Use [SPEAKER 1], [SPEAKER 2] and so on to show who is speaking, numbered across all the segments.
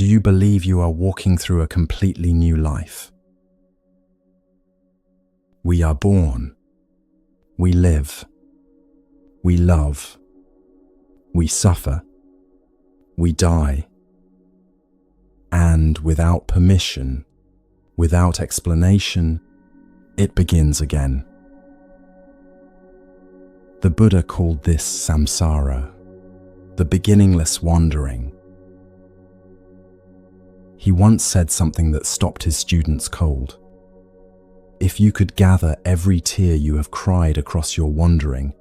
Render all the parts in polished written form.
[SPEAKER 1] you believe you are walking through a completely new life? We are born. We live. We love. We suffer. We die. And without permission, without explanation, it begins again. The Buddha called this samsara, the beginningless wandering. He once said something that stopped his students cold. If you could gather every tear you have cried across your wandering,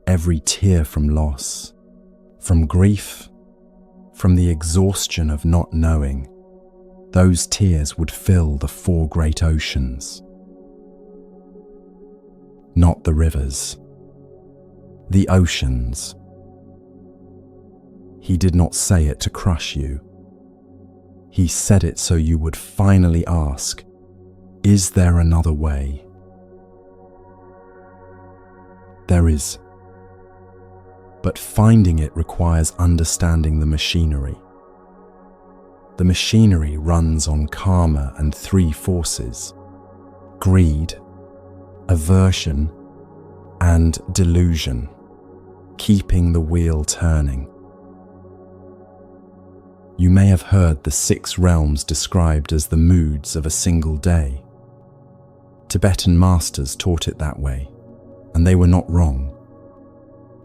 [SPEAKER 1] every tear from loss, from grief, from the exhaustion of not knowing, those tears would fill the 4 great oceans. Not the rivers, the oceans. He did not say it to crush you. He said it so you would finally ask, is there another way? There is. But finding it requires understanding the machinery. The machinery runs on karma and 3 forces: greed, aversion, and delusion, keeping the wheel turning. You may have heard the 6 realms described as the moods of a single day. Tibetan masters taught it that way, and they were not wrong.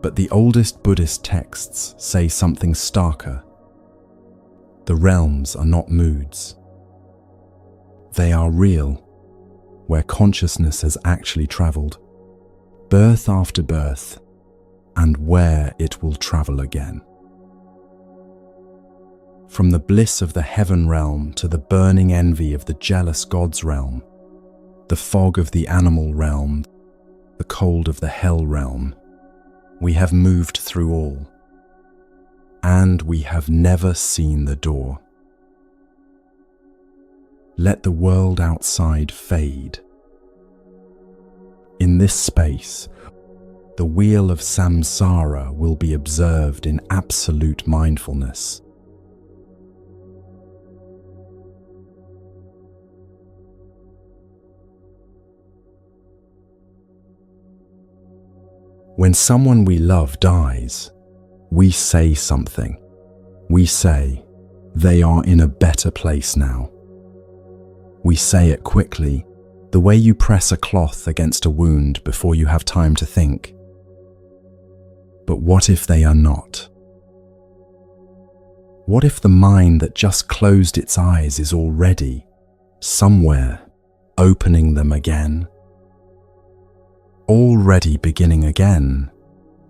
[SPEAKER 1] But the oldest Buddhist texts say something starker. The realms are not moods. They are real, where consciousness has actually traveled, birth after birth, and where it will travel again. From the bliss of the heaven realm to the burning envy of the jealous God's realm, the fog of the animal realm, the cold of the hell realm, we have moved through all, and we have never seen the door. Let the world outside fade. In this space, the wheel of samsara will be observed in absolute mindfulness. When someone we love dies, we say something. We say, they are in a better place now. We say it quickly, the way you press a cloth against a wound before you have time to think. But what if they are not? What if the mind that just closed its eyes is already, somewhere, opening them again? Already beginning again,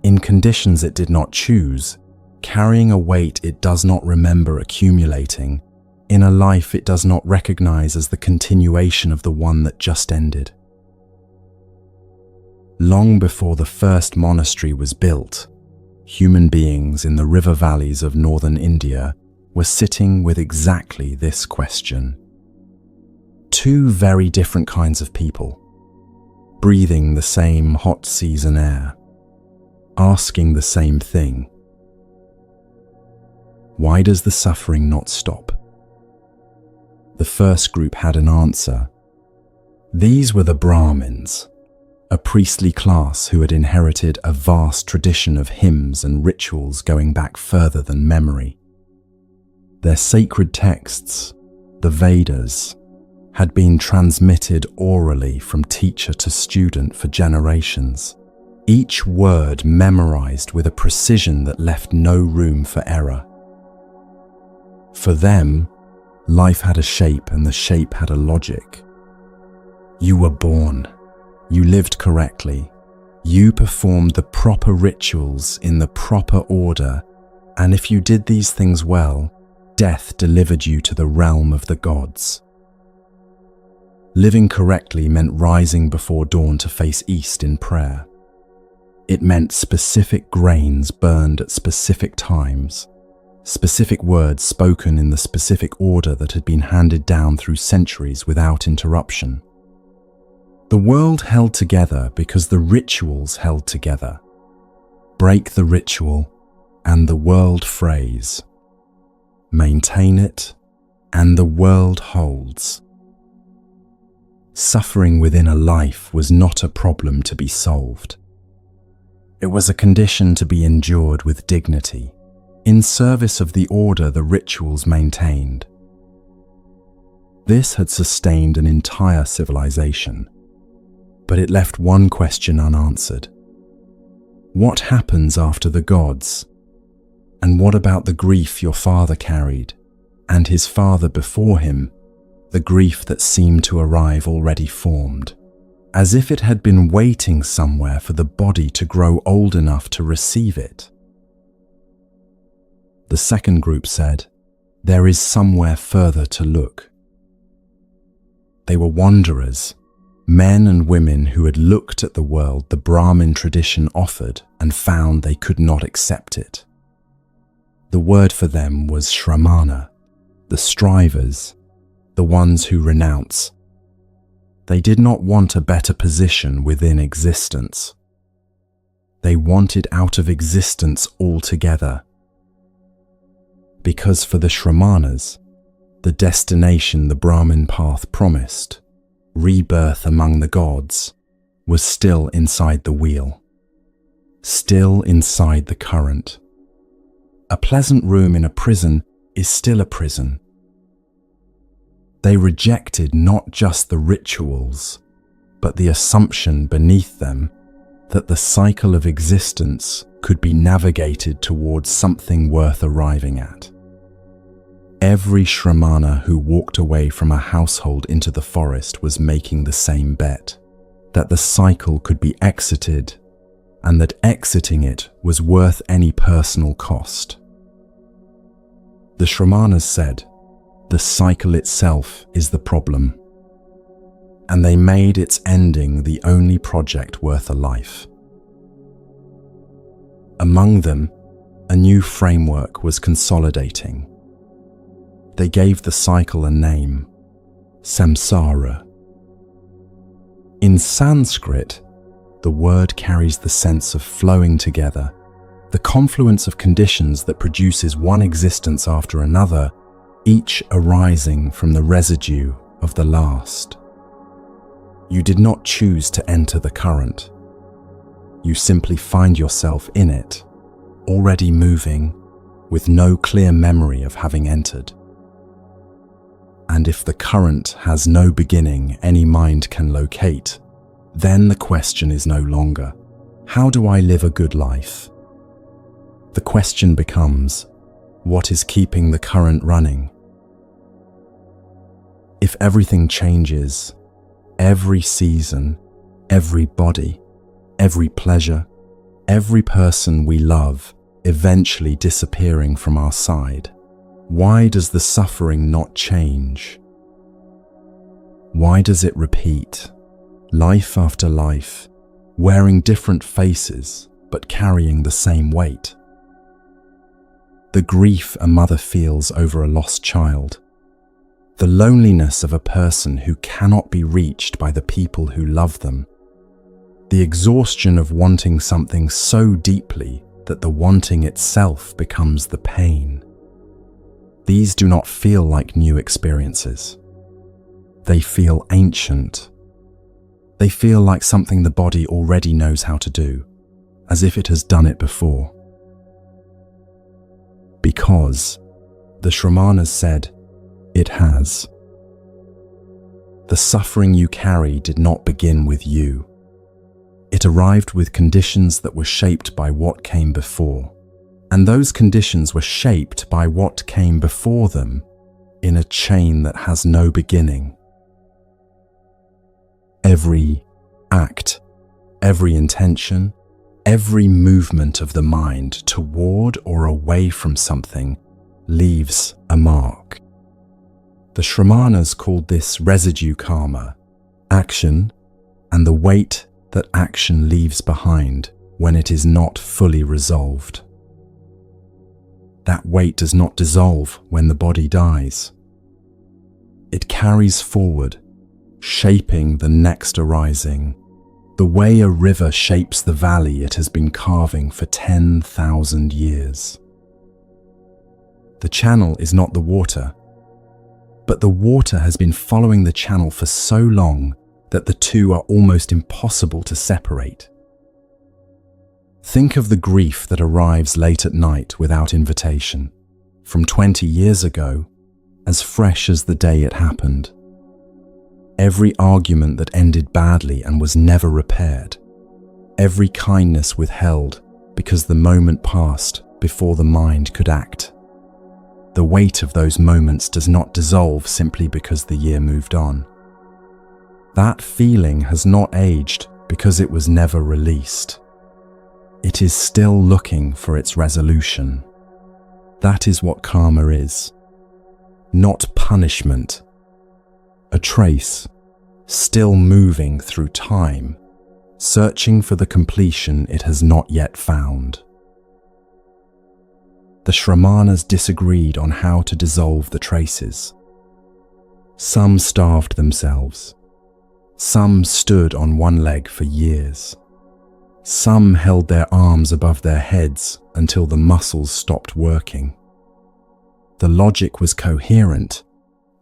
[SPEAKER 1] in conditions it did not choose, carrying a weight it does not remember accumulating, in a life it does not recognize as the continuation of the one that just ended. Long before the first monastery was built, human beings in the river valleys of northern India were sitting with exactly this question. 2 very different kinds of people, breathing the same hot season air, asking the same thing. Why does the suffering not stop? The first group had an answer. These were the Brahmins, a priestly class who had inherited a vast tradition of hymns and rituals going back further than memory. Their sacred texts, the Vedas, had been transmitted orally from teacher to student for generations, each word memorized with a precision that left no room for error. For them, life had a shape and the shape had a logic. You were born, you lived correctly, you performed the proper rituals in the proper order, and if you did these things well, death delivered you to the realm of the gods. Living correctly meant rising before dawn to face east in prayer. It meant specific grains burned at specific times, specific words spoken in the specific order that had been handed down through centuries without interruption. The world held together because the rituals held together. Break the ritual, and the world frays. maintain it, and the world holds. Suffering within a life was not a problem to be solved. It was a condition to be endured with dignity, in service of the order the rituals maintained. This had sustained an entire civilization, but it left one question unanswered. What happens after the gods? And what about the grief your father carried, and his father before him, the grief that seemed to arrive already formed, as if it had been waiting somewhere for the body to grow old enough to receive it? The second group said, there is somewhere further to look. They were wanderers, men and women who had looked at the world the Brahmin tradition offered and found they could not accept it. The word for them was Shramana, the strivers, the ones who renounce. They did not want a better position within existence. They wanted out of existence altogether. Because for the Shramanas, the destination the Brahmin path promised, rebirth among the gods, was still inside the wheel, still inside the current. A pleasant room in a prison is still a prison. They rejected not just the rituals, but the assumption beneath them that the cycle of existence could be navigated towards something worth arriving at. Every Shramana who walked away from a household into the forest was making the same bet, that the cycle could be exited and that exiting it was worth any personal cost. The Shramanas said, the cycle itself is the problem, and they made its ending the only project worth a life. Among them, a new framework was consolidating. They gave the cycle a name, Samsara. In Sanskrit, the word carries the sense of flowing together, the confluence of conditions that produces one existence after another, each arising from the residue of the last. You did not choose to enter the current. You simply find yourself in it, already moving, with no clear memory of having entered. And if the current has no beginning any mind can locate, then the question is no longer, how do I live a good life? The question becomes, what is keeping the current running? If everything changes, every season, every body, every pleasure, every person we love eventually disappearing from our side, why does the suffering not change? Why does it repeat, life after life, wearing different faces but carrying the same weight? The grief a mother feels over a lost child, the loneliness of a person who cannot be reached by the people who love them, the exhaustion of wanting something so deeply that the wanting itself becomes the pain. These do not feel like new experiences. They feel ancient. They feel like something the body already knows how to do, as if it has done it before. Because, the Shramanas said, it has. The suffering you carry did not begin with you. It arrived with conditions that were shaped by what came before. And those conditions were shaped by what came before them in a chain that has no beginning. Every act, every intention, every movement of the mind toward or away from something leaves a mark. The Shramanas called this residue karma, action, and the weight that action leaves behind when it is not fully resolved. That weight does not dissolve when the body dies. It carries forward, shaping the next arising, the way a river shapes the valley it has been carving for 10,000 years. The channel is not the water, but the water has been following the channel for so long that the two are almost impossible to separate. Think of the grief that arrives late at night without invitation, from 20 years ago, as fresh as the day it happened. Every argument that ended badly and was never repaired. Every kindness withheld because the moment passed before the mind could act. The weight of those moments does not dissolve simply because the year moved on. That feeling has not aged because it was never released. It is still looking for its resolution. That is what karma is. Not punishment. A trace, still moving through time, searching for the completion it has not yet found. The Shramanas disagreed on how to dissolve the traces. Some starved themselves. Some stood on one leg for years. Some held their arms above their heads until the muscles stopped working. The logic was coherent.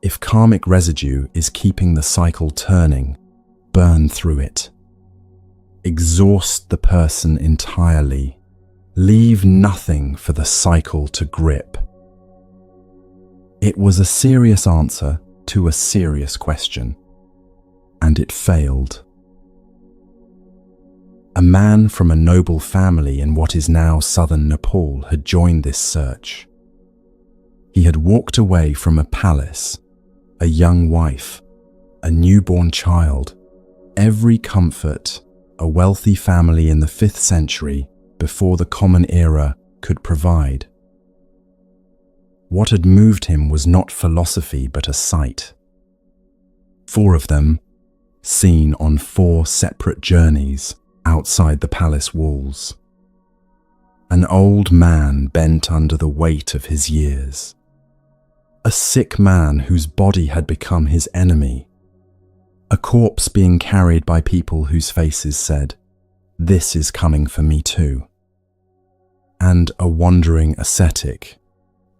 [SPEAKER 1] If karmic residue is keeping the cycle turning, burn through it. Exhaust the person entirely. Leave nothing for the cycle to grip. It was a serious answer to a serious question, and it failed. A man from a noble family in what is now southern Nepal had joined this search. He had walked away from a palace, a young wife, a newborn child, every comfort a wealthy family in the 5th century before the Common Era could provide. What had moved him was not philosophy but a sight. 4 of them, seen on 4 separate journeys outside the palace walls. An old man bent under the weight of his years. A sick man whose body had become his enemy. A corpse being carried by people whose faces said, "This is coming for me too." And a wandering ascetic,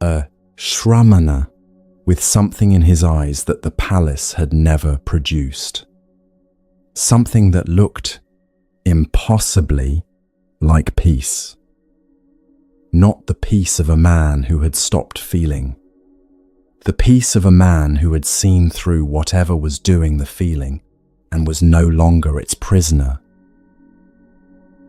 [SPEAKER 1] a Shramana, with something in his eyes that the palace had never produced. Something that looked impossibly like peace. Not the peace of a man who had stopped feeling. The peace of a man who had seen through whatever was doing the feeling and was no longer its prisoner.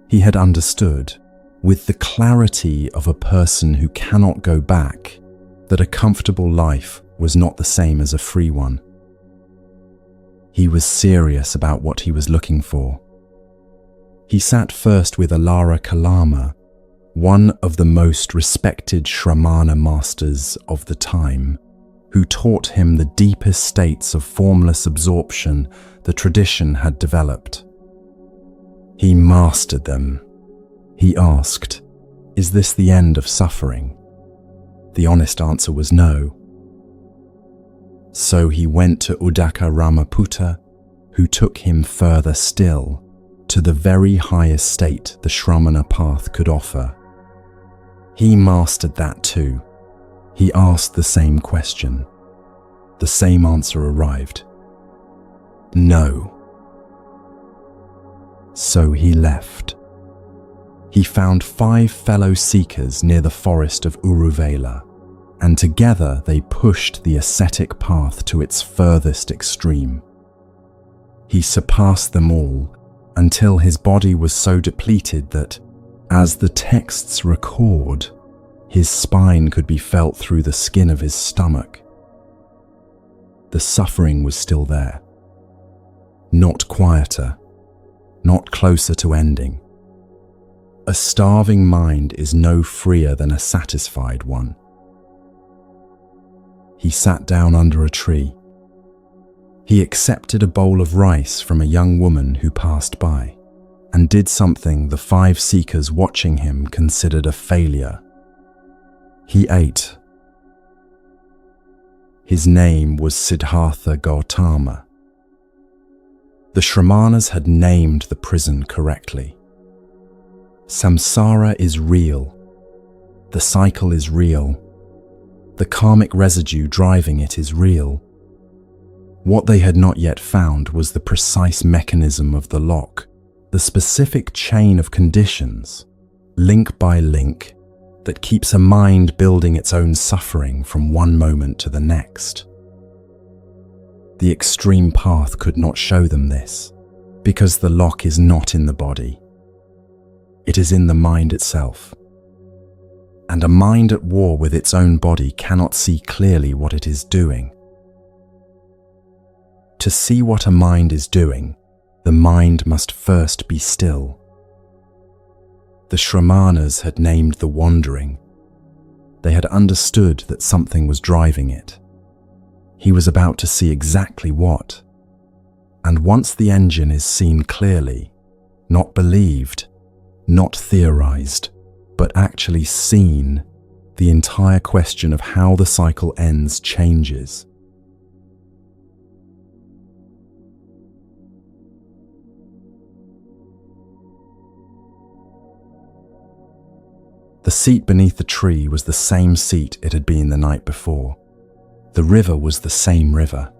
[SPEAKER 1] He had understood, with the clarity of a person who cannot go back, that a comfortable life was not the same as a free one. He was serious about what he was looking for. He sat first with Alara Kalama, one of the most respected Shramana masters of the time, who taught him the deepest states of formless absorption the tradition had developed. He mastered them. He asked, "Is this the end of suffering?" The honest answer was no. So he went to Udaka Ramaputta, who took him further still, to the very highest state the Shramana path could offer. He mastered that too. He asked the same question. The same answer arrived. No. So he left. He found 5 fellow seekers near the forest of Uruvela, and together they pushed the ascetic path to its furthest extreme. He surpassed them all until his body was so depleted that, as the texts record, his spine could be felt through the skin of his stomach. The suffering was still there. Not quieter, not closer to ending. A starving mind is no freer than a satisfied one. He sat down under a tree. He accepted a bowl of rice from a young woman who passed by, and did something the 5 seekers watching him considered a failure. He ate. His name was Siddhartha Gautama. The Shramanas had named the prison correctly. Samsara is real. The cycle is real. The karmic residue driving it is real. What they had not yet found was the precise mechanism of the lock, the specific chain of conditions, link by link, that keeps a mind building its own suffering from one moment to the next. The extreme path could not show them this, because the lock is not in the body. It is in the mind itself. And a mind at war with its own body cannot see clearly what it is doing. To see what a mind is doing, the mind must first be still. The Shramanas had named the wandering. They had understood that something was driving it. He was about to see exactly what. And once the engine is seen clearly, not believed, not theorized, but actually seen, the entire question of how the cycle ends changes. The seat beneath the tree was the same seat it had been the night before. The river was the same river.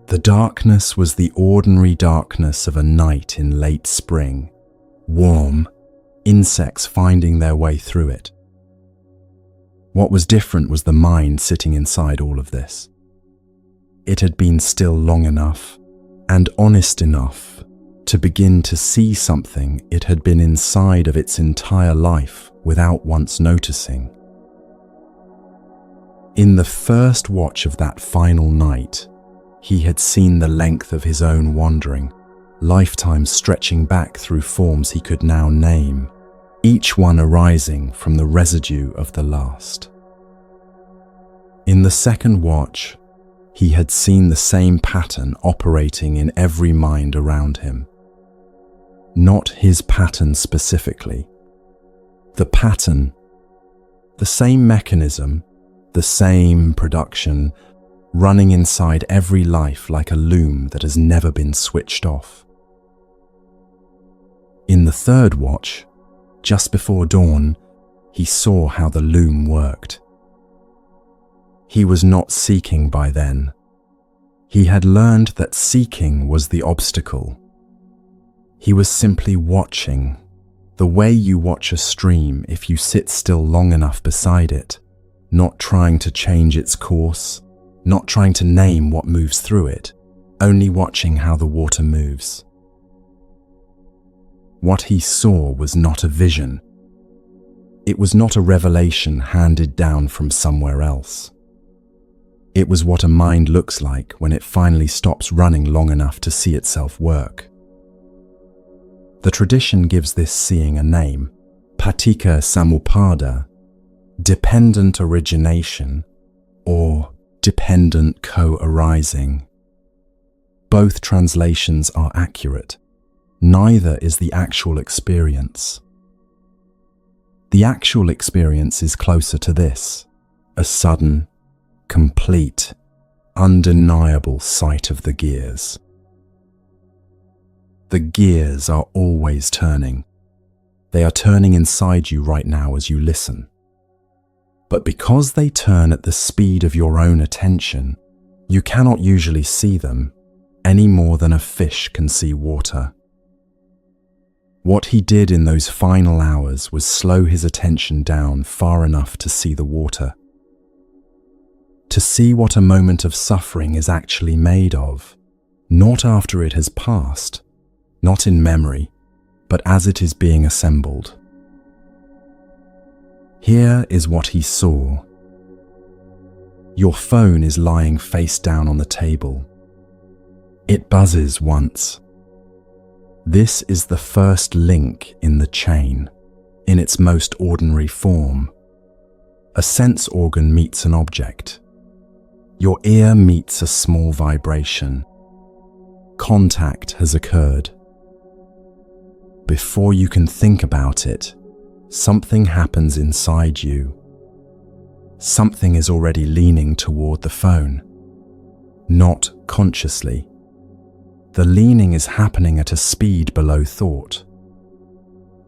[SPEAKER 1] The darkness was the ordinary darkness of a night in late spring, warm, insects finding their way through it. What was different was the mind sitting inside all of this. It had been still long enough and honest enough to begin to see something it had been inside of its entire life without once noticing. In the first watch of that final night, he had seen the length of his own wandering, lifetimes stretching back through forms he could now name, each one arising from the residue of the last. In the second watch, he had seen the same pattern operating in every mind around him. Not his pattern specifically. The pattern, the same mechanism, the same production, running inside every life like a loom that has never been switched off. In the third watch, just before dawn, he saw how the loom worked. He was not seeking by then. He had learned that seeking was the obstacle. He was simply watching, the way you watch a stream if you sit still long enough beside it, not trying to change its course, not trying to name what moves through it, only watching how the water moves. What he saw was not a vision. It was not a revelation handed down from somewhere else. It was what a mind looks like when it finally stops running long enough to see itself work. The tradition gives this seeing a name, paticca samuppada, dependent origination, or dependent co-arising. Both translations are accurate. Neither is the actual experience. The actual experience is closer to this, a sudden, complete, undeniable sight of the gears. The gears are always turning. They are turning inside you right now as you listen. But because they turn at the speed of your own attention, you cannot usually see them any more than a fish can see water. What he did in those final hours was slow his attention down far enough to see the water. To see what a moment of suffering is actually made of, not after it has passed, not in memory, but as it is being assembled. Here is what he saw. Your phone is lying face down on the table. It buzzes once. This is the first link in the chain, in its most ordinary form. A sense organ meets an object. Your ear meets a small vibration. Contact has occurred. Before you can think about it, something happens inside you. Something is already leaning toward the phone. Not consciously. The leaning is happening at a speed below thought.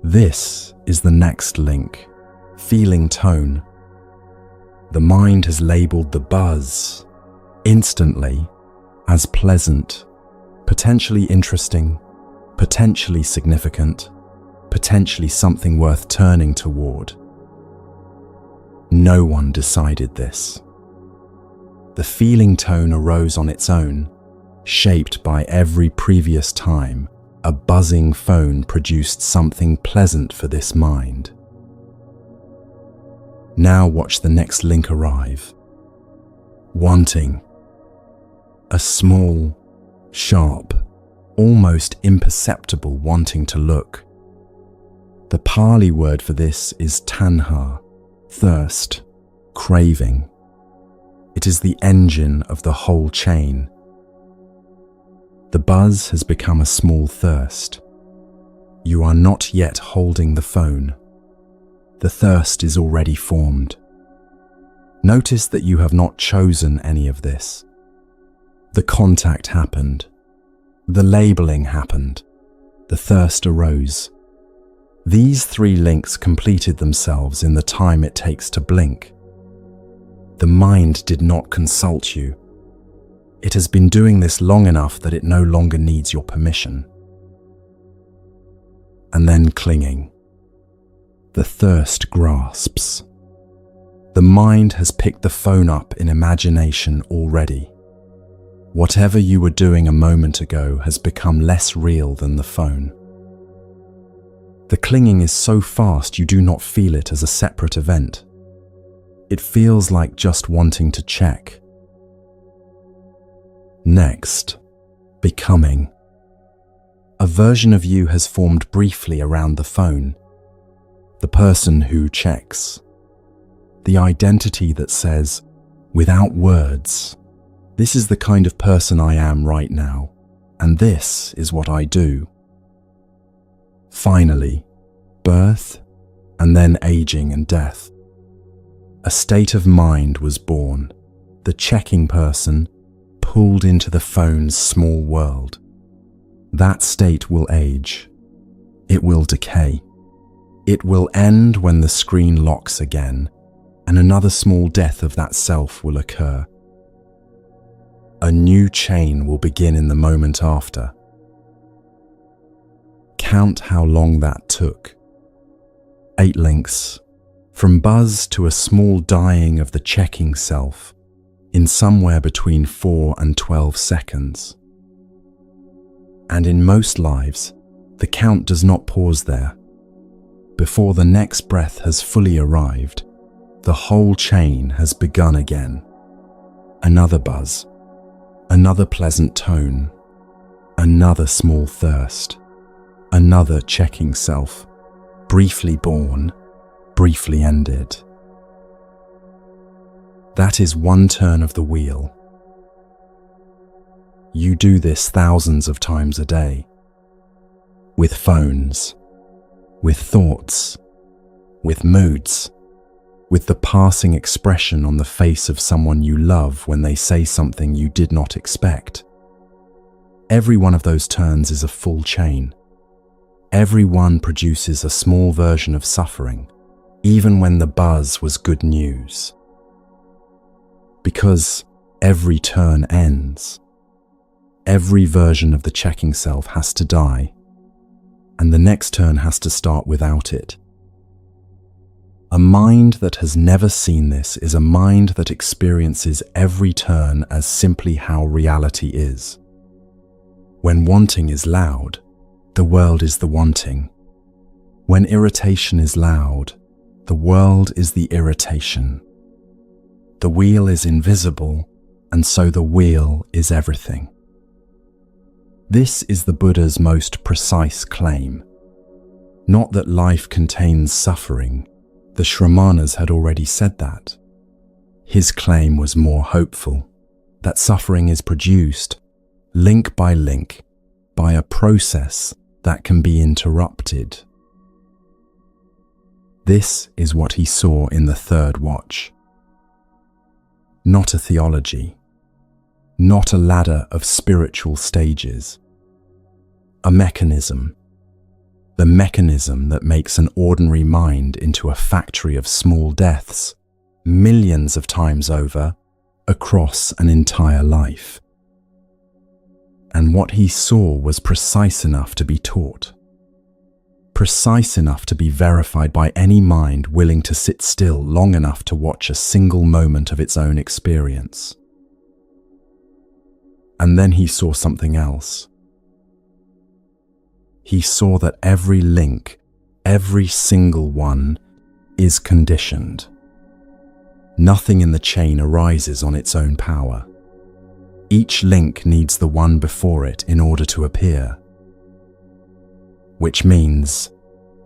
[SPEAKER 1] This is the next link, feeling tone. The mind has labeled the buzz instantly as pleasant, potentially interesting, potentially significant, potentially something worth turning toward. No one decided this. The feeling tone arose on its own, shaped by every previous time a buzzing phone produced something pleasant for this mind. Now watch the next link arrive. Wanting. A small, sharp, almost imperceptible wanting to look. The Pali word for this is tanha, thirst, craving. It is the engine of the whole chain. The buzz has become a small thirst. You are not yet holding the phone. The thirst is already formed. Notice that you have not chosen any of this. The contact happened. The labeling happened. The thirst arose. These three links completed themselves in the time it takes to blink. The mind did not consult you. It has been doing this long enough that it no longer needs your permission. And then clinging. The thirst grasps. The mind has picked the phone up in imagination already. Whatever you were doing a moment ago has become less real than the phone. The clinging is so fast you do not feel it as a separate event. It feels like just wanting to check. Next, becoming. A version of you has formed briefly around the phone. The person who checks. The identity that says, without words, this is the kind of person I am right now, and this is what I do. Finally, birth, and then aging and death. A state of mind was born, the checking person pulled into the phone's small world. That state will age. It will decay. It will end when the screen locks again, and another small death of that self will occur. A new chain will begin in the moment after. Count how long that took. 8 links, from buzz to a small dying of the checking self, in somewhere between 4 and 12 seconds. And in most lives, the count does not pause there. Before the next breath has fully arrived, the whole chain has begun again. Another buzz, another pleasant tone, another small thirst, another checking self, briefly born, briefly ended. That is one turn of the wheel. You do this thousands of times a day. With phones, with thoughts, with moods, with the passing expression on the face of someone you love when they say something you did not expect. Every one of those turns is a full chain. Every one produces a small version of suffering, even when the buzz was good news. Because every turn ends. Every version of the checking self has to die, and the next turn has to start without it. A mind that has never seen this is a mind that experiences every turn as simply how reality is. When wanting is loud, the world is the wanting. When irritation is loud, the world is the irritation. The wheel is invisible, and so the wheel is everything. This is the Buddha's most precise claim. Not that life contains suffering. The Shramanas had already said that. His claim was more hopeful, that suffering is produced, link by link, by a process that can be interrupted. This is what he saw in the third watch. Not a theology, not a ladder of spiritual stages. A mechanism, the mechanism that makes an ordinary mind into a factory of small deaths, millions of times over, across an entire life. And what he saw was precise enough to be taught, precise enough to be verified by any mind willing to sit still long enough to watch a single moment of its own experience. And then he saw something else. He saw that every link, every single one, is conditioned. Nothing in the chain arises on its own power. Each link needs the one before it in order to appear. Which means,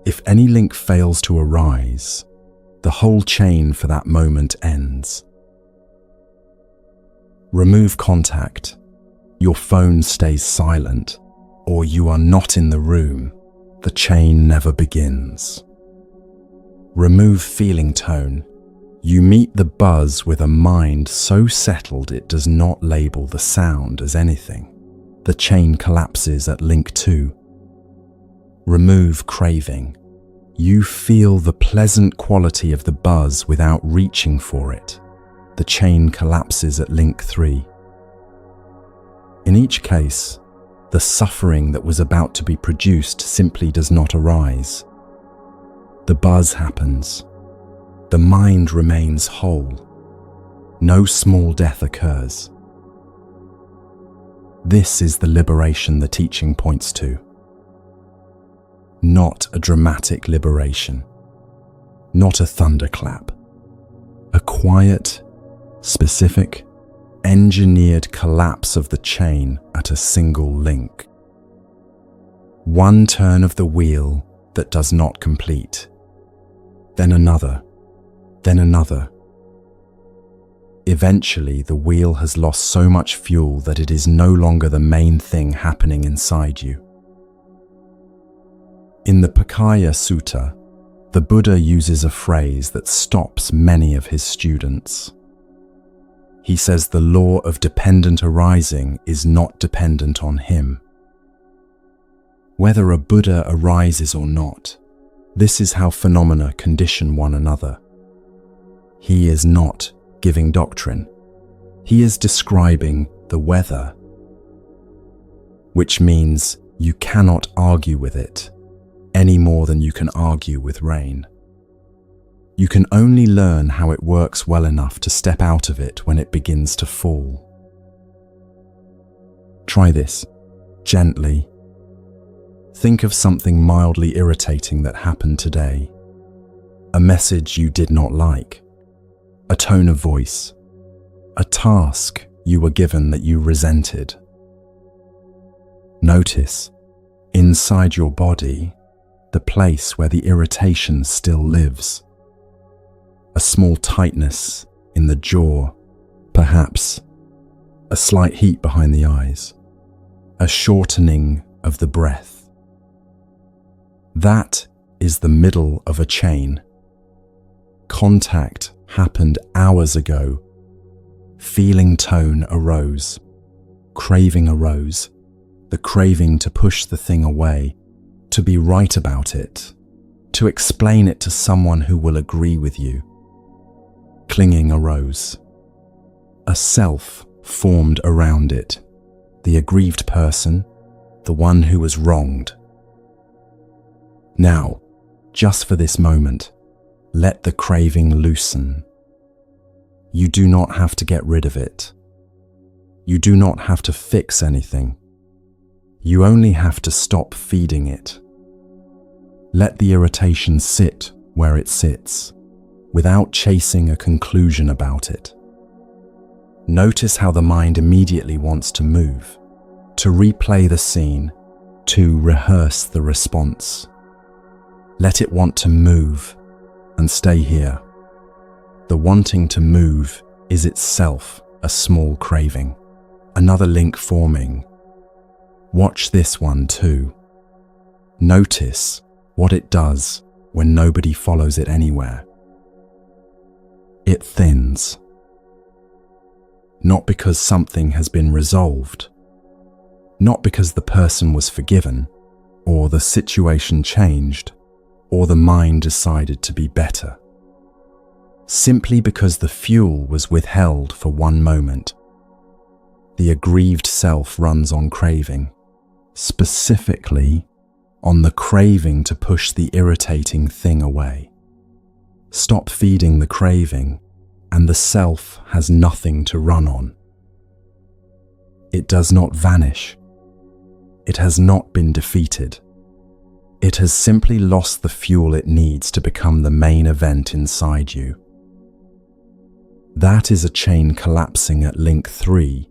[SPEAKER 1] if any link fails to arise, the whole chain for that moment ends. Remove contact, your phone stays silent, or you are not in the room, the chain never begins. Remove feeling tone, you meet the buzz with a mind so settled it does not label the sound as anything. The chain collapses at link 2. Remove craving. You feel the pleasant quality of the buzz without reaching for it. The chain collapses at link 3. In each case, the suffering that was about to be produced simply does not arise. The buzz happens. The mind remains whole. No small death occurs. This is the liberation the teaching points to. Not a dramatic liberation, not a thunderclap. A quiet, specific, engineered collapse of the chain at a single link. One turn of the wheel that does not complete. Then another. Then another. Eventually, the wheel has lost so much fuel that it is no longer the main thing happening inside you. In the Pakaya Sutta, the Buddha uses a phrase that stops many of his students. He says the law of dependent arising is not dependent on him. Whether a Buddha arises or not, this is how phenomena condition one another. He is not giving doctrine. He is describing the weather, which means you cannot argue with it any more than you can argue with rain. You can only learn how it works well enough to step out of it when it begins to fall. Try this, gently. Think of something mildly irritating that happened today. A message you did not like. A tone of voice, a task you were given that you resented. Notice, inside your body, the place where the irritation still lives. A small tightness in the jaw, perhaps, a slight heat behind the eyes, a shortening of the breath. That is the middle of a chain. Contact happened hours ago. Feeling tone arose. Craving arose. The craving to push the thing away, to be right about it, to explain it to someone who will agree with you. Clinging arose. A self formed around it, the aggrieved person, the one who was wronged. Now, just for this moment, let the craving loosen. You do not have to get rid of it. You do not have to fix anything. You only have to stop feeding it. Let the irritation sit where it sits, without chasing a conclusion about it. Notice how the mind immediately wants to move, to replay the scene, to rehearse the response. Let it want to move and stay here. The wanting to move is itself a small craving, another link forming. Watch this one too. Notice what it does when nobody follows it anywhere. It thins. Not because something has been resolved, not because the person was forgiven, or the situation changed, or the mind decided to be better. simply because the fuel was withheld for one moment. The aggrieved self runs on craving, specifically on the craving to push the irritating thing away. Stop feeding the craving, and the self has nothing to run on. It does not vanish. It has not been defeated. It has simply lost the fuel it needs to become the main event inside you. That is a chain collapsing at link 3.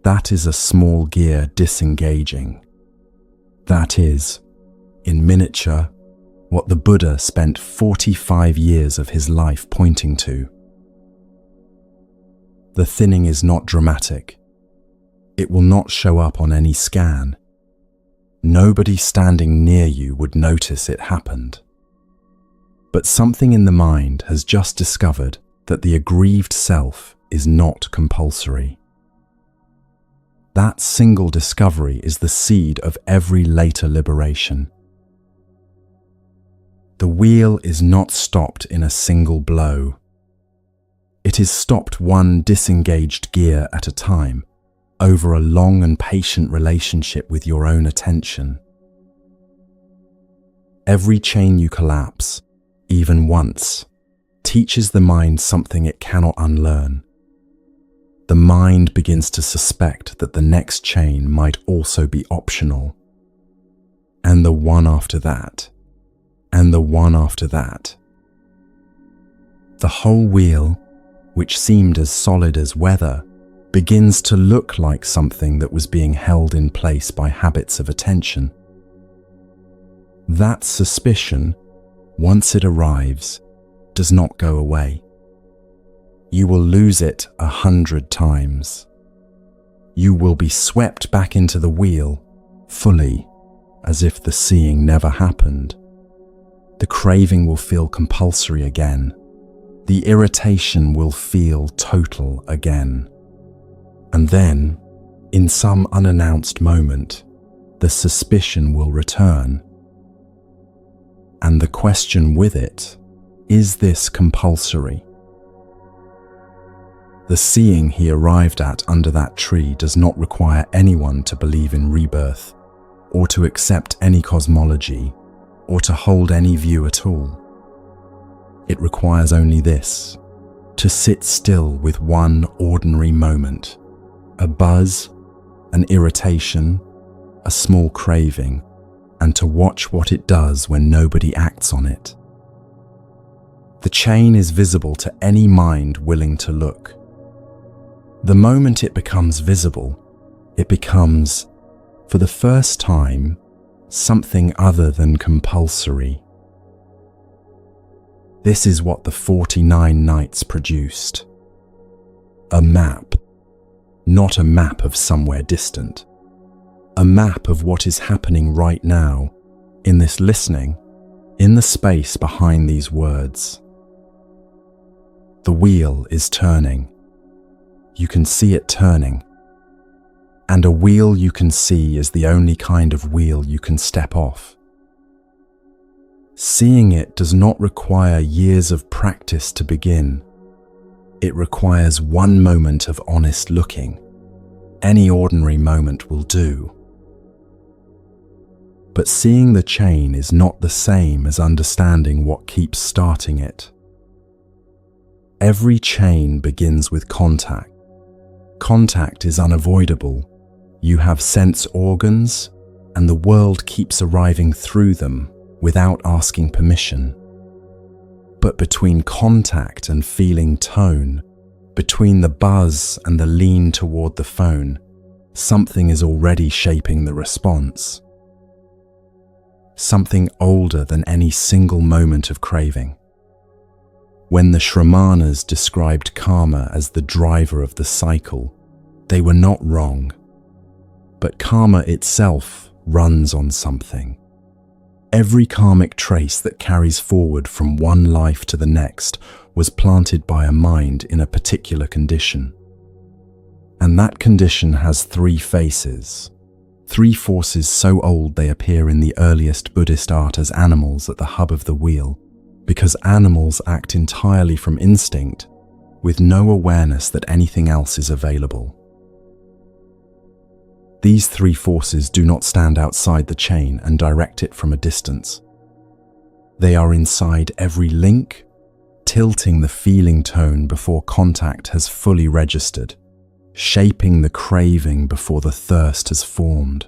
[SPEAKER 1] That is a small gear disengaging. That is, in miniature, what the Buddha spent 45 years of his life pointing to. The thinning is not dramatic. It will not show up on any scan. Nobody standing near you would notice it happened. But something in the mind has just discovered that the aggrieved self is not compulsory. That single discovery is the seed of every later liberation. The wheel is not stopped in a single blow. It is stopped one disengaged gear at a time, over a long and patient relationship with your own attention. Every chain you collapse, even once, teaches the mind something it cannot unlearn. The mind begins to suspect that the next chain might also be optional, and the one after that, and the one after that. The whole wheel, which seemed as solid as weather, begins to look like something that was being held in place by habits of attention. That suspicion, once it arrives, does not go away. You will lose it 100 times. You will be swept back into the wheel, fully, as if the seeing never happened. The craving will feel compulsory again. The irritation will feel total again. And then, in some unannounced moment, the suspicion will return. And the question with it, is this compulsory? The seeing he arrived at under that tree does not require anyone to believe in rebirth, or to accept any cosmology, or to hold any view at all. It requires only this, to sit still with one ordinary moment, a buzz, an irritation, a small craving, and to watch what it does when nobody acts on it. The chain is visible to any mind willing to look. The moment it becomes visible, it becomes, for the first time, something other than compulsory. This is what the 49 nights produced. A map, not a map of somewhere distant. A map of what is happening right now, in this listening, in the space behind these words. The wheel is turning. You can see it turning. And a wheel you can see is the only kind of wheel you can step off. Seeing it does not require years of practice to begin. It requires one moment of honest looking. Any ordinary moment will do. But seeing the chain is not the same as understanding what keeps starting it. Every chain begins with contact. Contact is unavoidable. You have sense organs, and the world keeps arriving through them without asking permission. But between contact and feeling tone, between the buzz and the lean toward the phone, something is already shaping the response. Something older than any single moment of craving. When the Shramanas described karma as the driver of the cycle, they were not wrong. But karma itself runs on something. Every karmic trace that carries forward from one life to the next was planted by a mind in a particular condition. And that condition has 3 faces, 3 forces so old they appear in the earliest Buddhist art as animals at the hub of the wheel, because animals act entirely from instinct, with no awareness that anything else is available. These three forces do not stand outside the chain and direct it from a distance. They are inside every link, tilting the feeling tone before contact has fully registered, shaping the craving before the thirst has formed.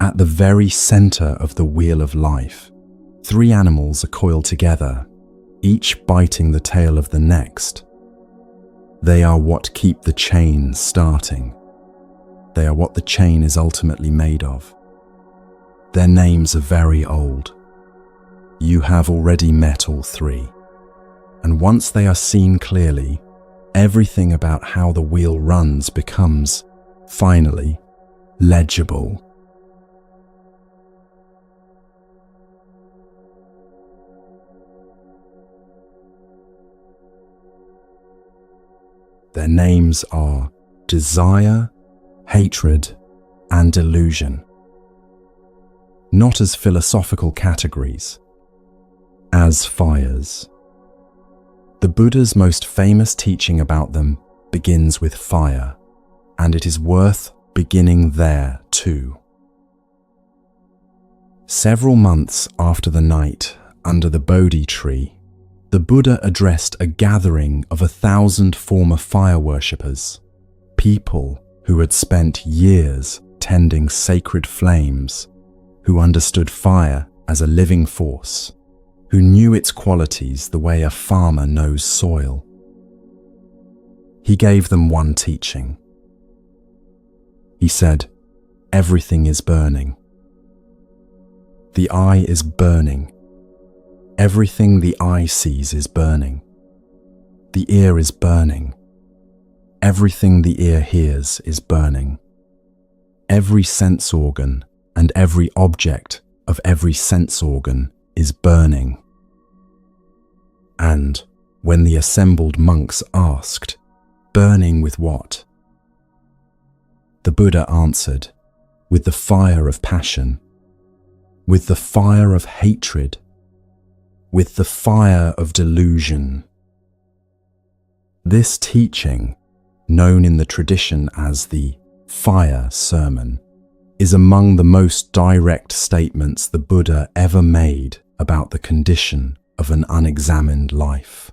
[SPEAKER 1] At the very center of the wheel of life, three animals are coiled together, each biting the tail of the next. They are what keep the chain starting. They are what the chain is ultimately made of. Their names are very old. You have already met all three. And once they are seen clearly, everything about how the wheel runs becomes, finally, legible. Their names are desire, hatred, and delusion. Not as philosophical categories, as fires. The Buddha's most famous teaching about them begins with fire, and it is worth beginning there too. Several months after the night under the Bodhi tree, the Buddha addressed a gathering of 1,000 former fire worshippers, people who had spent years tending sacred flames, who understood fire as a living force, who knew its qualities the way a farmer knows soil. He gave them one teaching. He said, "Everything is burning. The eye is burning. Everything the eye sees is burning. The ear is burning. Everything the ear hears is burning. Every sense organ and every object of every sense organ is burning." And when the assembled monks asked, "Burning with what?" the Buddha answered, "With the fire of passion, with the fire of hatred, with the fire of delusion." This teaching, known in the tradition as the Fire Sermon, is among the most direct statements the Buddha ever made about the condition of an unexamined life.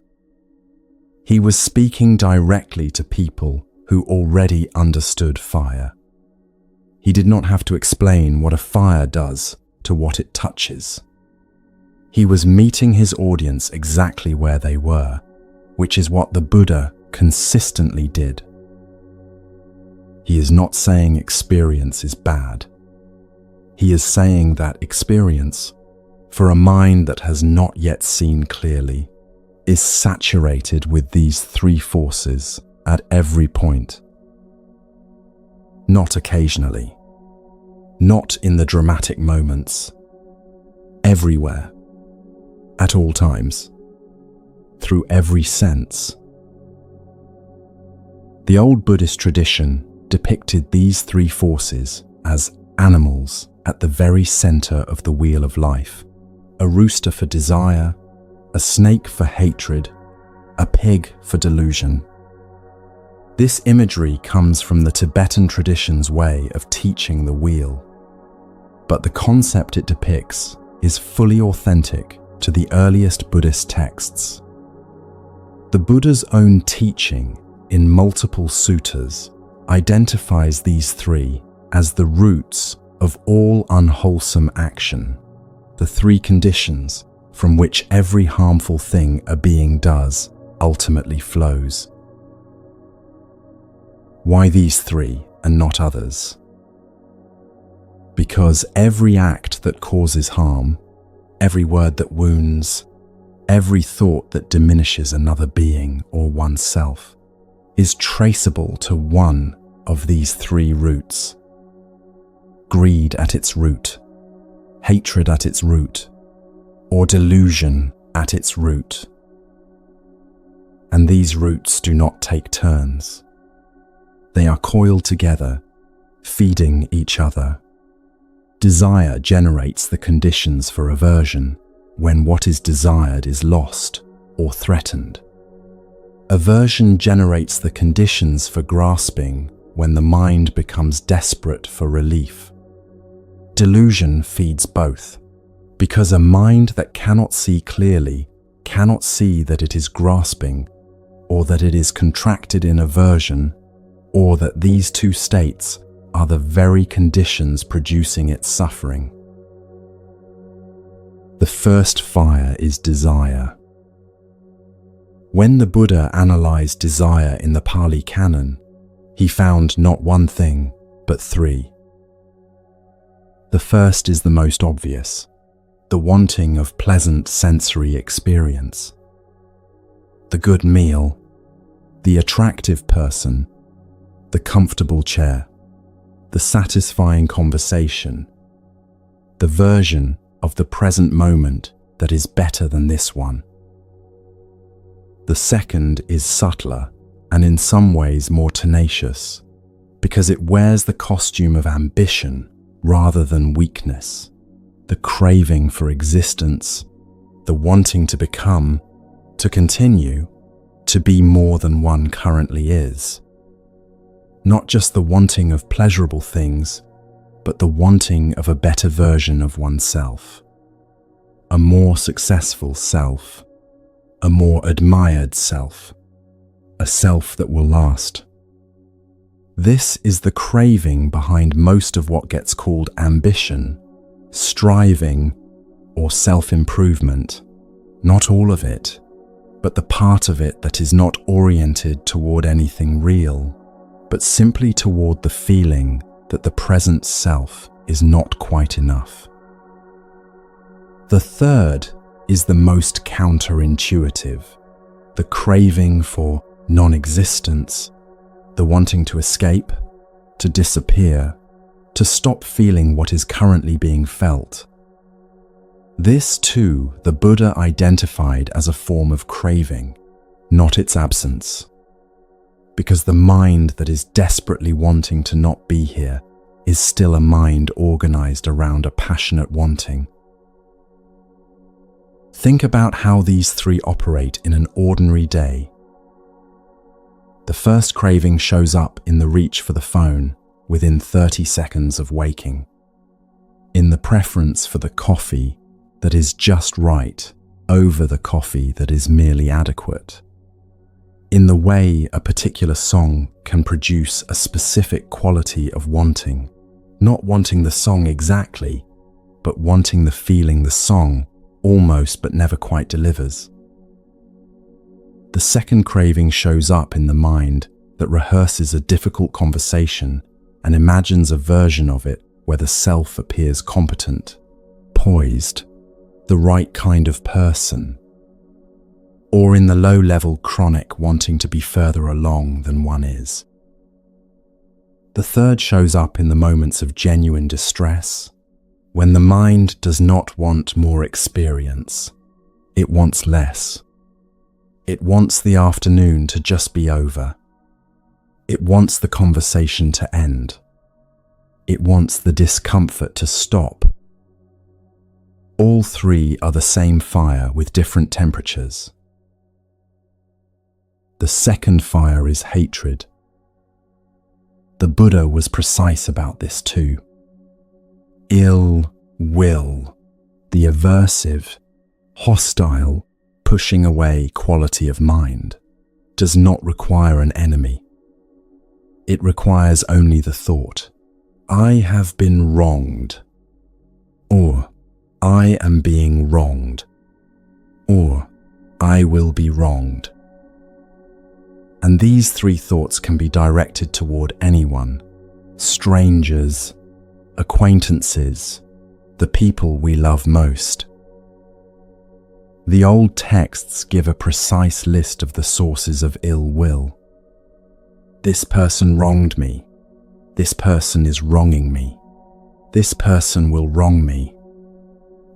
[SPEAKER 1] He was speaking directly to people who already understood fire. He did not have to explain what a fire does to what it touches. He was meeting his audience exactly where they were, which is what the Buddha consistently did. He is not saying experience is bad. He is saying that experience, for a mind that has not yet seen clearly, is saturated with these three forces at every point. Not occasionally, not in the dramatic moments, everywhere, at all times, through every sense. The old Buddhist tradition depicted these three forces as animals at the very center of the wheel of life: a rooster for desire, a snake for hatred, a pig for delusion. This imagery comes from the Tibetan tradition's way of teaching the wheel, but the concept it depicts is fully authentic to the earliest Buddhist texts. The Buddha's own teaching in multiple suttas identifies these three as the roots of all unwholesome action, the three conditions from which every harmful thing a being does ultimately flows. Why these three and not others? Because every act that causes harm, every word that wounds, every thought that diminishes another being or oneself is traceable to one of these three roots. Greed at its root, hatred at its root, or delusion at its root. And these roots do not take turns. They are coiled together, feeding each other. Desire generates the conditions for aversion, when what is desired is lost or threatened. Aversion generates the conditions for grasping when the mind becomes desperate for relief. Delusion feeds both, because a mind that cannot see clearly cannot see that it is grasping, or that it is contracted in aversion, or that these two states are the very conditions producing its suffering. The first fire is desire. When the Buddha analyzed desire in the Pali Canon, he found not one thing, but three. The first is the most obvious, the wanting of pleasant sensory experience. The good meal, the attractive person, the comfortable chair, the satisfying conversation, the version of the present moment that is better than this one. The second is subtler and in some ways more tenacious, because it wears the costume of ambition rather than weakness, the craving for existence, the wanting to become, to continue, to be more than one currently is. Not just the wanting of pleasurable things, but the wanting of a better version of oneself, a more successful self, a more admired self, a self that will last. This is the craving behind most of what gets called ambition, striving, or self-improvement. Not all of it, but the part of it that is not oriented toward anything real, but simply toward the feeling that the present self is not quite enough. The third is the most counterintuitive, the craving for non-existence, the wanting to escape, to disappear, to stop feeling what is currently being felt. This too the Buddha identified as a form of craving, not its absence. Because the mind that is desperately wanting to not be here is still a mind organized around a passionate wanting. Think about how these three operate in an ordinary day. The first craving shows up in the reach for the phone within 30 seconds of waking, in the preference for the coffee that is just right over the coffee that is merely adequate, in the way a particular song can produce a specific quality of wanting, not wanting the song exactly, but wanting the feeling the song almost but never quite delivers. The second craving shows up in the mind that rehearses a difficult conversation and imagines a version of it where the self appears competent, poised, the right kind of person, or in the low-level chronic wanting to be further along than one is. The third shows up in the moments of genuine distress, when the mind does not want more experience, it wants less. It wants the afternoon to just be over. It wants the conversation to end. It wants the discomfort to stop. All three are the same fire with different temperatures. The second fire is hatred. The Buddha was precise about this too. Ill will, the aversive, hostile, pushing away quality of mind, does not require an enemy. It requires only the thought, I have been wronged, or I am being wronged, or I will be wronged. And these three thoughts can be directed toward anyone, strangers, acquaintances, the people we love most. The old texts give a precise list of the sources of ill will. This person wronged me. This person is wronging me. This person will wrong me.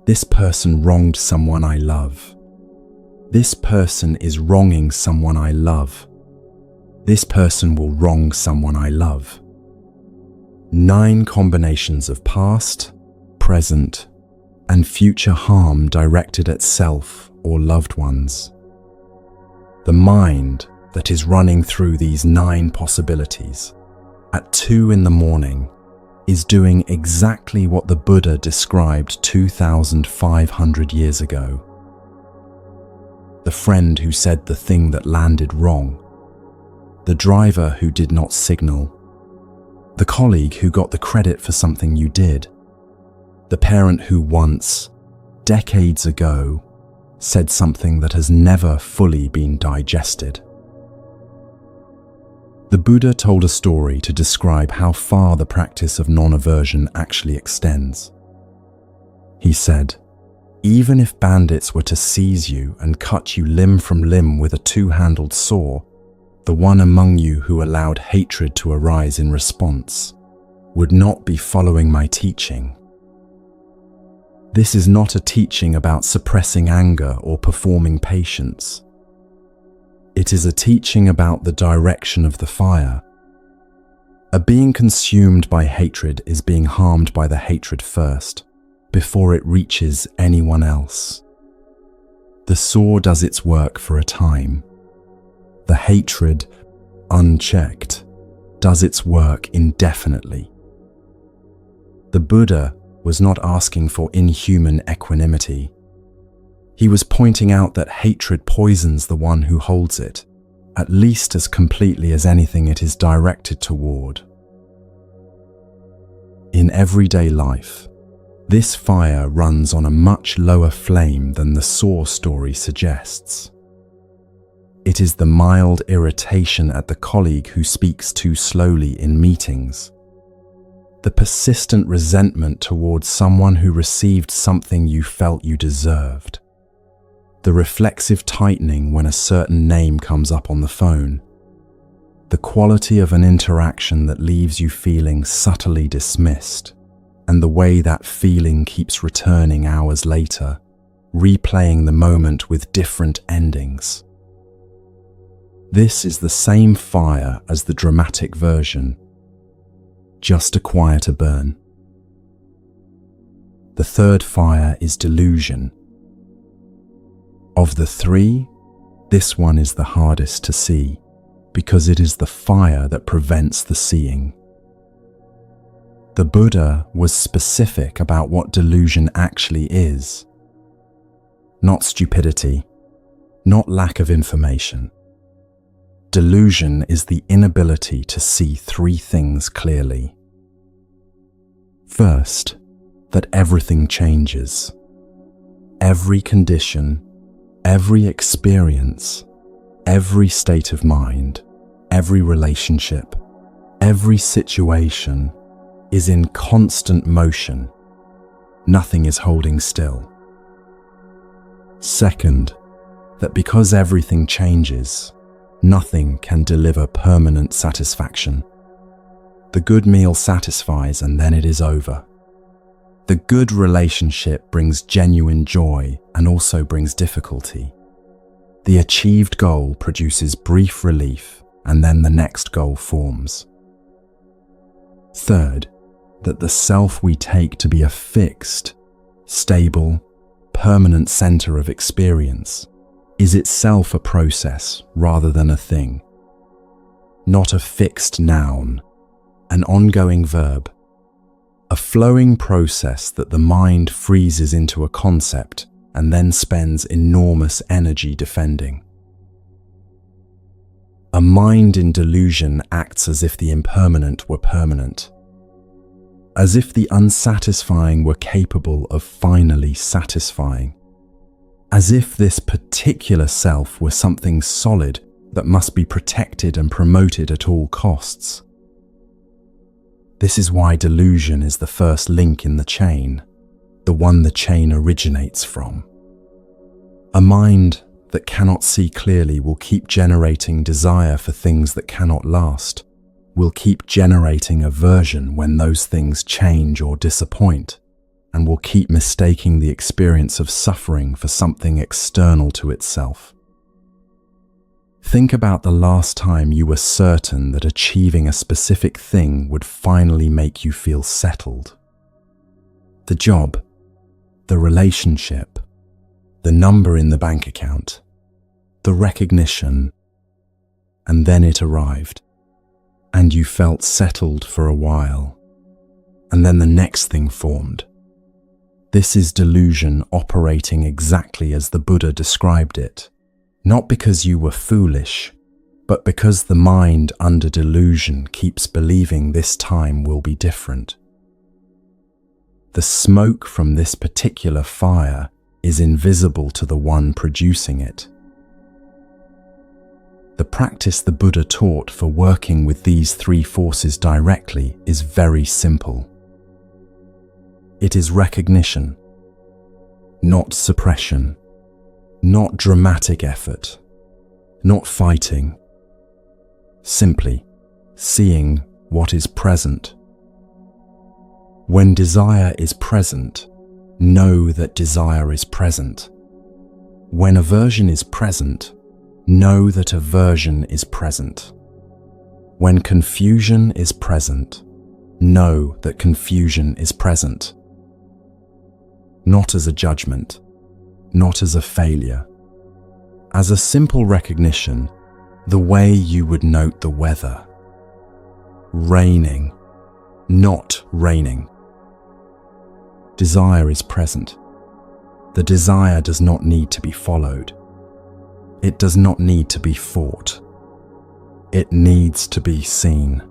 [SPEAKER 1] This person wronged someone I love. This person is wronging someone I love. This person will wrong someone I love. 9 combinations of past, present, and future harm directed at self or loved ones. The mind that is running through these 9 possibilities at 2 in the morning is doing exactly what the Buddha described 2,500 years ago. The friend who said the thing that landed wrong, the driver who did not signal, the colleague who got the credit for something you did, the parent who once, decades ago, said something that has never fully been digested. The Buddha told a story to describe how far the practice of non-aversion actually extends. He said, "Even if bandits were to seize you and cut you limb from limb with a 2-handled saw, the one among you who allowed hatred to arise in response would not be following my teaching." This is not a teaching about suppressing anger or performing patience. It is a teaching about the direction of the fire. A being consumed by hatred is being harmed by the hatred first, before it reaches anyone else. The saw does its work for a time. The hatred, unchecked, does its work indefinitely. The Buddha was not asking for inhuman equanimity. He was pointing out that hatred poisons the one who holds it, at least as completely as anything it is directed toward. In everyday life, this fire runs on a much lower flame than the saw story suggests. It is the mild irritation at the colleague who speaks too slowly in meetings, the persistent resentment towards someone who received something you felt you deserved, the reflexive tightening when a certain name comes up on the phone, the quality of an interaction that leaves you feeling subtly dismissed, and the way that feeling keeps returning hours later, replaying the moment with different endings. This is the same fire as the dramatic version, just a quieter burn. The third fire is delusion. Of the 3, this one is the hardest to see, because it is the fire that prevents the seeing. The Buddha was specific about what delusion actually is. Not stupidity, not lack of information. Delusion is the inability to see 3 things clearly. First, that everything changes. Every condition, every experience, every state of mind, every relationship, every situation is in constant motion. Nothing is holding still. Second, that because everything changes, nothing can deliver permanent satisfaction. The good meal satisfies and then it is over. The good relationship brings genuine joy and also brings difficulty. The achieved goal produces brief relief and then the next goal forms. Third, that the self we take to be a fixed, stable, permanent center of experience is itself a process rather than a thing. Not a fixed noun, an ongoing verb, a flowing process that the mind freezes into a concept and then spends enormous energy defending. A mind in delusion acts as if the impermanent were permanent, as if the unsatisfying were capable of finally satisfying, as if this particular self were something solid that must be protected and promoted at all costs. This is why delusion is the first link in the chain, the one the chain originates from. A mind that cannot see clearly will keep generating desire for things that cannot last, will keep generating aversion when those things change or disappoint, and will keep mistaking the experience of suffering for something external to itself. Think about the last time you were certain that achieving a specific thing would finally make you feel settled. The job, the relationship, the number in the bank account, the recognition, and then it arrived, and you felt settled for a while, and then the next thing formed. This is delusion operating exactly as the Buddha described it, not because you were foolish, but because the mind under delusion keeps believing this time will be different. The smoke from this particular fire is invisible to the one producing it. The practice the Buddha taught for working with these three forces directly is very simple. It is recognition, not suppression, not dramatic effort, not fighting, simply seeing what is present. When desire is present, know that desire is present. When aversion is present, know that aversion is present. When confusion is present, know that confusion is present. Not as a judgment, not as a failure. As a simple recognition, the way you would note the weather. Raining, not raining. Desire is present. The desire does not need to be followed. It does not need to be fought. It needs to be seen.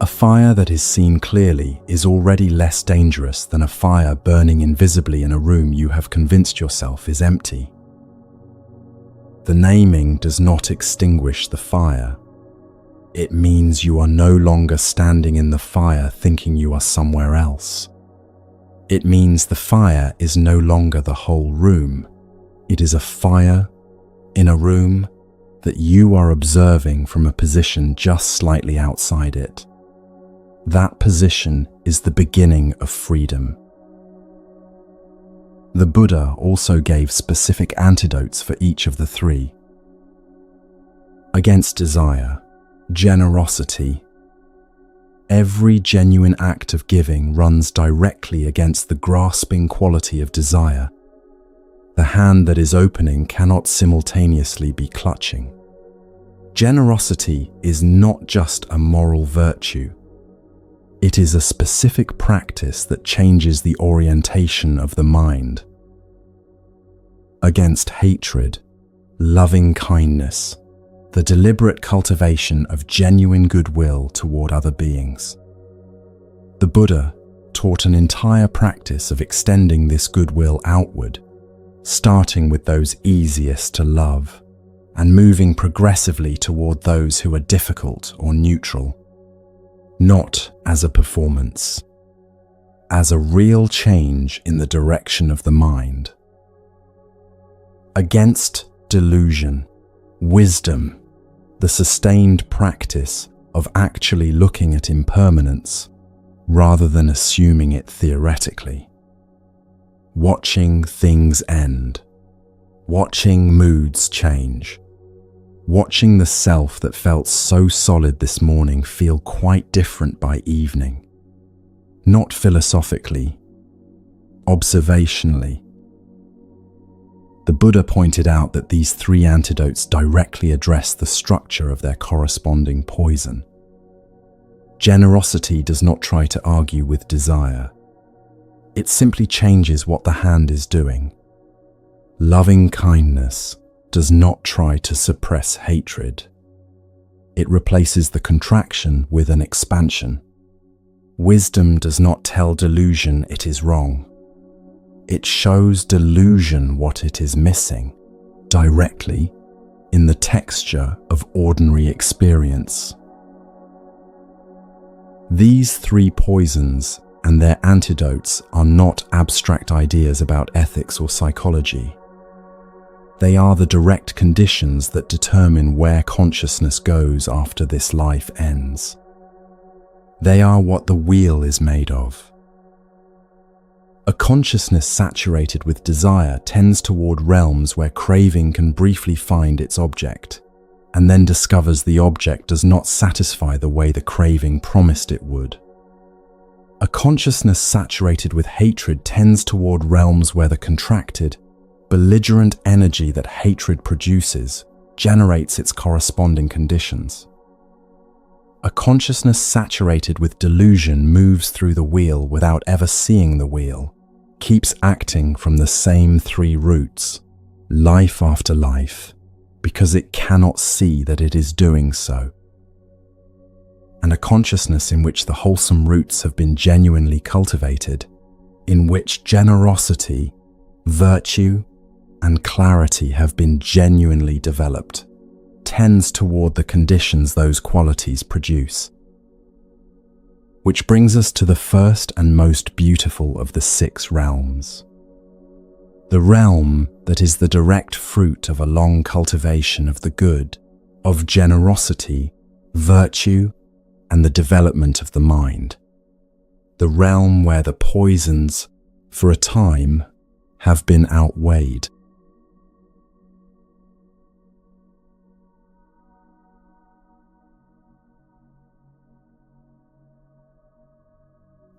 [SPEAKER 1] A fire that is seen clearly is already less dangerous than a fire burning invisibly in a room you have convinced yourself is empty. The naming does not extinguish the fire. It means you are no longer standing in the fire thinking you are somewhere else. It means the fire is no longer the whole room. It is a fire in a room that you are observing from a position just slightly outside it. That position is the beginning of freedom. The Buddha also gave specific antidotes for each of the three. Against desire, generosity. Every genuine act of giving runs directly against the grasping quality of desire. The hand that is opening cannot simultaneously be clutching. Generosity is not just a moral virtue. It is a specific practice that changes the orientation of the mind. Against hatred, loving kindness, the deliberate cultivation of genuine goodwill toward other beings. The Buddha taught an entire practice of extending this goodwill outward, starting with those easiest to love and moving progressively toward those who are difficult or neutral. Not as a performance, as a real change in the direction of the mind. Against delusion, wisdom, the sustained practice of actually looking at impermanence rather than assuming it theoretically. Watching things end, watching moods change, watching the self that felt so solid this morning feel quite different by evening. Not philosophically, observationally. The Buddha pointed out that these three antidotes directly address the structure of their corresponding poison. Generosity does not try to argue with desire. It simply changes what the hand is doing. Loving kindness does not try to suppress hatred. It replaces the contraction with an expansion. Wisdom does not tell delusion it is wrong. It shows delusion what it is missing, directly, in the texture of ordinary experience. These three poisons and their antidotes are not abstract ideas about ethics or psychology. They are the direct conditions that determine where consciousness goes after this life ends. They are what the wheel is made of. A consciousness saturated with desire tends toward realms where craving can briefly find its object, and then discovers the object does not satisfy the way the craving promised it would. A consciousness saturated with hatred tends toward realms where the contracted, belligerent energy that hatred produces generates its corresponding conditions. A consciousness saturated with delusion moves through the wheel without ever seeing the wheel, keeps acting from the same three roots, life after life, because it cannot see that it is doing so. And a consciousness in which the wholesome roots have been genuinely cultivated, in which generosity, virtue, and clarity have been genuinely developed, tends toward the conditions those qualities produce. Which brings us to the first and most beautiful of the 6 realms. The realm that is the direct fruit of a long cultivation of the good, of generosity, virtue, and the development of the mind. The realm where the poisons, for a time, have been outweighed.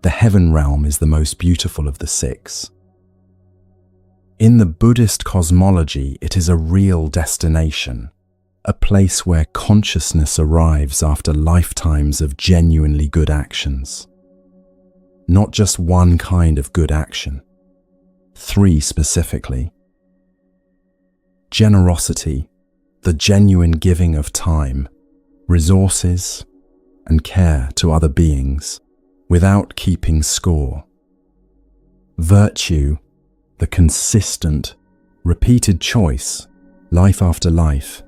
[SPEAKER 1] The heaven realm is the most beautiful of the 6. In the Buddhist cosmology, it is a real destination, a place where consciousness arrives after lifetimes of genuinely good actions. Not just one kind of good action, 3 specifically. Generosity, the genuine giving of time, resources, and care to other beings, without keeping score. Virtue, the consistent, repeated choice, life after life,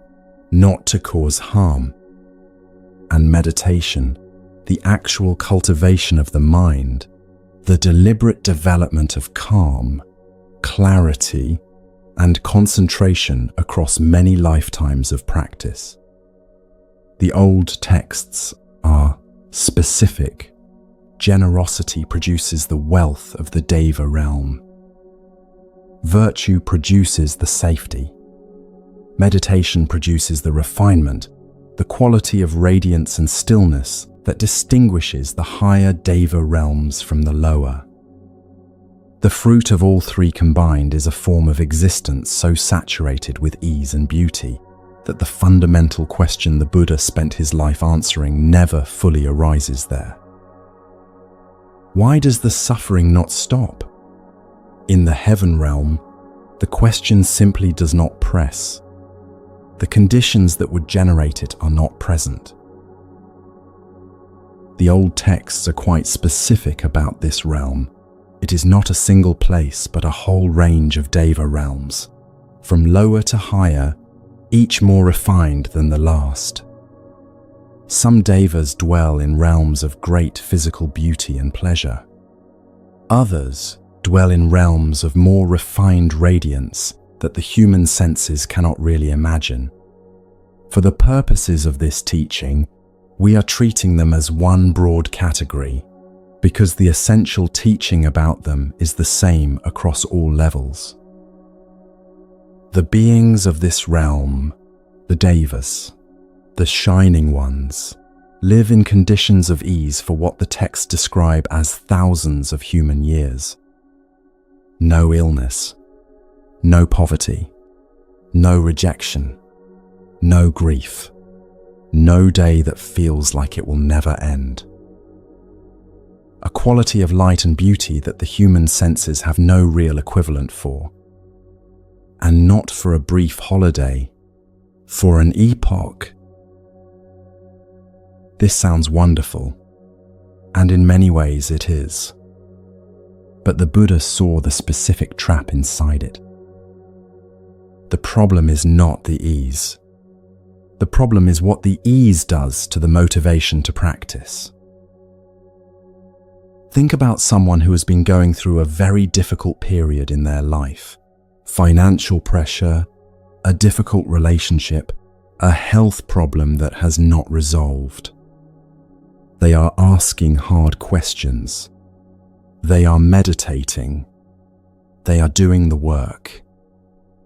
[SPEAKER 1] not to cause harm. And meditation, the actual cultivation of the mind, the deliberate development of calm, clarity, and concentration across many lifetimes of practice. The old texts are specific. Generosity produces the wealth of the Deva realm. Virtue produces the safety. Meditation produces the refinement, the quality of radiance and stillness that distinguishes the higher Deva realms from the lower. The fruit of all 3 combined is a form of existence so saturated with ease and beauty that the fundamental question the Buddha spent his life answering never fully arises there. Why does the suffering not stop? In the heaven realm, the question simply does not press. The conditions that would generate it are not present. The old texts are quite specific about this realm. It is not a single place, but a whole range of Deva realms, from lower to higher, each more refined than the last. Some Devas dwell in realms of great physical beauty and pleasure. Others dwell in realms of more refined radiance that the human senses cannot really imagine. For the purposes of this teaching, we are treating them as one broad category, because the essential teaching about them is the same across all levels. The beings of this realm, the Devas, the shining ones, live in conditions of ease for what the texts describe as thousands of human years. No illness, no poverty, no rejection, no grief, no day that feels like it will never end. A quality of light and beauty that the human senses have no real equivalent for. And not for a brief holiday, for an epoch. This sounds wonderful, and in many ways it is. But the Buddha saw the specific trap inside it. The problem is not the ease. The problem is what the ease does to the motivation to practice. Think about someone who has been going through a very difficult period in their life. Financial pressure, a difficult relationship, a health problem that has not resolved. They are asking hard questions. They are meditating. They are doing the work.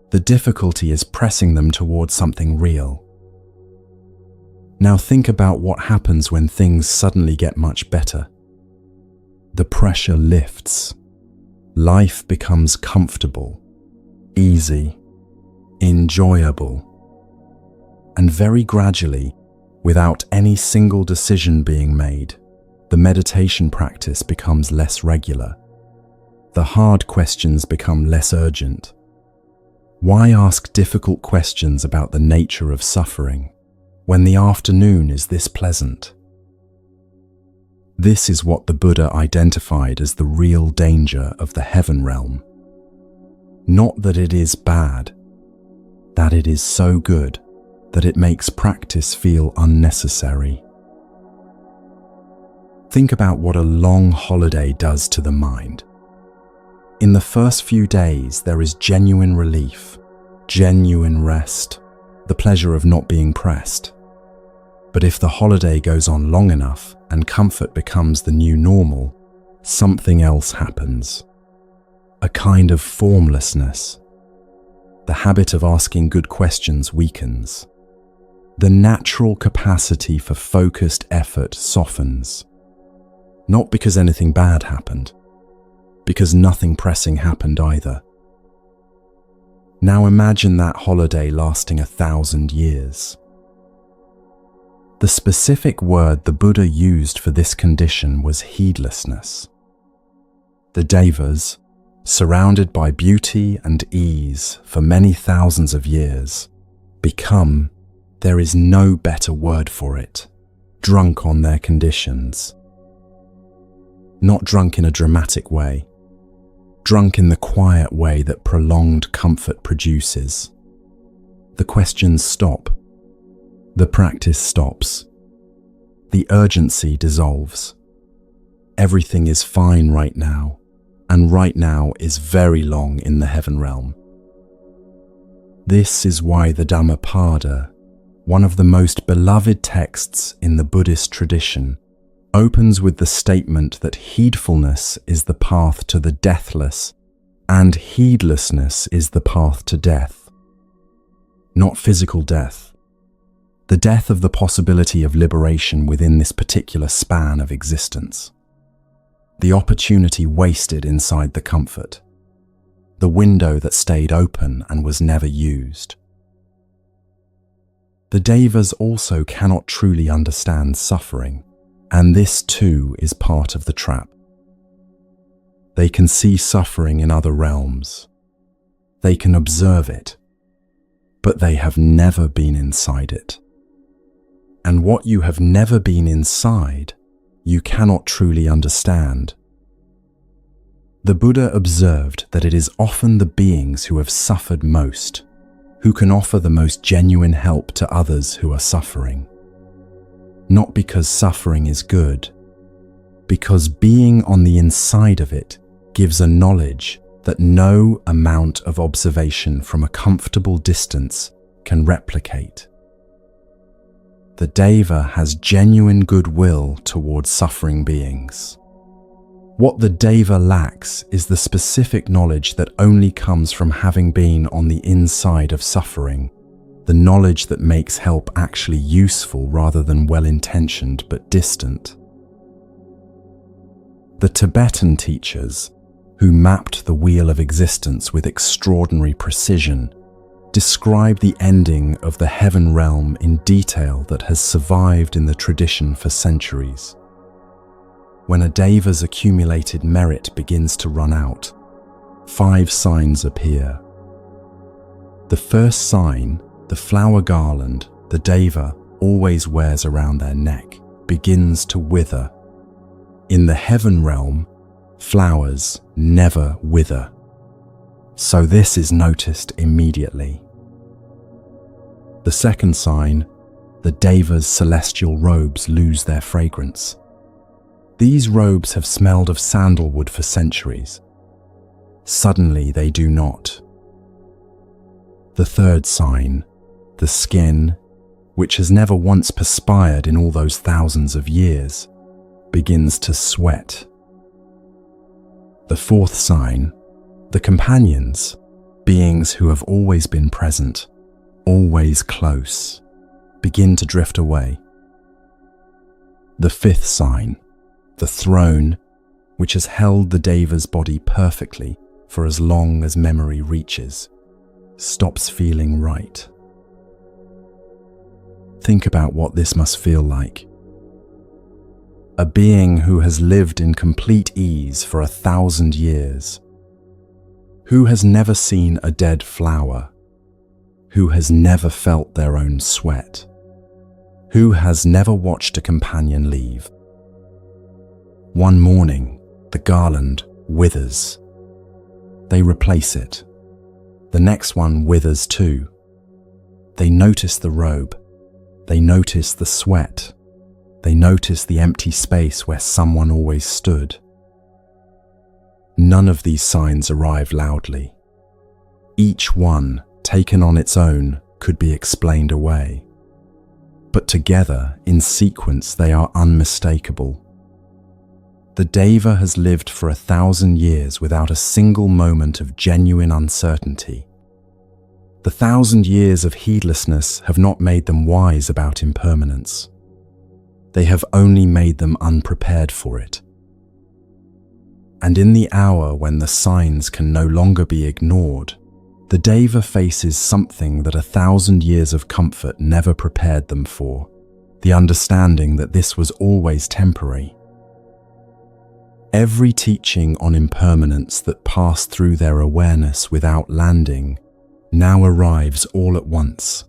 [SPEAKER 1] The difficulty is pressing them towards something real. Now think about what happens when things suddenly get much better. the pressure lifts. Life becomes comfortable, easy, enjoyable. And very gradually, without any single decision being made, the meditation practice becomes less regular. The hard questions become less urgent. Why ask difficult questions about the nature of suffering when the afternoon is this pleasant? This is what the Buddha identified as the real danger of the heaven realm. Not that it is bad, that it is so good that it makes practice feel unnecessary. Think about what a long holiday does to the mind. In the first few days, there is genuine relief, genuine rest, the pleasure of not being pressed. But if the holiday goes on long enough and comfort becomes the new normal, something else happens. A kind of formlessness. The habit of asking good questions weakens. The natural capacity for focused effort softens. Not because anything bad happened, because nothing pressing happened either. Now imagine that holiday lasting 1,000 years. The specific word the Buddha used for this condition was heedlessness. The Devas, surrounded by beauty and ease for many thousands of years, become, there is no better word for it, drunk on their conditions. Not drunk in a dramatic way, drunk in the quiet way that prolonged comfort produces. The questions stop. The practice stops. The urgency dissolves. Everything is fine right now, and right now is very long in the heaven realm. This is why the Dhammapada, one of the most beloved texts in the Buddhist tradition, opens with the statement that heedfulness is the path to the deathless and heedlessness is the path to death. Not physical death, the death of the possibility of liberation within this particular span of existence. The opportunity wasted inside the comfort, the window that stayed open and was never used. The Devas also cannot truly understand suffering, and this too is part of the trap. They can see suffering in other realms. They can observe it, but they have never been inside it. And what you have never been inside, you cannot truly understand. The Buddha observed that it is often the beings who have suffered most, who can offer the most genuine help to others who are suffering. Not because suffering is good, because being on the inside of it gives a knowledge that no amount of observation from a comfortable distance can replicate. The Deva has genuine goodwill towards suffering beings. What the Deva lacks is the specific knowledge that only comes from having been on the inside of suffering, the knowledge that makes help actually useful rather than well-intentioned but distant. The Tibetan teachers, who mapped the wheel of existence with extraordinary precision, describe the ending of the heaven realm in detail that has survived in the tradition for centuries. When a Deva's accumulated merit begins to run out, 5 signs appear. The first sign, the flower garland the Deva always wears around their neck, begins to wither. In the heaven realm, flowers never wither. So this is noticed immediately. The second sign, the Deva's celestial robes lose their fragrance. These robes have smelled of sandalwood for centuries. Suddenly they do not. The third sign, the skin, which has never once perspired in all those thousands of years, begins to sweat. The fourth sign, the companions, beings who have always been present, always close, begin to drift away. The fifth sign, the throne, which has held the Deva's body perfectly for as long as memory reaches, stops feeling right. Think about what this must feel like. A being who has lived in complete ease for 1,000 years, who has never seen a dead flower, who has never felt their own sweat, who has never watched a companion leave. One morning, the garland withers. They replace it. The next one withers too. They notice the robe. They notice the sweat. They notice the empty space where someone always stood. None of these signs arrive loudly. Each one, taken on its own, could be explained away. But together, in sequence, they are unmistakable. The Deva has lived for 1,000 years without a single moment of genuine uncertainty. The 1,000 years of heedlessness have not made them wise about impermanence. They have only made them unprepared for it. And in the hour when the signs can no longer be ignored, the Deva faces something that 1,000 years of comfort never prepared them for, the understanding that this was always temporary. Every teaching on impermanence that passed through their awareness without landing now arrives all at once,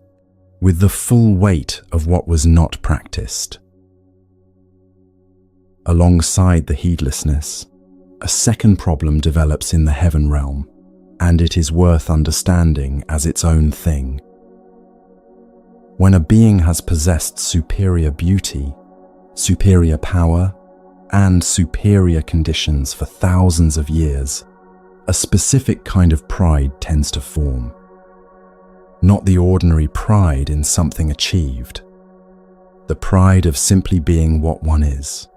[SPEAKER 1] with the full weight of what was not practiced. Alongside the heedlessness, a second problem develops in the heaven realm, and it is worth understanding as its own thing. When a being has possessed superior beauty, superior power, and superior conditions for thousands of years, a specific kind of pride tends to form. Not the ordinary pride in something achieved, the pride of simply being what one is.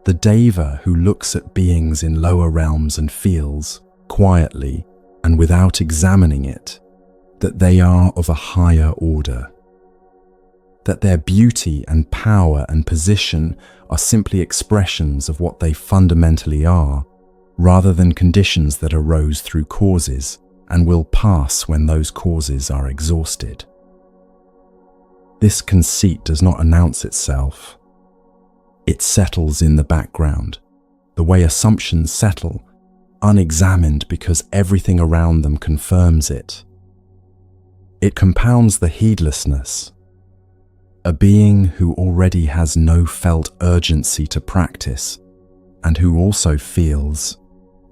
[SPEAKER 1] The Deva who looks at beings in lower realms and feels, quietly and without examining it, that they are of a higher order, that their beauty and power and position are simply expressions of what they fundamentally are, rather than conditions that arose through causes and will pass when those causes are exhausted. This conceit does not announce itself. It settles in the background, the way assumptions settle, unexamined because everything around them confirms it. It compounds the heedlessness. A being who already has no felt urgency to practice, and who also feels,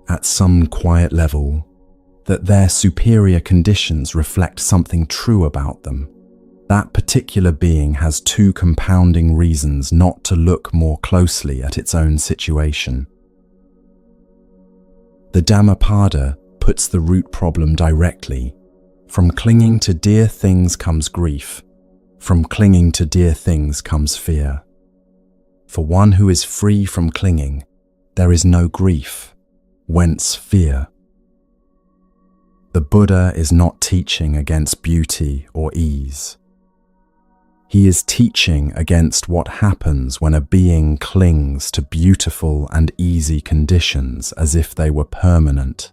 [SPEAKER 1] at some quiet level, that their superior conditions reflect something true about them. That particular being has two compounding reasons not to look more closely at its own situation. The Dhammapada puts the root problem directly. From clinging to dear things comes grief. From clinging to dear things comes fear. For one who is free from clinging, there is no grief, whence fear. The Buddha is not teaching against beauty or ease. He is teaching against what happens when a being clings to beautiful and easy conditions as if they were permanent.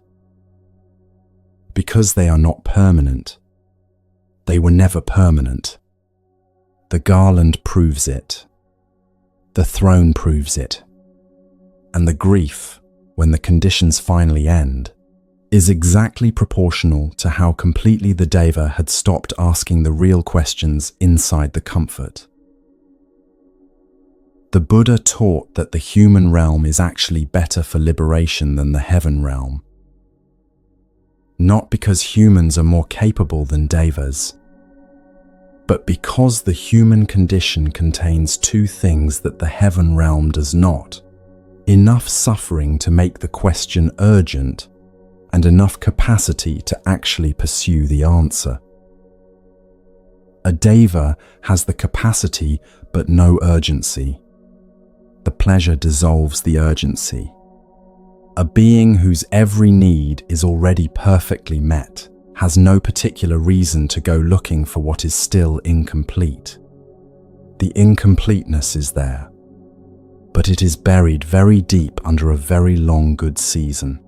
[SPEAKER 1] Because they are not permanent, they were never permanent. The garland proves it. The throne proves it. And the grief, when the conditions finally end, is exactly proportional to how completely the Deva had stopped asking the real questions inside the comfort. The Buddha taught that the human realm is actually better for liberation than the heaven realm. Not because humans are more capable than Devas, but because the human condition contains two things that the heaven realm does not: enough suffering to make the question urgent, and enough capacity to actually pursue the answer. A Deva has the capacity but no urgency. The pleasure dissolves the urgency. A being whose every need is already perfectly met has no particular reason to go looking for what is still incomplete. The incompleteness is there. but it is buried very deep under a very long good season.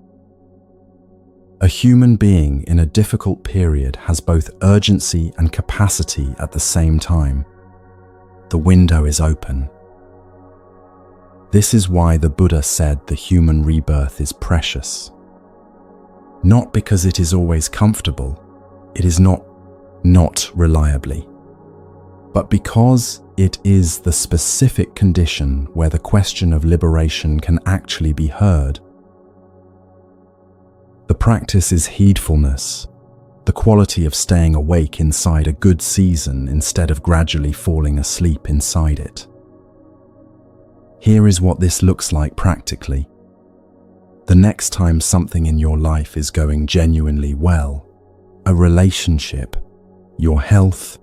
[SPEAKER 1] A human being in a difficult period has both urgency and capacity at the same time. The window is open. This is why the Buddha said the human rebirth is precious. Not because it is always comfortable, it is not reliably, but because it is the specific condition where the question of liberation can actually be heard. The practice is heedfulness, the quality of staying awake inside a good season instead of gradually falling asleep inside it. Here is what this looks like practically. The next time something in your life is going genuinely well, a relationship, your health,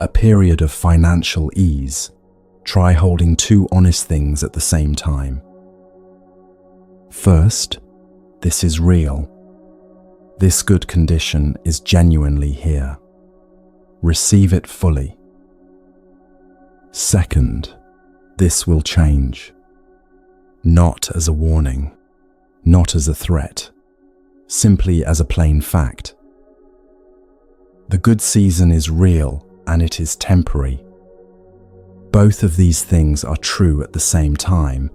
[SPEAKER 1] a period of financial ease, try holding two honest things at the same time. First, this is real. This good condition is genuinely here. Receive it fully. Second, this will change. Not as a warning, not as a threat, simply as a plain fact. The good season is real and it is temporary. Both of these things are true at the same time,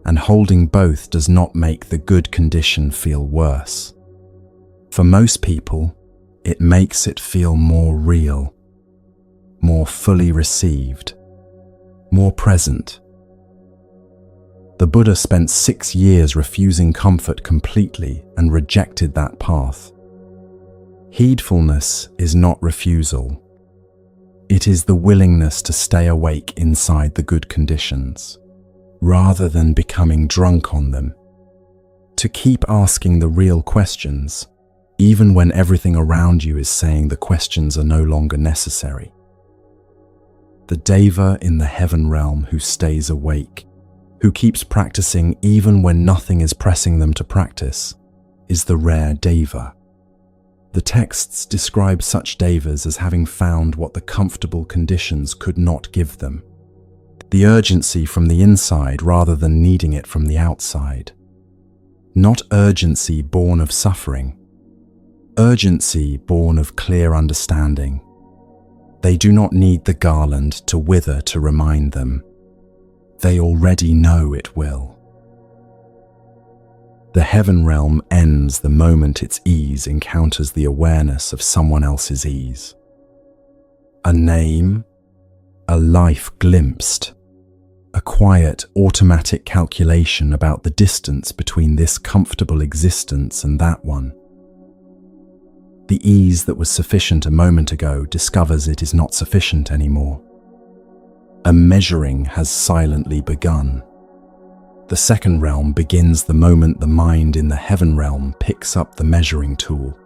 [SPEAKER 1] and holding both does not make the good condition feel worse. For most people, it makes it feel more real, more fully received, more present. The Buddha spent 6 years refusing comfort completely and rejected that path. Heedfulness is not refusal. It is the willingness to stay awake inside the good conditions, rather than becoming drunk on them. To keep asking the real questions, even when everything around you is saying the questions are no longer necessary. The deva in the heaven realm who stays awake, who keeps practicing even when nothing is pressing them to practice, is the rare deva. The texts describe such devas as having found what the comfortable conditions could not give them. The urgency from the inside rather than needing it from the outside. Not urgency born of suffering. Urgency born of clear understanding. They do not need the garland to wither to remind them. They already know it will. The heaven realm ends the moment its ease encounters the awareness of someone else's ease. A name, a life glimpsed, a quiet, automatic calculation about the distance between this comfortable existence and that one. The ease that was sufficient a moment ago discovers it is not sufficient anymore. A measuring has silently begun. The second realm begins the moment the mind in the heaven realm picks up the measuring tool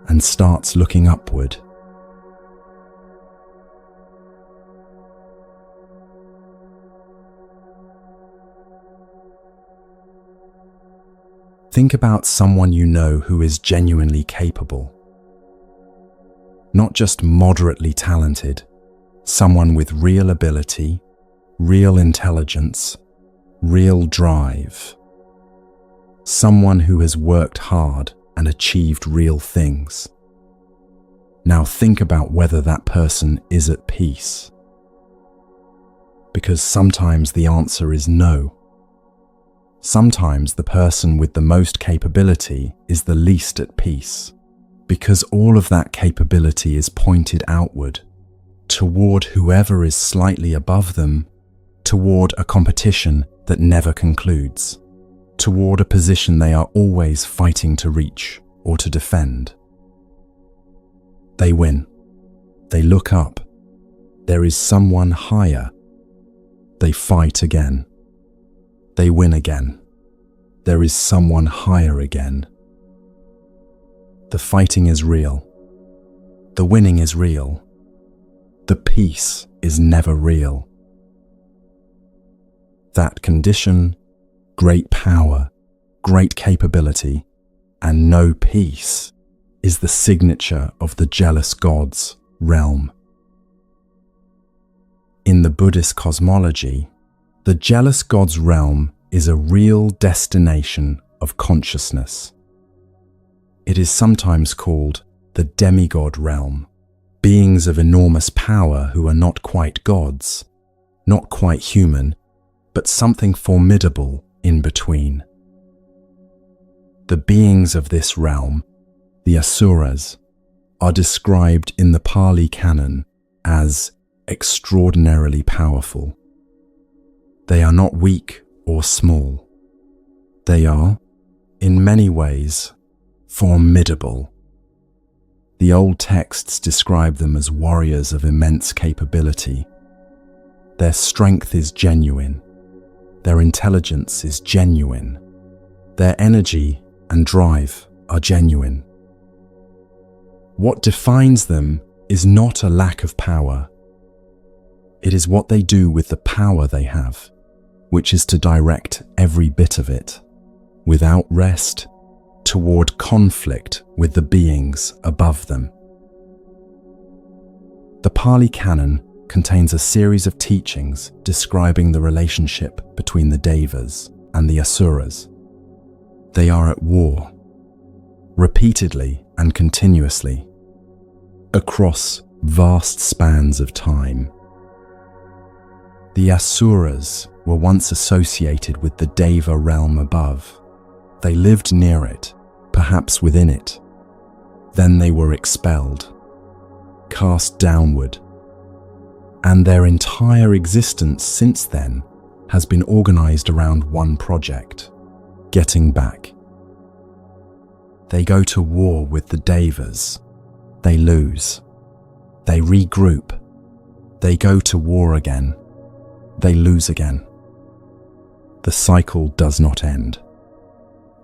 [SPEAKER 1] and starts looking upward. Think about someone you know who is genuinely capable. Not just moderately talented, someone with real ability, real intelligence, real drive. Someone who has worked hard and achieved real things. Now think about whether that person is at peace. Because sometimes the answer is no. Sometimes the person with the most capability is the least at peace. Because all of that capability is pointed outward, toward whoever is slightly above them, toward a competition that never concludes, toward a position they are always fighting to reach or to defend. They win. They look up. There is someone higher. They fight again. They win again. There is someone higher again. The fighting is real. The winning is real. The peace is never real. That condition, great power, great capability, and no peace is the signature of the jealous god's realm. In the Buddhist cosmology, The jealous god's realm is a real destination of consciousness. It is sometimes called the demigod realm, beings of enormous power who are not quite gods, not quite human, but something formidable in between. The beings of this realm, the asuras, are described in the Pali Canon as extraordinarily powerful. They are not weak or small. They are, in many ways, formidable. The old texts describe them as warriors of immense capability. Their strength is genuine. Their intelligence is genuine. Their energy and drive are genuine. What defines them is not a lack of power. It is what they do with the power they have, which is to direct every bit of it, without rest, toward conflict with the beings above them. The Pali Canon contains a series of teachings describing the relationship between the Devas and the Asuras. They are at war, repeatedly and continuously, across vast spans of time. The Asuras were once associated with the Deva realm above. They lived near it, perhaps within it. Then they were expelled, cast downward, and their entire existence since then has been organized around one project: getting back. They go to war with the Devas. They lose. They regroup. They go to war again. They lose again. The cycle does not end.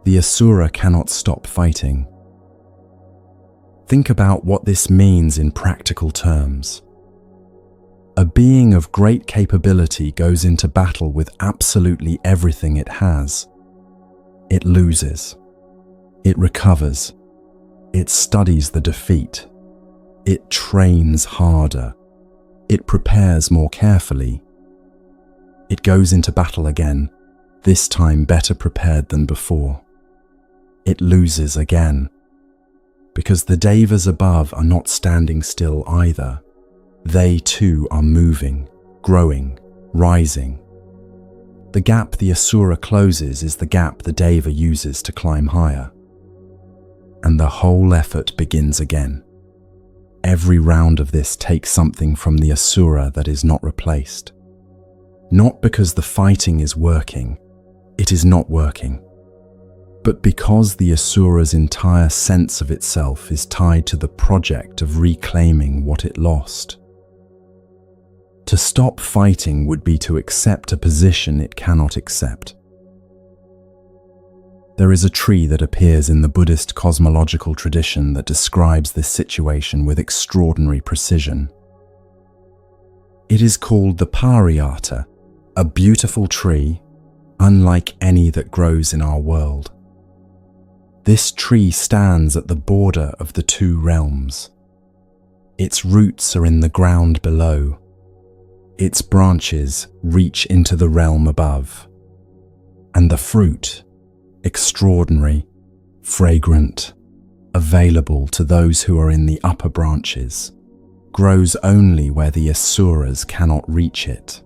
[SPEAKER 1] The Asura cannot stop fighting. Think about what this means in practical terms. A being of great capability goes into battle with absolutely everything it has. It loses. It recovers. It studies the defeat. It trains harder. It prepares more carefully. It goes into battle again, this time better prepared than before. It loses again, because the Devas above are not standing still either. They too are moving, growing, rising. The gap the Asura closes is the gap the Deva uses to climb higher. And the whole effort begins again. Every round of this takes something from the Asura that is not replaced. Not because the fighting is working, it is not working, but because the Asura's entire sense of itself is tied to the project of reclaiming what it lost. To stop fighting would be to accept a position it cannot accept. There is a tree that appears in the Buddhist cosmological tradition that describes this situation with extraordinary precision. It is called the Pariyata, a beautiful tree, unlike any that grows in our world. This tree stands at the border of the two realms. Its roots are in the ground below. Its branches reach into the realm above. And the fruit, extraordinary, fragrant, available to those who are in the upper branches, grows only where the Asuras cannot reach it.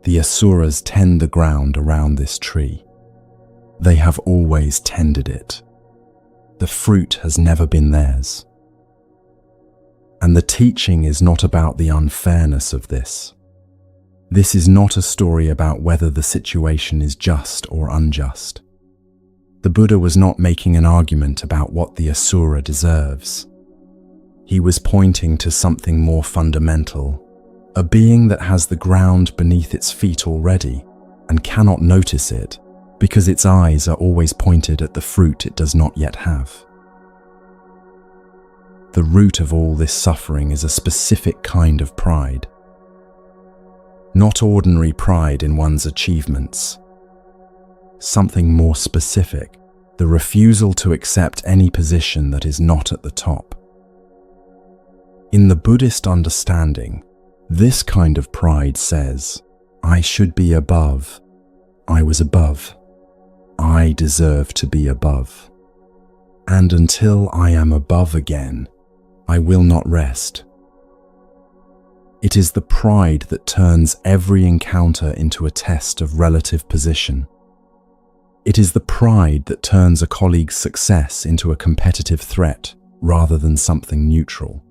[SPEAKER 1] The Asuras tend the ground around this tree. They have always tended it. The fruit has never been theirs. And the teaching is not about the unfairness of this. This is not a story about whether the situation is just or unjust. The Buddha was not making an argument about what the Asura deserves. He was pointing to something more fundamental, a being that has the ground beneath its feet already and cannot notice it because its eyes are always pointed at the fruit it does not yet have. The root of all this suffering is a specific kind of pride. Not ordinary pride in one's achievements. Something more specific, the refusal to accept any position that is not at the top. In the Buddhist understanding, this kind of pride says, I should be above. I was above. I deserve to be above. And until I am above again, I will not rest. It is the pride that turns every encounter into a test of relative position. It is the pride that turns a colleague's success into a competitive threat rather than something neutral.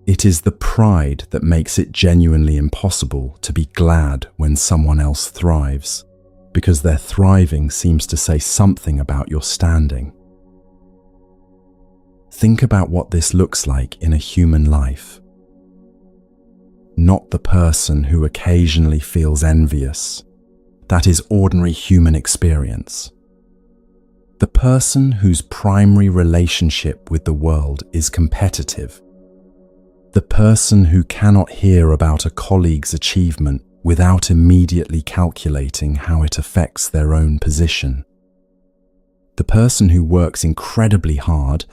[SPEAKER 1] It is the pride that makes it genuinely impossible to be glad when someone else thrives, because their thriving seems to say something about your standing. Think about what this looks like in a human life. Not the person who occasionally feels envious. That is ordinary human experience. The person whose primary relationship with the world is competitive. The person who cannot hear about a colleague's achievement without immediately calculating how it affects their own position. The person who works incredibly hard,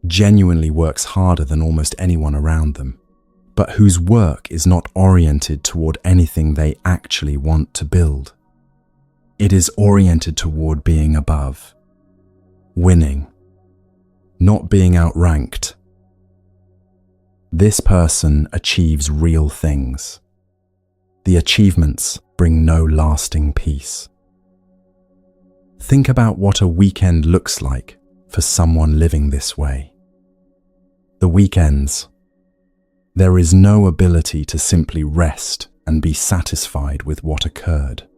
[SPEAKER 1] genuinely works harder than almost anyone around them, but whose work is not oriented toward anything they actually want to build. It is oriented toward being above, winning, not being outranked. This person achieves real things. The achievements bring no lasting peace. Think about what a weekend looks like for someone living this way. The weekends. There is no ability to simply rest and be satisfied with what occurred.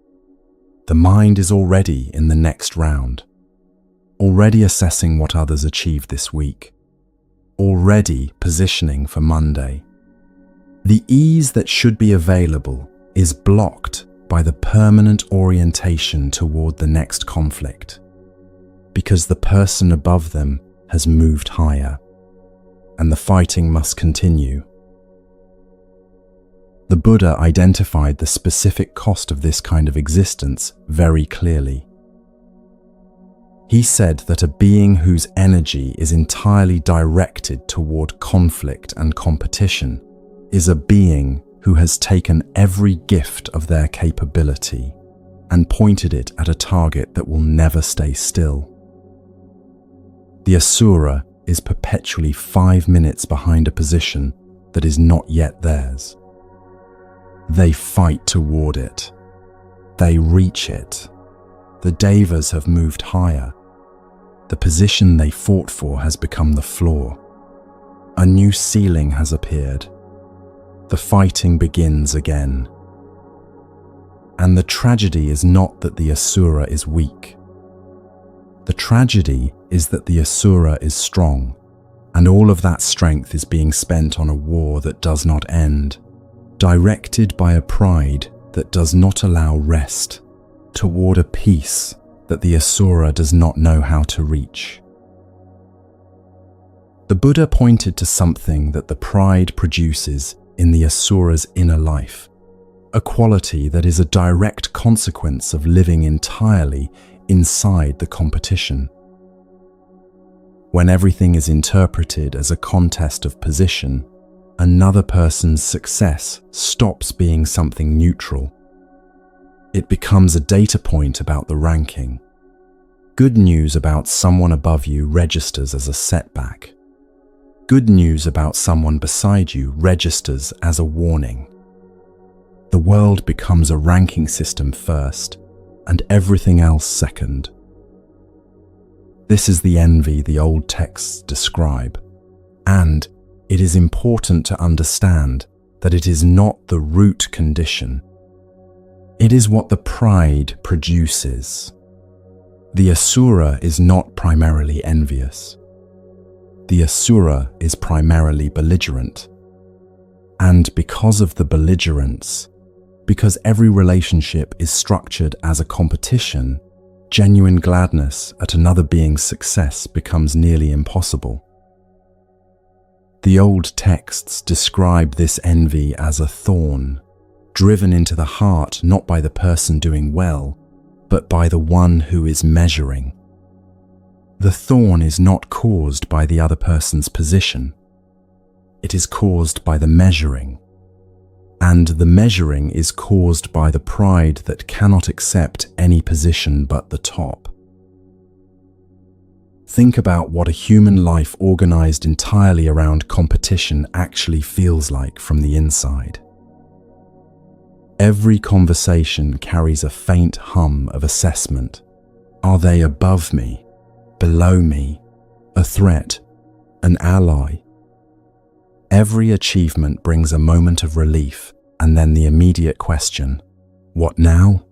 [SPEAKER 1] The mind is already in the next round, already assessing what others achieved this week, already positioning for Monday. The ease that should be available is blocked by the permanent orientation toward the next conflict, because the person above them has moved higher, and the fighting must continue. The Buddha identified the specific cost of this kind of existence very clearly. He said that a being whose energy is entirely directed toward conflict and competition is a being who has taken every gift of their capability and pointed it at a target that will never stay still. The asura is perpetually 5 minutes behind a position that is not yet theirs. They fight toward it. They reach it. The devas have moved higher. The position they fought for has become the floor. A new ceiling has appeared. The fighting begins again. And the tragedy is not that the asura is weak. The tragedy is that the asura is strong, and all of that strength is being spent on a war that does not end, directed by a pride that does not allow rest, toward a peace that the asura does not know how to reach. The Buddha pointed to something that the pride produces in the asura's inner life, a quality that is a direct consequence of living entirely inside the competition. When everything is interpreted as a contest of position, another person's success stops being something neutral. It becomes a data point about the ranking. Good news about someone above you registers as a setback. Good news about someone beside you registers as a warning. The world becomes a ranking system first, and everything else second. This is the envy the old texts describe, and it is important to understand that it is not the root condition. It is what the pride produces. The asura is not primarily envious. The asura is primarily belligerent. And because of the belligerence, because every relationship is structured as a competition, genuine gladness at another being's success becomes nearly impossible. The old texts describe this envy as a thorn, driven into the heart not by the person doing well, but by the one who is measuring. The thorn is not caused by the other person's position. It is caused by the measuring. and the measuring is caused by the pride that cannot accept any position but the top. Think about what a human life organized entirely around competition actually feels like from the inside. Every conversation carries a faint hum of assessment. Are they above me, below me, a threat, an ally? Every achievement brings a moment of relief, and then the immediate question, what now?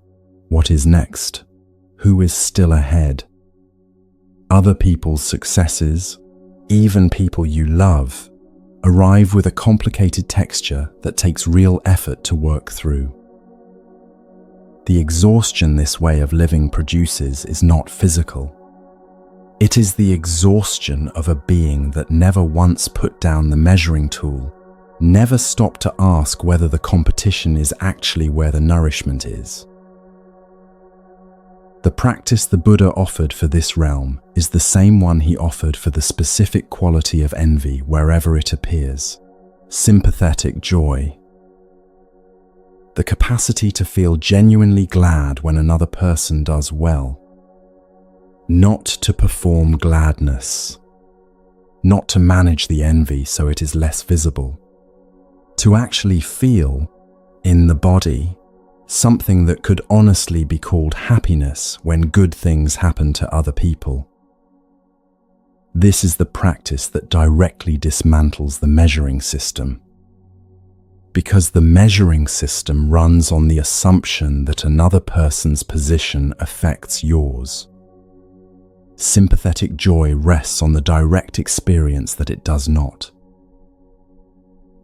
[SPEAKER 1] What is next? Who is still ahead? Other people's successes, even people you love, arrive with a complicated texture that takes real effort to work through. The exhaustion this way of living produces is not physical. It is the exhaustion of a being that never once put down the measuring tool, never stopped to ask whether the competition is actually where the nourishment is. The practice the Buddha offered for this realm is the same one he offered for the specific quality of envy wherever it appears: sympathetic joy. The capacity to feel genuinely glad when another person does well. Not to perform gladness. Not to manage the envy so it is less visible. To actually feel, in the body, something that could honestly be called happiness when good things happen to other people. This is the practice that directly dismantles the measuring system. Because the measuring system runs on the assumption that another person's position affects yours. Sympathetic joy rests on the direct experience that it does not.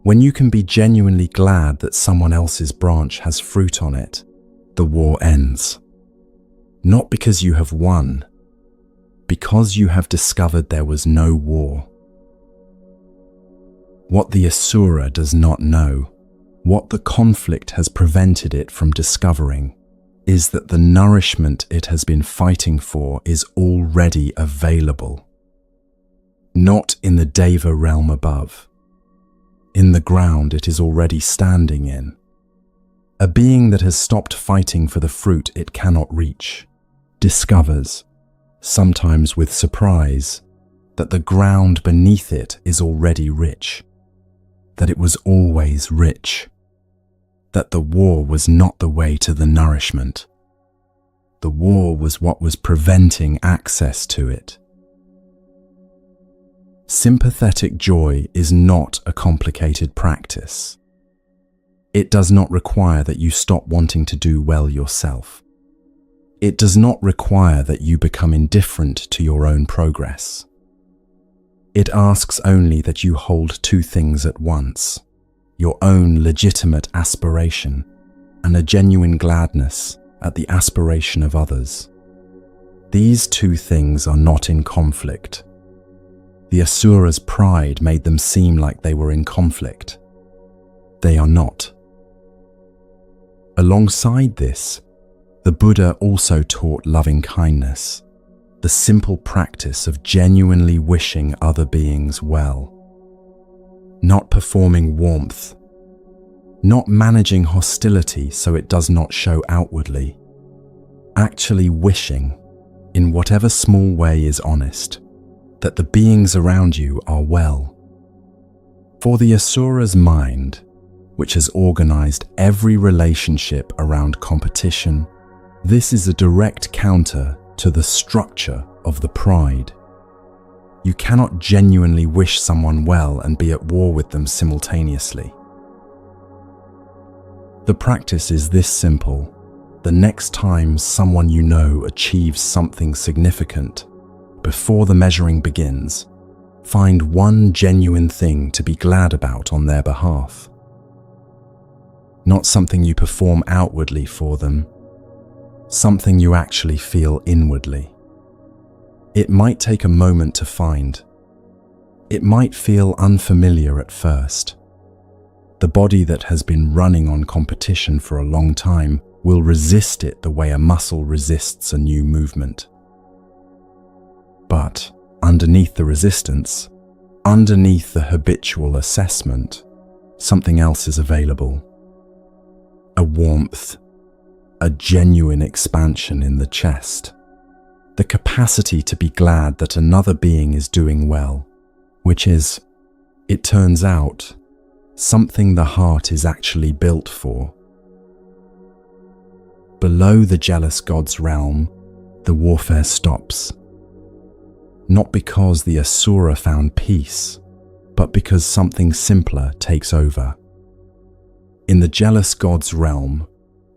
[SPEAKER 1] When you can be genuinely glad that someone else's branch has fruit on it, the war ends. Not because you have won, because you have discovered there was no war. What the Asura does not know, what the conflict has prevented it from discovering, is that the nourishment it has been fighting for is already available. Not in the Deva realm above. In the ground it is already standing in. A being that has stopped fighting for the fruit it cannot reach, discovers, sometimes with surprise, that the ground beneath it is already rich, that it was always rich, that the war was not the way to the nourishment. The war was what was preventing access to it. Sympathetic joy is not a complicated practice. It does not require that you stop wanting to do well yourself. It does not require that you become indifferent to your own progress. It asks only that you hold two things at once: your own legitimate aspiration and a genuine gladness at the aspiration of others. These two things are not in conflict. The Asura's pride made them seem like they were in conflict. They are not. Alongside this, the Buddha also taught loving kindness, the simple practice of genuinely wishing other beings well. Not performing warmth, not managing hostility so it does not show outwardly, actually wishing, in whatever small way is honest, that the beings around you are well. For the Asura's mind, which has organized every relationship around competition, this is a direct counter to the structure of the pride. You cannot genuinely wish someone well and be at war with them simultaneously. The practice is this simple: the next time someone you know achieves something significant, before the measuring begins, find one genuine thing to be glad about on their behalf. Not something you perform outwardly for them, something you actually feel inwardly. It might take a moment to find. It might feel unfamiliar at first. The body that has been running on competition for a long time will resist it the way a muscle resists a new movement. But underneath the resistance, underneath the habitual assessment, something else is available. a warmth, a genuine expansion in the chest, the capacity to be glad that another being is doing well, which is, it turns out, something the heart is actually built for. Below the jealous god's realm, the warfare stops. Not because the Asura found peace, but because something simpler takes over. In the jealous god's realm,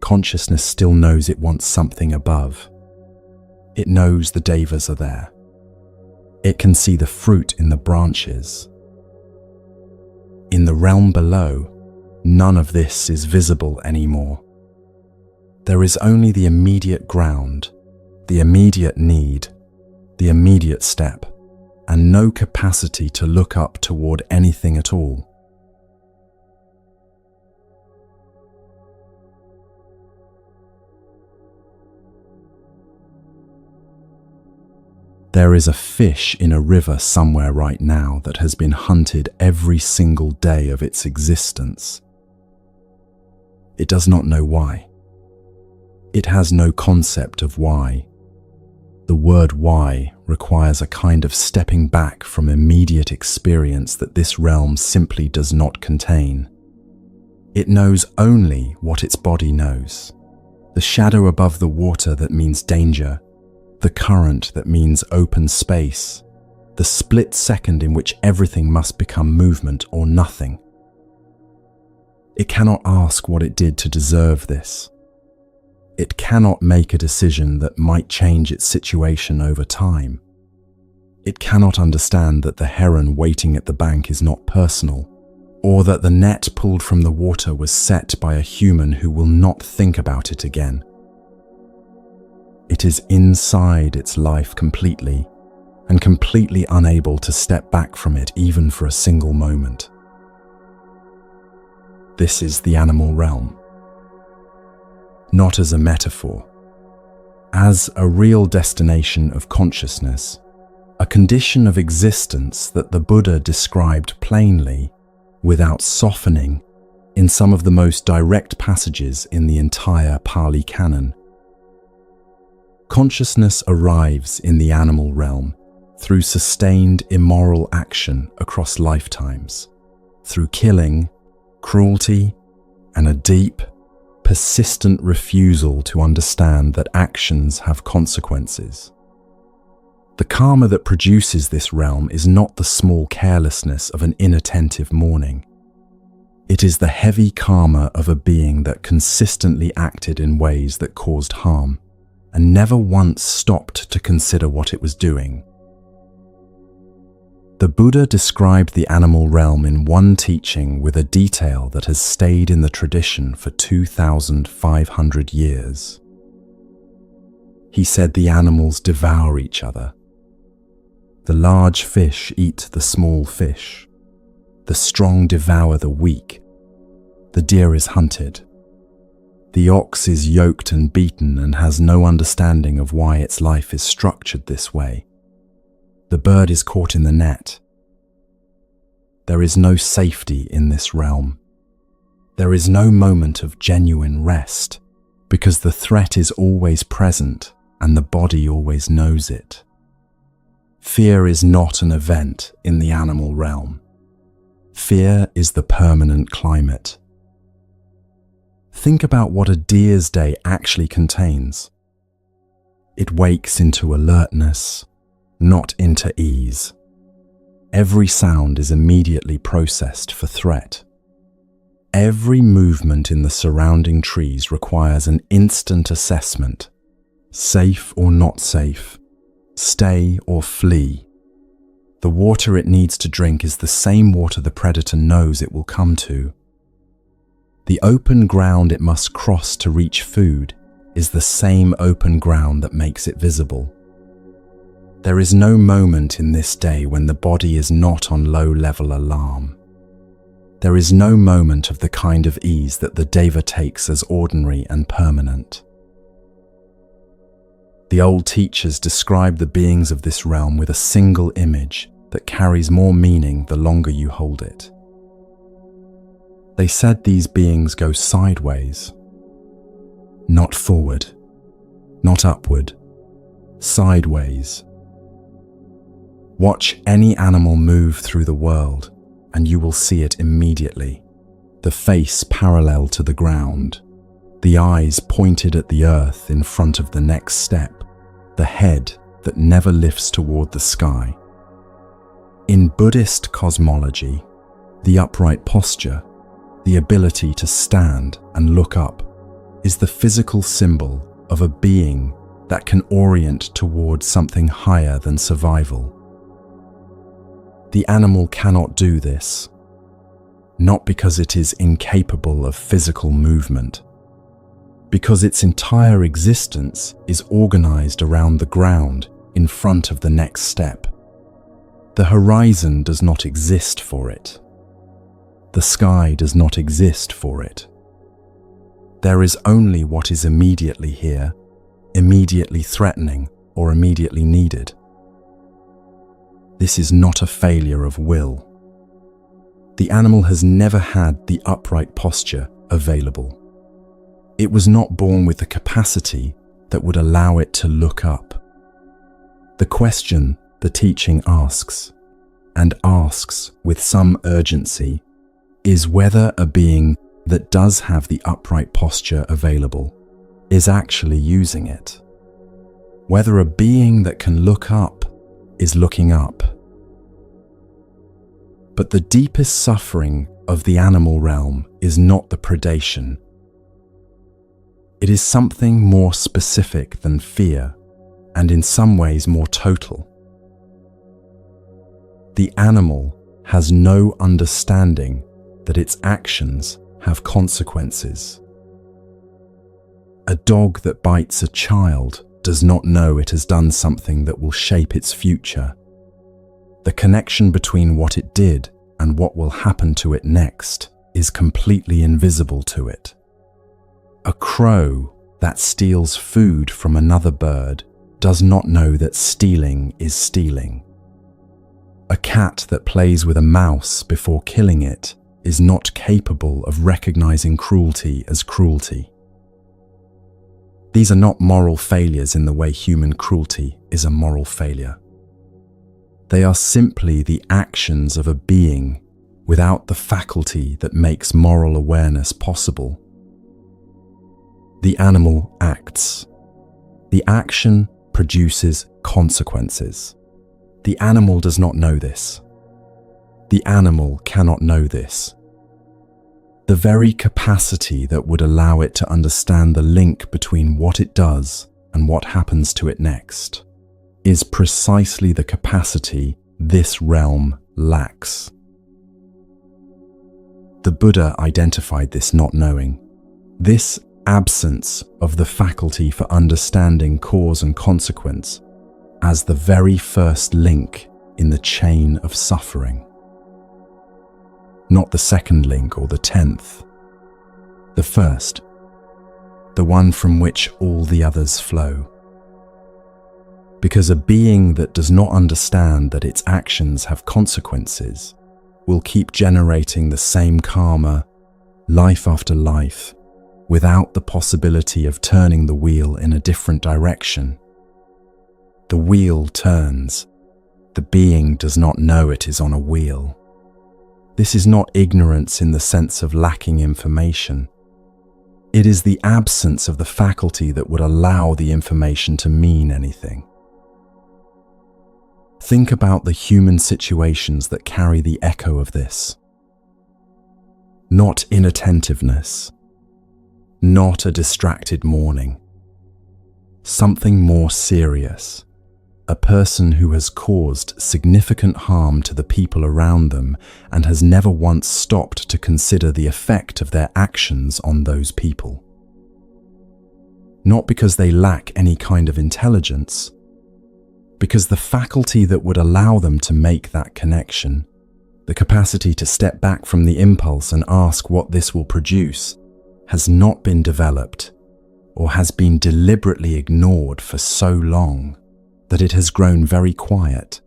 [SPEAKER 1] consciousness still knows it wants something above. It knows the devas are there. It can see the fruit in the branches. In the realm below, none of this is visible anymore. There is only the immediate ground, the immediate need, the immediate step, and no capacity to look up toward anything at all. There is a fish in a river somewhere right now that has been hunted every single day of its existence. It does not know why. It has no concept of why. The word why requires a kind of stepping back from immediate experience that this realm simply does not contain. It knows only what its body knows. The shadow above the water that means danger, the current that means open space, the split second in which everything must become movement or nothing. It cannot ask what it did to deserve this. It cannot make a decision that might change its situation over time. It cannot understand that the heron waiting at the bank is not personal, or that the net pulled from the water was set by a human who will not think about it again. It is inside its life completely, and completely unable to step back from it even for a single moment. This is the animal realm. Not as a metaphor, as a real destination of consciousness, a condition of existence that the Buddha described plainly, without softening, in some of the most direct passages in the entire Pali Canon. Consciousness arrives in the animal realm through sustained immoral action across lifetimes, through killing, cruelty, and a deep, persistent refusal to understand that actions have consequences. The karma that produces this realm is not the small carelessness of an inattentive morning. It is the heavy karma of a being that consistently acted in ways that caused harm, and never once stopped to consider what it was doing. The Buddha described the animal realm in one teaching with a detail that has stayed in the tradition for 2,500 years. He said the animals devour each other. The large fish eat the small fish. The strong devour the weak. The deer is hunted. The ox is yoked and beaten and has no understanding of why its life is structured this way. The bird is caught in the net. There is no safety in this realm. There is no moment of genuine rest, because the threat is always present and the body always knows it. Fear is not an event in the animal realm. Fear is the permanent climate. Think about what a deer's day actually contains. It wakes into alertness, not into ease. Every sound is immediately processed for threat. Every movement in the surrounding trees requires an instant assessment. Safe or not safe, stay or flee. The water it needs to drink is the same water the predator knows it will come to. The open ground it must cross to reach food is the same open ground that makes it visible. There is no moment in this day when the body is not on low-level alarm. There is no moment of the kind of ease that the deva takes as ordinary and permanent. The old teachers describe the beings of this realm with a single image that carries more meaning the longer you hold it. They said these beings go sideways, not forward, not upward, sideways. Watch any animal move through the world and you will see it immediately. The face parallel to the ground, the eyes pointed at the earth in front of the next step, the head that never lifts toward the sky. In Buddhist cosmology, the upright posture, the ability to stand and look up, is the physical symbol of a being that can orient toward something higher than survival. The animal cannot do this, not because it is incapable of physical movement, because its entire existence is organized around the ground in front of the next step. The horizon does not exist for it. The sky does not exist for it. There is only what is immediately here, immediately threatening, or immediately needed. This is not a failure of will. The animal has never had the upright posture available. It was not born with the capacity that would allow it to look up. The question the teaching asks, and asks with some urgency, is whether a being that does have the upright posture available is actually using it. Whether a being that can look up is looking up. But the deepest suffering of the animal realm is not the predation. It is something more specific than fear, and in some ways more total. The animal has no understanding that its actions have consequences. A dog that bites a child does not know it has done something that will shape its future. The connection between what it did and what will happen to it next is completely invisible to it. A crow that steals food from another bird does not know that stealing is stealing. A cat that plays with a mouse before killing it is not capable of recognizing cruelty as cruelty. These are not moral failures in the way human cruelty is a moral failure. They are simply the actions of a being without the faculty that makes moral awareness possible. The animal acts. The action produces consequences. The animal does not know this. The animal cannot know this. The very capacity that would allow it to understand the link between what it does and what happens to it next is precisely the capacity this realm lacks. The Buddha identified this not knowing, this absence of the faculty for understanding cause and consequence, as the very first link in the chain of suffering. Not the second link or the 10th. The first, the one from which all the others flow. Because a being that does not understand that its actions have consequences will keep generating the same karma, life after life, without the possibility of turning the wheel in a different direction. The wheel turns. The being does not know it is on a wheel. This is not ignorance in the sense of lacking information. It is the absence of the faculty that would allow the information to mean anything. Think about the human situations that carry the echo of this. Not inattentiveness, not a distracted morning. Something more serious. A person who has caused significant harm to the people around them and has never once stopped to consider the effect of their actions on those people. Not because they lack any kind of intelligence, because the faculty that would allow them to make that connection, the capacity to step back from the impulse and ask what this will produce, has not been developed or has been deliberately ignored for so long that it has grown very quiet.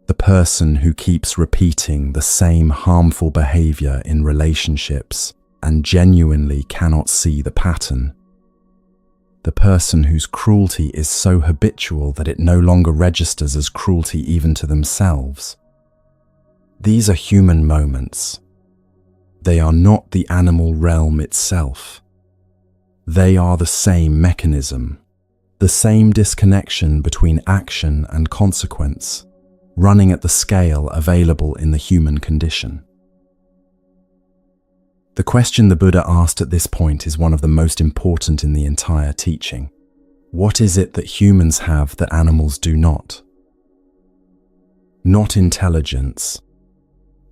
[SPEAKER 1] The person who keeps repeating the same harmful behavior in relationships and genuinely cannot see the pattern. The person whose cruelty is so habitual that it no longer registers as cruelty even to themselves. These are human moments. They are not the animal realm itself. They are the same mechanism, the same disconnection between action and consequence, running at the scale available in the human condition. The question the Buddha asked at this point is one of the most important in the entire teaching. What is it that humans have that animals do not? Not intelligence.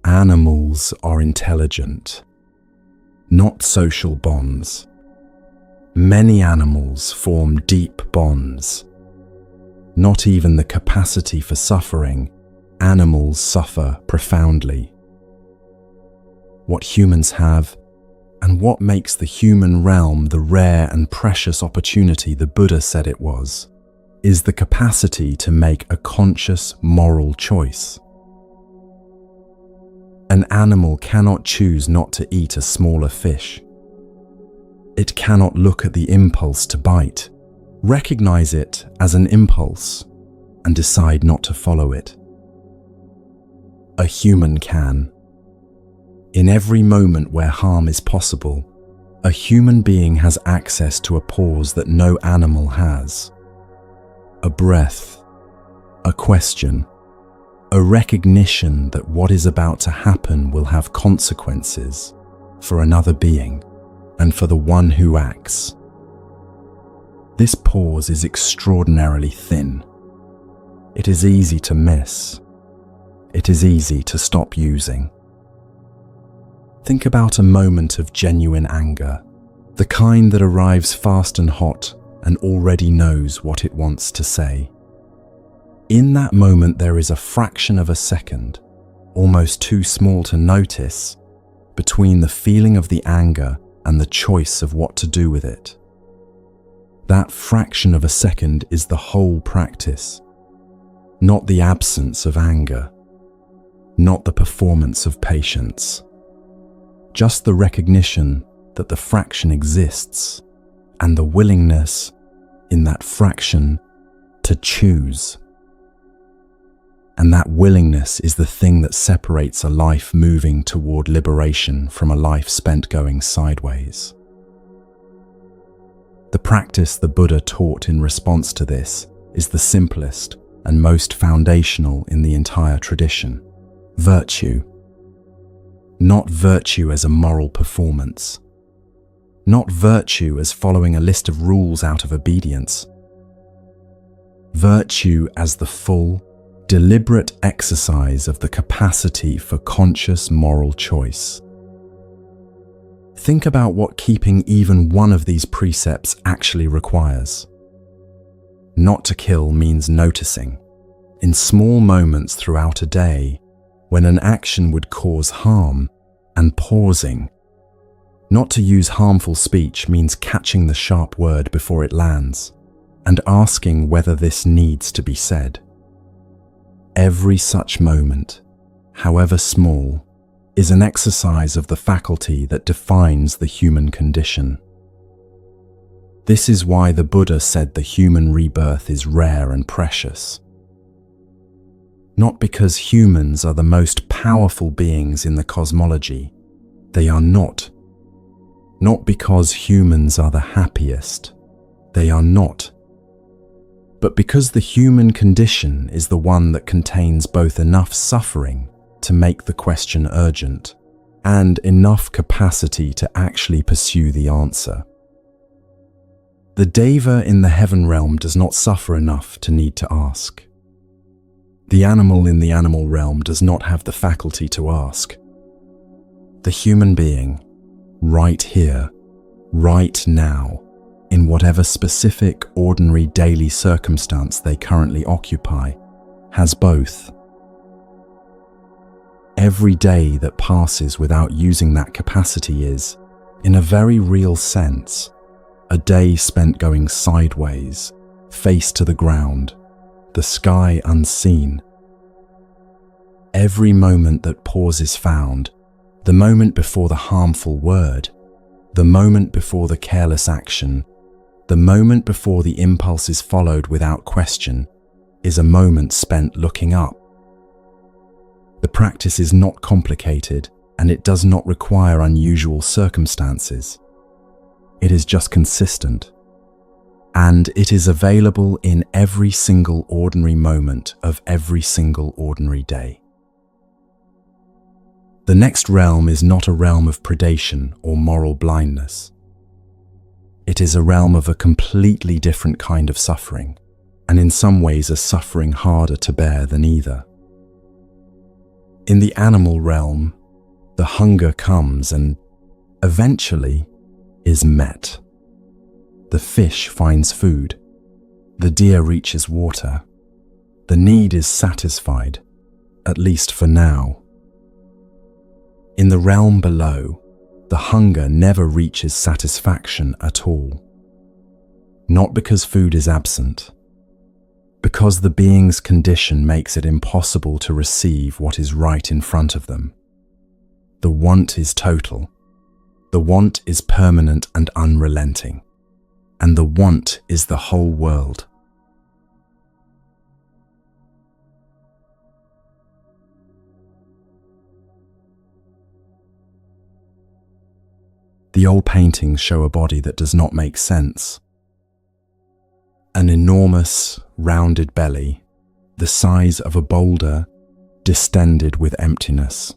[SPEAKER 1] Animals are intelligent. Not social bonds. Many animals form deep bonds. Not even the capacity for suffering. Animals suffer profoundly. What humans have, and what makes the human realm the rare and precious opportunity the Buddha said it was, is the capacity to make a conscious moral choice. An animal cannot choose not to eat a smaller fish. It cannot look at the impulse to bite, recognize it as an impulse, and decide not to follow it. A human can. In every moment where harm is possible, a human being has access to a pause that no animal has. A breath, a question, a recognition that what is about to happen will have consequences for another being and for the one who acts. This pause is extraordinarily thin. It is easy to miss. It is easy to stop using. Think about a moment of genuine anger, the kind that arrives fast and hot and already knows what it wants to say. In that moment, there is a fraction of a second, almost too small to notice, between the feeling of the anger and the choice of what to do with it. That fraction of a second is the whole practice, not the absence of anger, not the performance of patience. Just the recognition that the fraction exists and the willingness in that fraction to choose. And that willingness is the thing that separates a life moving toward liberation from a life spent going sideways. The practice the Buddha taught in response to this is the simplest and most foundational in the entire tradition: virtue. Not virtue as a moral performance. Not virtue as following a list of rules out of obedience. Virtue as the full, deliberate exercise of the capacity for conscious moral choice. Think about what keeping even one of these precepts actually requires. Not to kill means noticing, in small moments throughout a day, when an action would cause harm, and pausing. Not to use harmful speech means catching the sharp word before it lands, and asking whether this needs to be said. Every such moment, however small, is an exercise of the faculty that defines the human condition. This is why the Buddha said the human rebirth is rare and precious. Not because humans are the most powerful beings in the cosmology. They are not. Not because humans are the happiest. They are not. But because the human condition is the one that contains both enough suffering to make the question urgent and enough capacity to actually pursue the answer. The deva in the heaven realm does not suffer enough to need to ask. The animal in the animal realm does not have the faculty to ask. The human being, right here, right now, in whatever specific, ordinary daily circumstance they currently occupy, has both. Every day that passes without using that capacity is, in a very real sense, a day spent going sideways, face to the ground, the sky unseen. Every moment that pause is found, the moment before the harmful word, The moment before the careless action, the moment before the impulse is followed without question, is a moment spent looking up. The practice is not complicated, and it does not require unusual circumstances. It is just consistent, and it is available in every single ordinary moment of every single ordinary day. The next realm is not a realm of predation or moral blindness. It is a realm of a completely different kind of suffering, and in some ways a suffering harder to bear than either. In the animal realm, the hunger comes and eventually is met. The fish finds food. The deer reaches water. The need is satisfied, at least for now. In the realm below, the hunger never reaches satisfaction at all. Not because food is absent, because the being's condition makes it impossible to receive what is right in front of them. The want is total. The want is permanent and unrelenting. And the want is the whole world. The old paintings show a body that does not make sense. An enormous, rounded belly, the size of a boulder, distended with emptiness.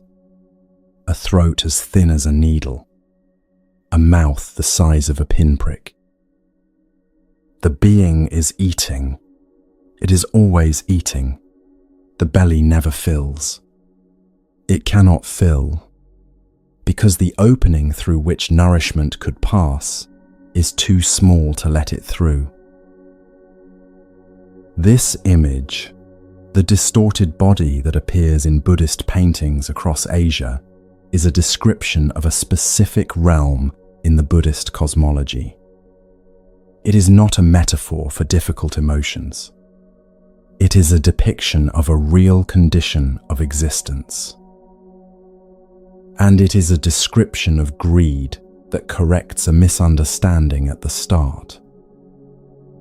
[SPEAKER 1] A throat as thin as a needle. A mouth the size of a pinprick. The being is eating. It is always eating. The belly never fills. It cannot fill, because the opening through which nourishment could pass is too small to let it through. This image, the distorted body that appears in Buddhist paintings across Asia, is a description of a specific realm in the Buddhist cosmology. It is not a metaphor for difficult emotions. It is a depiction of a real condition of existence. And it is a description of greed that corrects a misunderstanding at the start.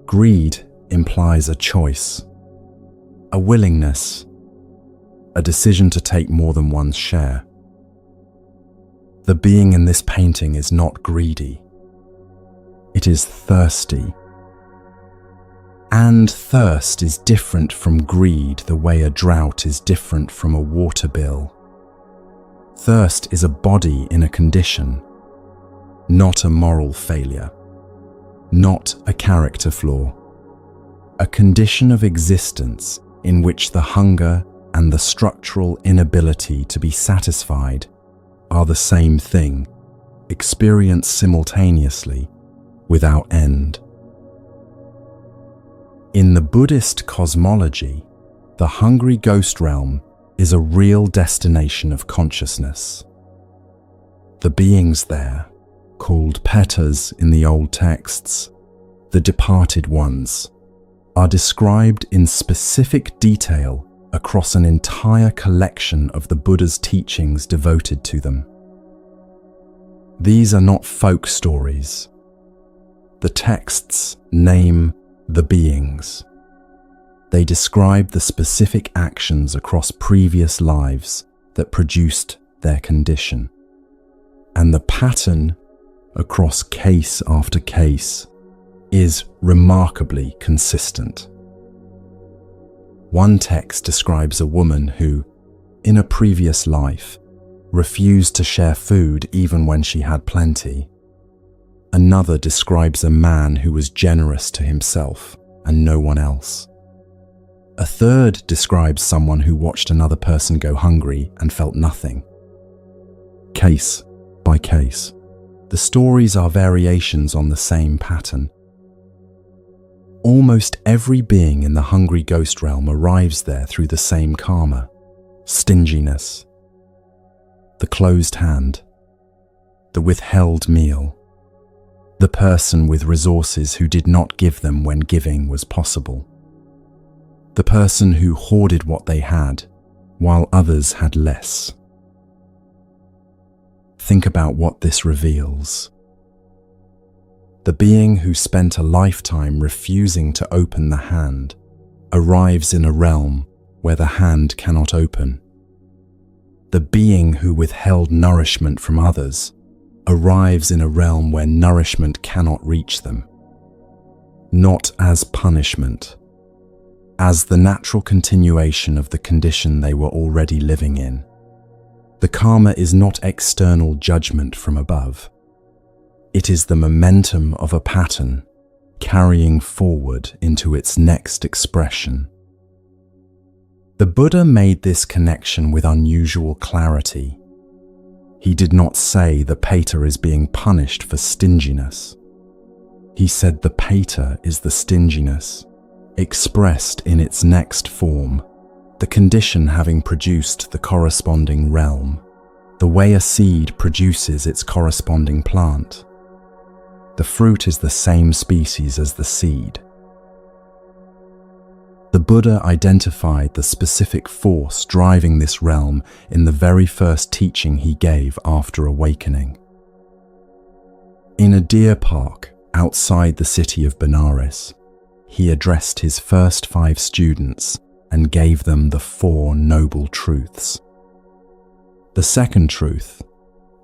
[SPEAKER 1] Greed implies a choice, a willingness, a decision to take more than one's share. The being in this painting is not greedy. It is thirsty. And thirst is different from greed the way a drought is different from a water bill. Thirst is a body in a condition, not a moral failure, not a character flaw, a condition of existence in which the hunger and the structural inability to be satisfied are the same thing, experienced simultaneously, without end. In the Buddhist cosmology, the hungry ghost realm is a real destination of consciousness. The beings there, called petas in the old texts, the departed ones, are described in specific detail across an entire collection of the Buddha's teachings devoted to them. These are not folk stories. The texts name the beings. They describe the specific actions across previous lives that produced their condition. And the pattern across case after case is remarkably consistent. One text describes a woman who, in a previous life, refused to share food even when she had plenty. Another describes a man who was generous to himself and no one else. A third describes someone who watched another person go hungry and felt nothing. Case by case, the stories are variations on the same pattern. Almost every being in the hungry ghost realm arrives there through the same karma, stinginess, the closed hand, the withheld meal, the person with resources who did not give them when giving was possible, the person who hoarded what they had while others had less. Think about what this reveals. The being who spent a lifetime refusing to open the hand arrives in a realm where the hand cannot open. The being who withheld nourishment from others arrives in a realm where nourishment cannot reach them. Not as punishment, as the natural continuation of the condition they were already living in. The karma is not external judgment from above. It is the momentum of a pattern carrying forward into its next expression. The Buddha made this connection with unusual clarity. He did not say the pater is being punished for stinginess. He said the pater is the stinginess, expressed in its next form, the condition having produced the corresponding realm, the way a seed produces its corresponding plant. The fruit is the same species as the seed. The Buddha identified the specific force driving this realm in the very first teaching he gave after awakening. In a deer park outside the city of Benares, he addressed his first 5 students and gave them the 4 noble truths. The second truth,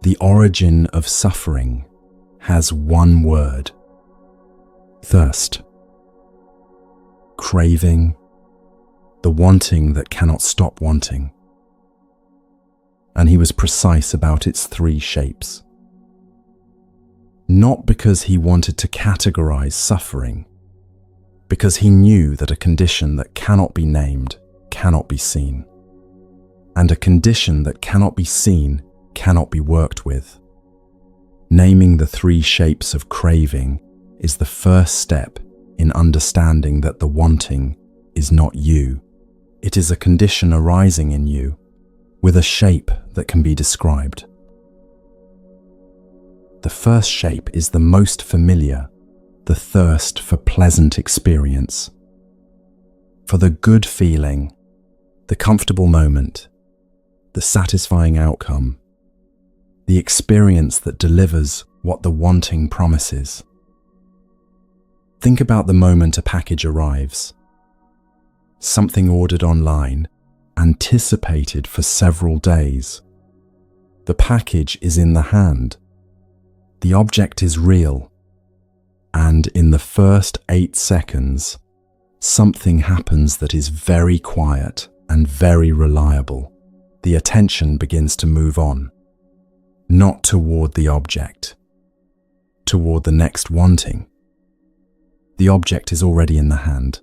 [SPEAKER 1] the origin of suffering, has one word: thirst. Craving, the wanting that cannot stop wanting. And he was precise about its 3 shapes. Not because he wanted to categorize suffering, because he knew that a condition that cannot be named cannot be seen, and a condition that cannot be seen cannot be worked with. Naming the 3 shapes of craving is the first step in understanding that the wanting is not you. It is a condition arising in you, with a shape that can be described. The first shape is the most familiar, the thirst for pleasant experience, for the good feeling, the comfortable moment, the satisfying outcome, the experience that delivers what the wanting promises. Think about the moment a package arrives. Something ordered online, anticipated for several days. The package is in the hand. The object is real. And in the first 8 seconds, something happens that is very quiet and very reliable. The attention begins to move on. Not toward the object, toward the next wanting. The object is already in the hand,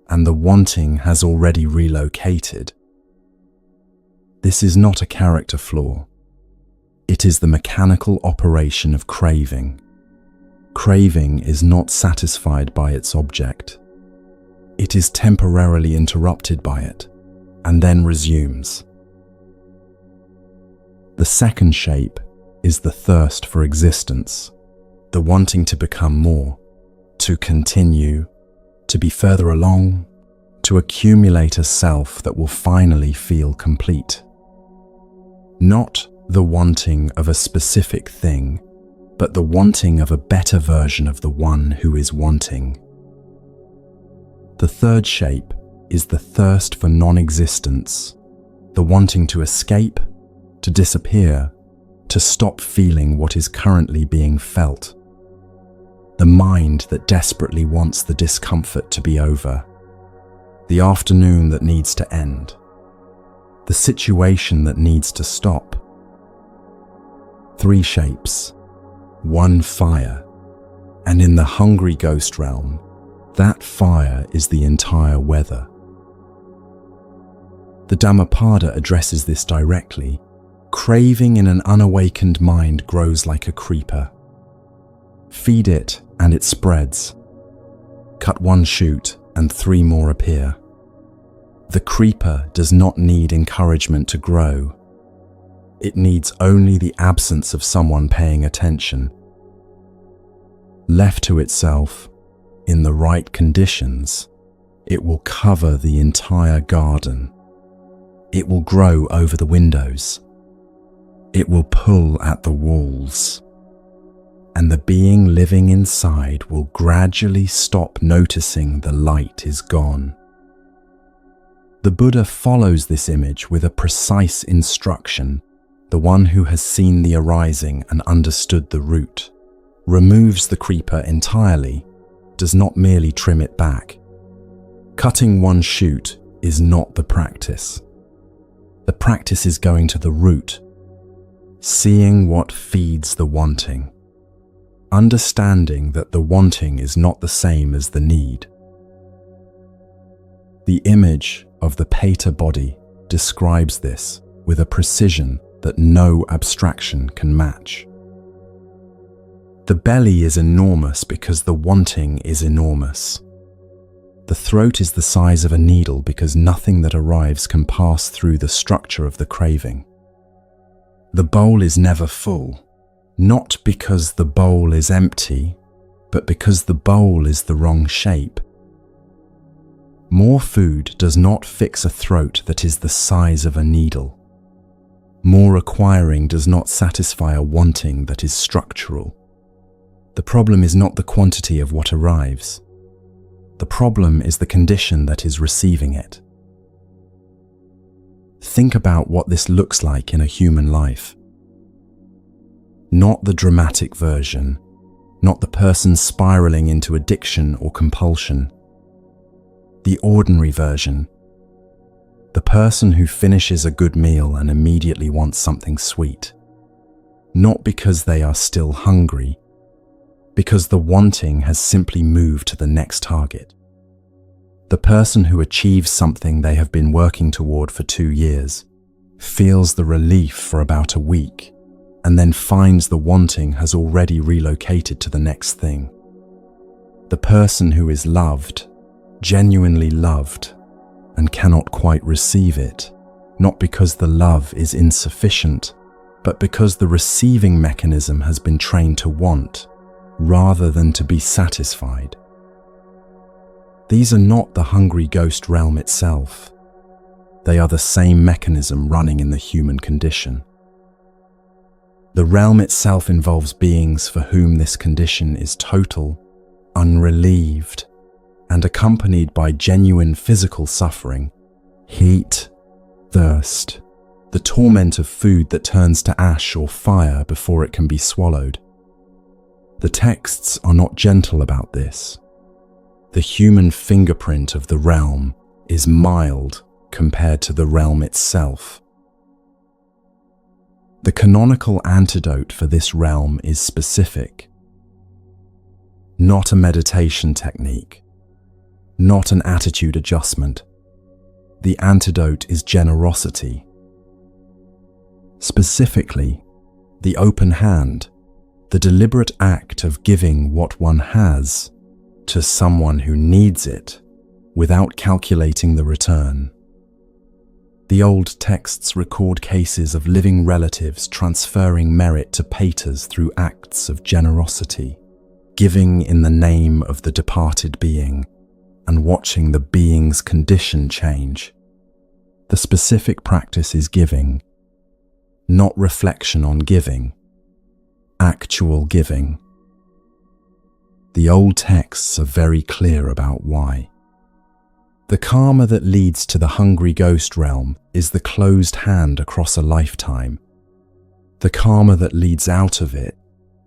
[SPEAKER 1] and the wanting has already relocated. This is not a character flaw. It is the mechanical operation of craving. Craving is not satisfied by its object. It is temporarily interrupted by it, and then resumes. The second shape is the thirst for existence, the wanting to become more, to continue, to be further along, to accumulate a self that will finally feel complete. Not the wanting of a specific thing, but the wanting of a better version of the one who is wanting. The third shape is the thirst for non-existence, the wanting to escape, to disappear, to stop feeling what is currently being felt. The mind that desperately wants the discomfort to be over. The afternoon that needs to end. The situation that needs to stop. 3 shapes, 1 fire, and in the hungry ghost realm, that fire is the entire weather. The Dhammapada addresses this directly. Craving in an unawakened mind grows like a creeper. Feed it and it spreads. Cut 1 shoot and 3 more appear. The creeper does not need encouragement to grow. It needs only the absence of someone paying attention. Left to itself, in the right conditions, it will cover the entire garden. It will grow over the windows. It will pull at the walls. and the being living inside will gradually stop noticing the light is gone. The Buddha follows this image with a precise instruction. The one who has seen the arising and understood the root removes the creeper entirely, does not merely trim it back. Cutting one shoot is not the practice. The practice is going to the root, seeing what feeds the wanting, understanding that the wanting is not the same as the need. The image of the Peta body describes this with a precision that no abstraction can match. The belly is enormous because the wanting is enormous. The throat is the size of a needle because nothing that arrives can pass through the structure of the craving. The bowl is never full, not because the bowl is empty, but because the bowl is the wrong shape. More food does not fix a throat that is the size of a needle. More acquiring does not satisfy a wanting that is structural. The problem is not the quantity of what arrives. The problem is the condition that is receiving it. Think about what this looks like in a human life. Not the dramatic version, not the person spiraling into addiction or compulsion. The ordinary version. The person who finishes a good meal and immediately wants something sweet. Not because they are still hungry, because the wanting has simply moved to the next target. The person who achieves something they have been working toward for 2 years, feels the relief for about a week, and then finds the wanting has already relocated to the next thing. The person who is loved, genuinely loved, and cannot quite receive it, not because the love is insufficient, but because the receiving mechanism has been trained to want, rather than to be satisfied. These are not the hungry ghost realm itself. They are the same mechanism running in the human condition. The realm itself involves beings for whom this condition is total, unrelieved, and accompanied by genuine physical suffering, heat, thirst, the torment of food that turns to ash or fire before it can be swallowed. The texts are not gentle about this. The human fingerprint of the realm is mild compared to the realm itself. The canonical antidote for this realm is specific. Not a meditation technique, not an attitude adjustment. The antidote is generosity. Specifically, the open hand, the deliberate act of giving what one has to someone who needs it without calculating the return. The old texts record cases of living relatives transferring merit to patas through acts of generosity, giving in the name of the departed being, and watching the being's condition change. The specific practice is giving, not reflection on giving, actual giving. The old texts are very clear about why. The karma that leads to the hungry ghost realm is the closed hand across a lifetime. The karma that leads out of it,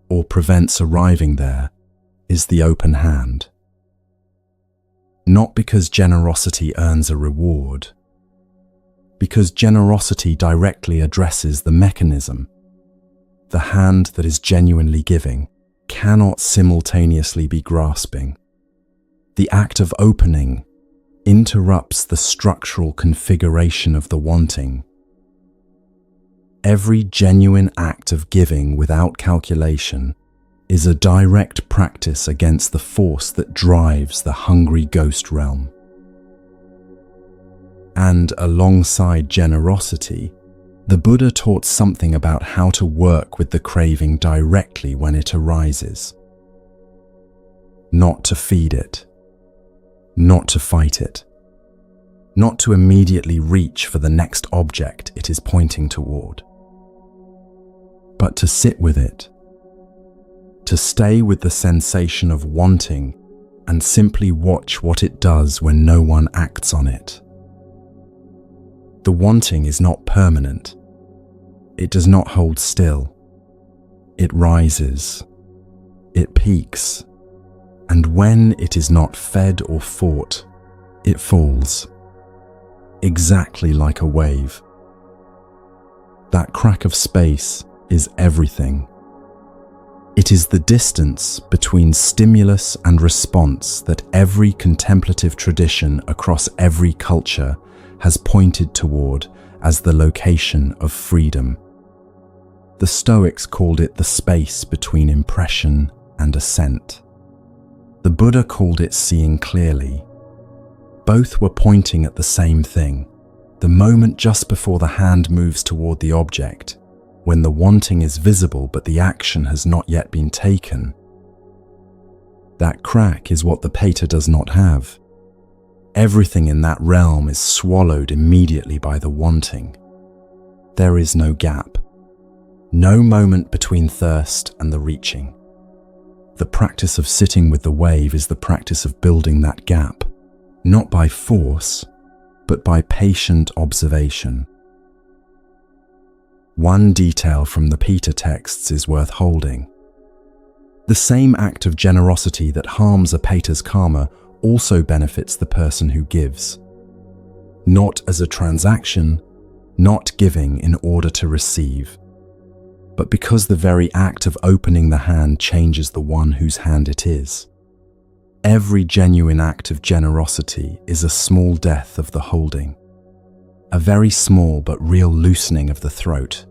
[SPEAKER 1] or prevents arriving there, is the open hand. Not because generosity earns a reward, because generosity directly addresses the mechanism. The hand that is genuinely giving cannot simultaneously be grasping. The act of opening interrupts the structural configuration of the wanting. Every genuine act of giving without calculation is a direct practice against the force that drives the hungry ghost realm. And alongside generosity, the Buddha taught something about how to work with the craving directly when it arises. Not to feed it, not to fight it, not to immediately reach for the next object it is pointing toward, but to sit with it, to stay with the sensation of wanting and simply watch what it does when no one acts on it. The wanting is not permanent. It does not hold still. It rises. It peaks. And when it is not fed or fought, it falls. Exactly like a wave. That crack of space is everything. It is the distance between stimulus and response that every contemplative tradition across every culture has pointed toward as the location of freedom. The Stoics called it the space between impression and assent. The Buddha called it seeing clearly. Both were pointing at the same thing, the moment just before the hand moves toward the object, when the wanting is visible but the action has not yet been taken. That crack is what the Peta does not have. Everything in that realm is swallowed immediately by the wanting. There is no gap, no moment between thirst and the reaching. The practice of sitting with the wave is the practice of building that gap, not by force, but by patient observation. One detail from the Peta texts is worth holding. The same act of generosity that harms a Peta's karma also benefits the person who gives. Not as a transaction, not giving in order to receive, but because the very act of opening the hand changes the one whose hand it is. Every genuine act of generosity is a small death of the holding, a very small but real loosening of the throat.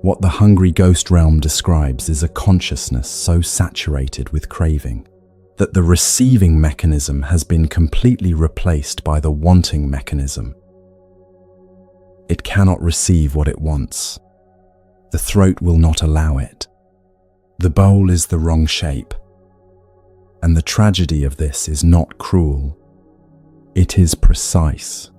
[SPEAKER 1] What the hungry ghost realm describes is a consciousness so saturated with craving that the receiving mechanism has been completely replaced by the wanting mechanism. It cannot receive what it wants. The throat will not allow it. The bowl is the wrong shape. And the tragedy of this is not cruel. It is precise.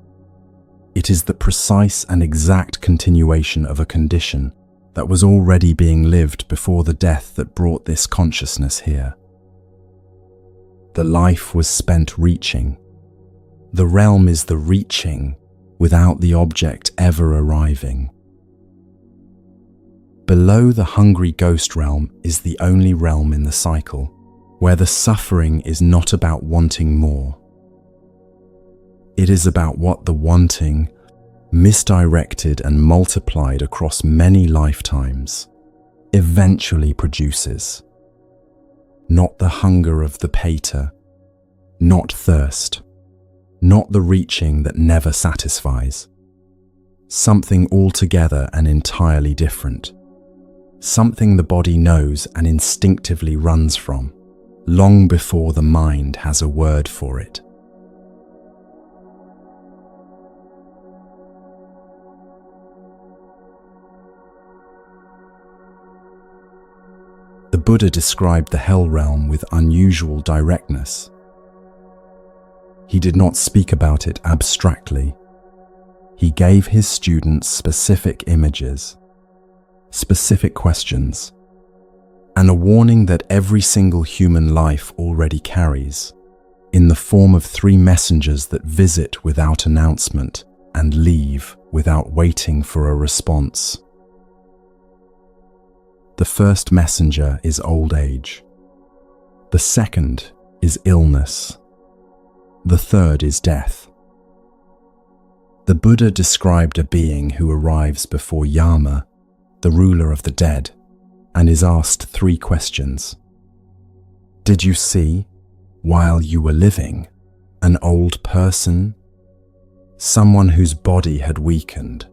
[SPEAKER 1] It is the precise and exact continuation of a condition that was already being lived before the death that brought this consciousness here. The life was spent reaching. The realm is the reaching without the object ever arriving. Below the hungry ghost realm is the only realm in the cycle where the suffering is not about wanting more. It is about what the wanting, misdirected and multiplied across many lifetimes, eventually produces. Not the hunger of the Peta, not thirst, not the reaching that never satisfies. Something altogether and entirely different. Something the body knows and instinctively runs from, long before the mind has a word for it. The Buddha described the hell realm with unusual directness. He did not speak about it abstractly. He gave his students specific images, specific questions, and a warning that every single human life already carries, in the form of 3 messengers that visit without announcement and leave without waiting for a response. The first messenger is old age. The second is illness. The third is death. The Buddha described a being who arrives before Yama, the ruler of the dead, and is asked 3 questions. Did you see, while you were living, an old person? Someone whose body had weakened,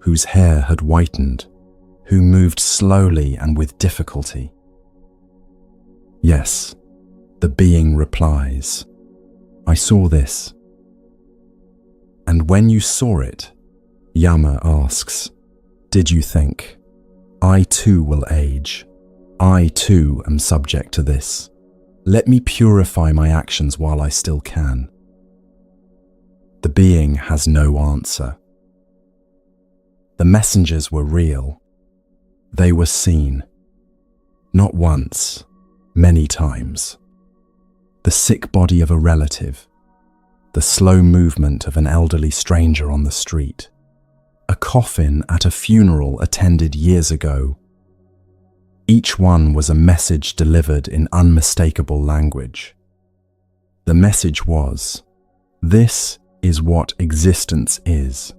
[SPEAKER 1] whose hair had whitened, who moved slowly and with difficulty? Yes, the being replies, I saw this. And when you saw it, Yama asks, did you think, I too will age. I too am subject to this. Let me purify my actions while I still can. The being has no answer. The messengers were real. They were seen. Not once, many times. The sick body of a relative, the slow movement of an elderly stranger on the street, a coffin at a funeral attended years ago. Each one was a message delivered in unmistakable language. The message was, this is what existence is.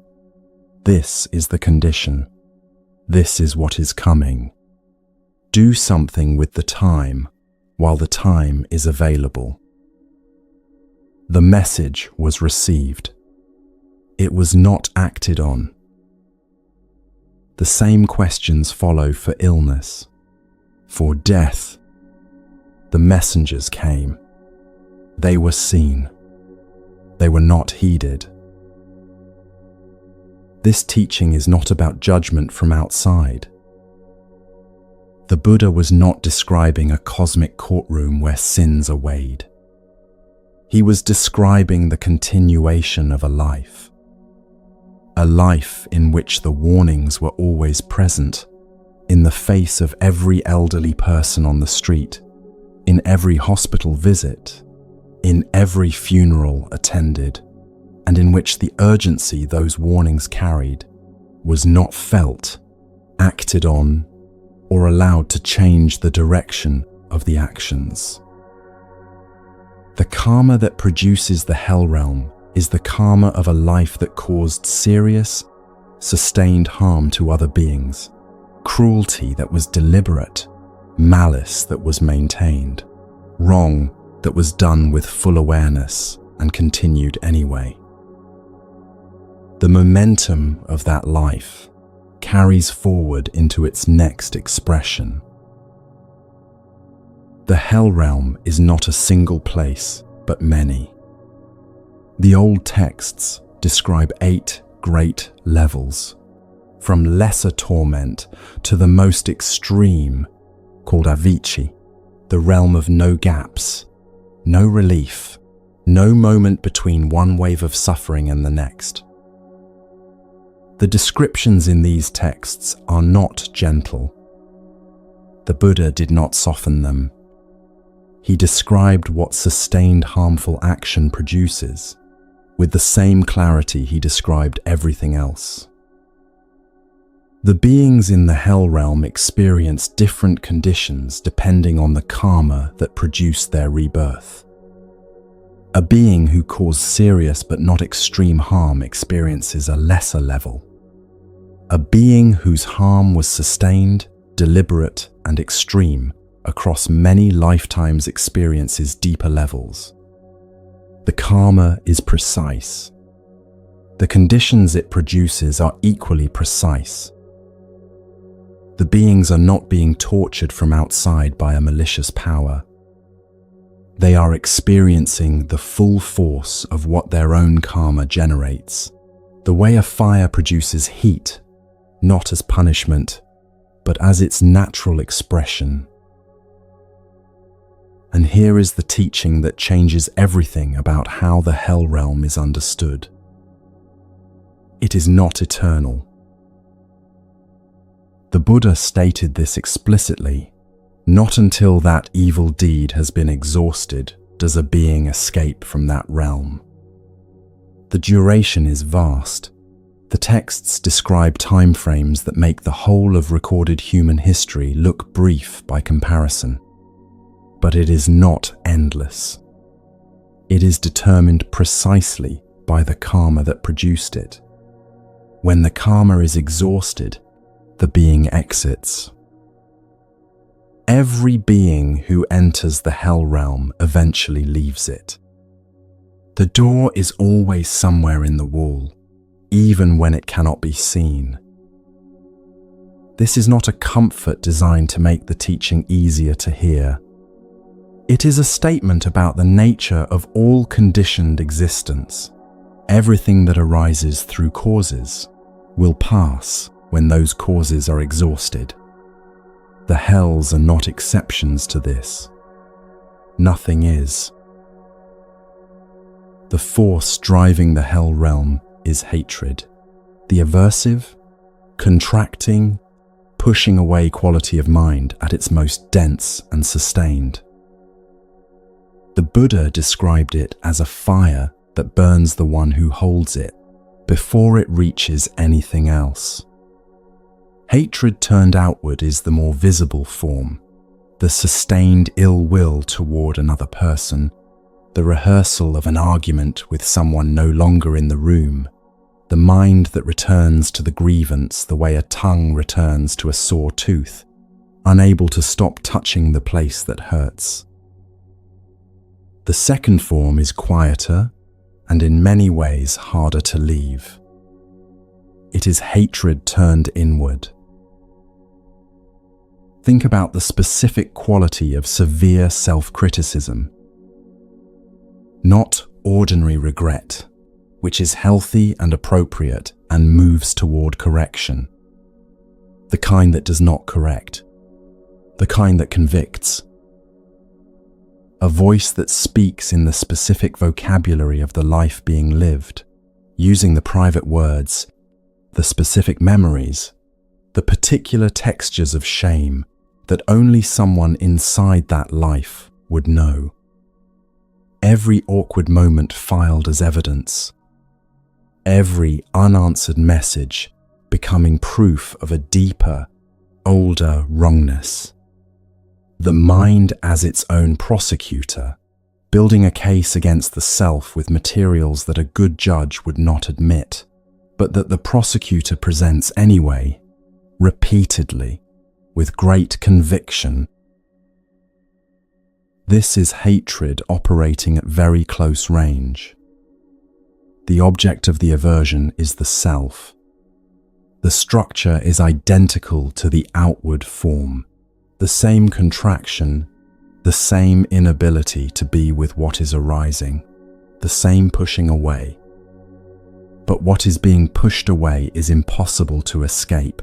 [SPEAKER 1] This is the condition. This is what is coming. Do something with the time while the time is available. The message was received. It was not acted on. The same questions follow for illness, for death. The messengers came. They were seen. They were not heeded. This teaching is not about judgment from outside. The Buddha was not describing a cosmic courtroom where sins are weighed. He was describing the continuation of a life in which the warnings were always present, in the face of every elderly person on the street, in every hospital visit, in every funeral attended, and in which the urgency those warnings carried was not felt, acted on, or allowed to change the direction of the actions. The karma that produces the hell realm is the karma of a life that caused serious, sustained harm to other beings, cruelty that was deliberate, malice that was maintained, wrong that was done with full awareness and continued anyway. The momentum of that life carries forward into its next expression. The hell realm is not a single place, but many. The old texts describe 8 great levels, from lesser torment to the most extreme, called Avicii, the realm of no gaps, no relief, no moment between one wave of suffering and the next. The descriptions in these texts are not gentle. The Buddha did not soften them. He described what sustained harmful action produces. With the same clarity he described everything else. The beings in the hell realm experience different conditions depending on the karma that produced their rebirth. A being who caused serious but not extreme harm experiences a lesser level. A being whose harm was sustained, deliberate, and extreme across many lifetimes experiences deeper levels. The karma is precise. The conditions it produces are equally precise. The beings are not being tortured from outside by a malicious power. They are experiencing the full force of what their own karma generates, the way a fire produces heat, not as punishment, but as its natural expression. And here is the teaching that changes everything about how the hell realm is understood. It is not eternal. The Buddha stated this explicitly. Not until that evil deed has been exhausted does a being escape from that realm. The duration is vast. The texts describe time frames that make the whole of recorded human history look brief by comparison. But it is not endless. It is determined precisely by the karma that produced it. When the karma is exhausted, the being exits. Every being who enters the hell realm eventually leaves it. The door is always somewhere in the wall, even when it cannot be seen. This is not a comfort designed to make the teaching easier to hear. It is a statement about the nature of all conditioned existence. Everything that arises through causes will pass when those causes are exhausted. The hells are not exceptions to this. Nothing is. The force driving the hell realm is hatred. The aversive, contracting, pushing away quality of mind at its most dense and sustained. The Buddha described it as a fire that burns the one who holds it before it reaches anything else. Hatred turned outward is the more visible form, the sustained ill will toward another person, the rehearsal of an argument with someone no longer in the room, the mind that returns to the grievance the way a tongue returns to a sore tooth, unable to stop touching the place that hurts. The second form is quieter and in many ways harder to leave. It is hatred turned inward. Think about the specific quality of severe self-criticism. Not ordinary regret, which is healthy and appropriate and moves toward correction. The kind that does not correct. The kind that convicts. A voice that speaks in the specific vocabulary of the life being lived, using the private words, the specific memories, the particular textures of shame that only someone inside that life would know. Every awkward moment filed as evidence. Every unanswered message becoming proof of a deeper, older wrongness. The mind as its own prosecutor, building a case against the self with materials that a good judge would not admit, but that the prosecutor presents anyway, repeatedly, with great conviction. This is hatred operating at very close range. The object of the aversion is the self. The structure is identical to the outward form, the same contraction, the same inability to be with what is arising, the same pushing away. But what is being pushed away is impossible to escape,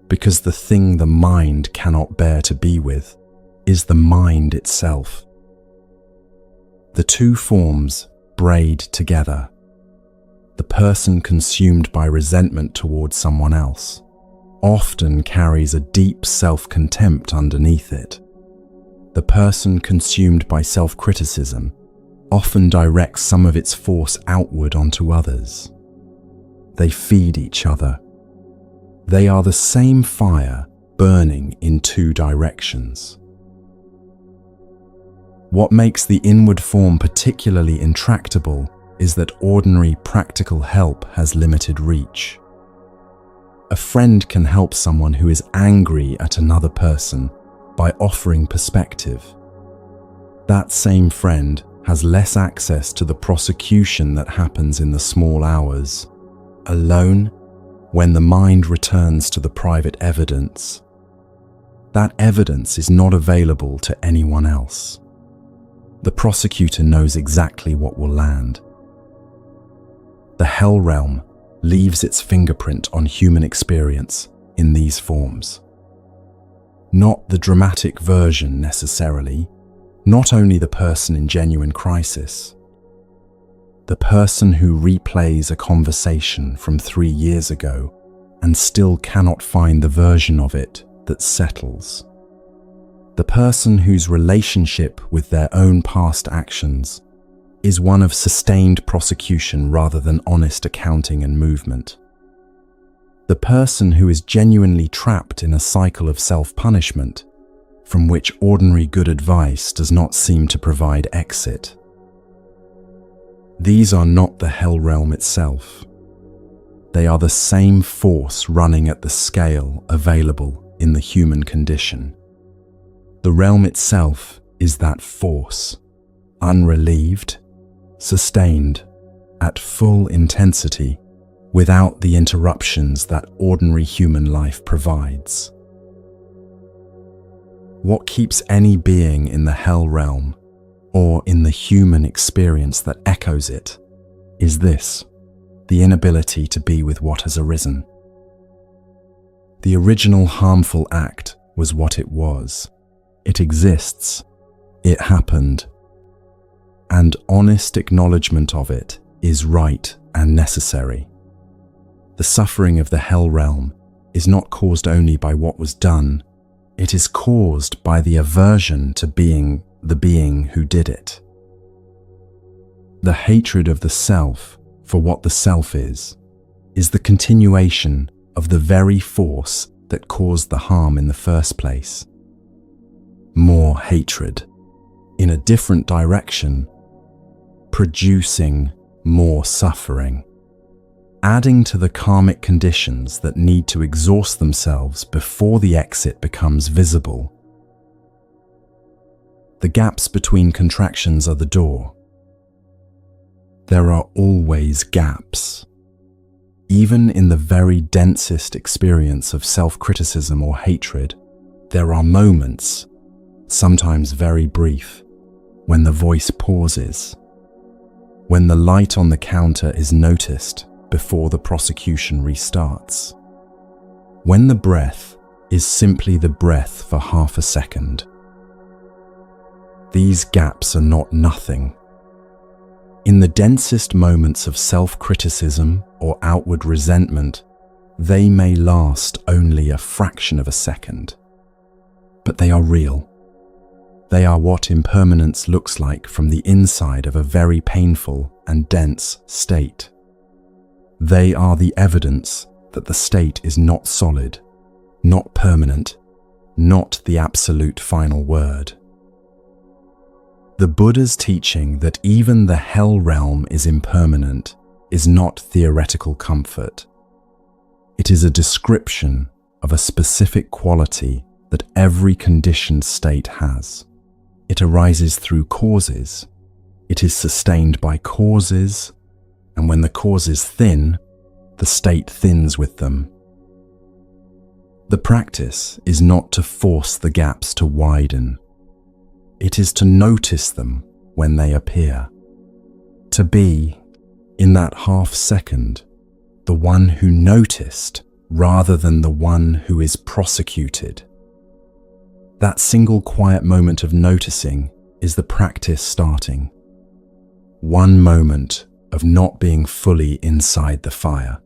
[SPEAKER 1] because the thing the mind cannot bear to be with is the mind itself. The two forms braid together. The person consumed by resentment towards someone else often carries a deep self-contempt underneath it. The person consumed by self-criticism often directs some of its force outward onto others. They feed each other. They are the same fire burning in two directions. What makes the inward form particularly intractable is that ordinary practical help has limited reach. A friend can help someone who is angry at another person by offering perspective. That same friend has less access to the prosecution that happens in the small hours. Alone, when the mind returns to the private evidence, that evidence is not available to anyone else. The prosecutor knows exactly what will land. The hell realm leaves its fingerprint on human experience in these forms. Not the dramatic version necessarily, not only the person in genuine crisis. The person who replays a conversation from 3 years ago and still cannot find the version of it that settles. The person whose relationship with their own past actions is one of sustained prosecution rather than honest accounting and movement. The person who is genuinely trapped in a cycle of self-punishment from which ordinary good advice does not seem to provide exit. These are not the hell realm itself. They are the same force running at the scale available in the human condition. The realm itself is that force, unrelieved, sustained, at full intensity, without the interruptions that ordinary human life provides. What keeps any being in the hell realm, or in the human experience that echoes it, is this: the inability to be with what has arisen. The original harmful act was what it was. It exists. It happened. And honest acknowledgement of it is right and necessary. The suffering of the hell realm is not caused only by what was done, it is caused by the aversion to being the being who did it. The hatred of the self for what the self is the continuation of the very force that caused the harm in the first place. More hatred, in a different direction, producing more suffering, adding to the karmic conditions that need to exhaust themselves before the exit becomes visible. The gaps between contractions are the door. There are always gaps. Even in the very densest experience of self-criticism or hatred, there are moments, sometimes very brief, when the voice pauses, when the light on the counter is noticed before the prosecution restarts, when the breath is simply the breath for half a second. These gaps are not nothing. In the densest moments of self-criticism or outward resentment, they may last only a fraction of a second. But they are real. They are what impermanence looks like from the inside of a very painful and dense state. They are the evidence that the state is not solid, not permanent, not the absolute final word. The Buddha's teaching that even the hell realm is impermanent is not theoretical comfort. It is a description of a specific quality that every conditioned state has. It arises through causes. It is sustained by causes, and when the causes thin, the state thins with them. The practice is not to force the gaps to widen. It is to notice them when they appear. To be, in that half second, the one who noticed rather than the one who is prosecuted. That single quiet moment of noticing is the practice starting. One moment of not being fully inside the fire.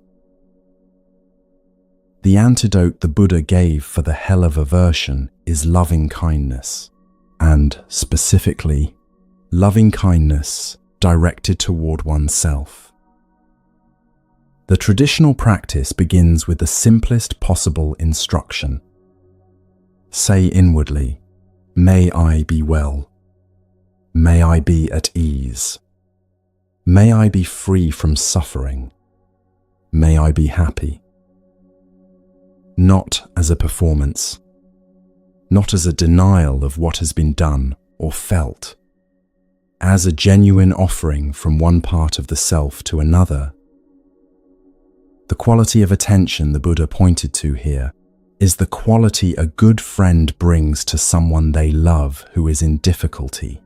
[SPEAKER 1] The antidote the Buddha gave for the hell of aversion is loving kindness. And, specifically, loving kindness directed toward oneself. The traditional practice begins with the simplest possible instruction. Say inwardly, "May I be well. May I be at ease. May I be free from suffering. May I be happy." Not as a performance. Not as a denial of what has been done or felt, as a genuine offering from one part of the self to another. The quality of attention the Buddha pointed to here is the quality a good friend brings to someone they love who is in difficulty.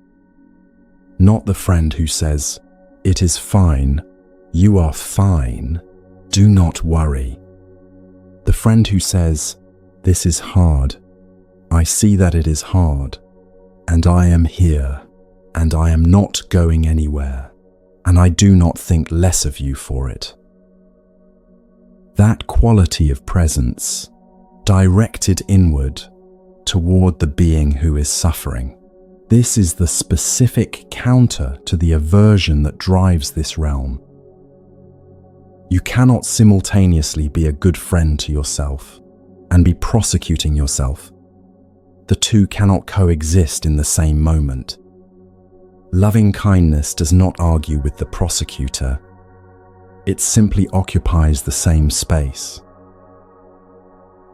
[SPEAKER 1] Not the friend who says, "It is fine, you are fine, do not worry." The friend who says, "This is hard. I see that it is hard, and I am here, and I am not going anywhere, and I do not think less of you for it." That quality of presence, directed inward toward the being who is suffering, this is the specific counter to the aversion that drives this realm. You cannot simultaneously be a good friend to yourself and be prosecuting yourself. The two cannot coexist in the same moment. Loving kindness does not argue with the prosecutor. It simply occupies the same space.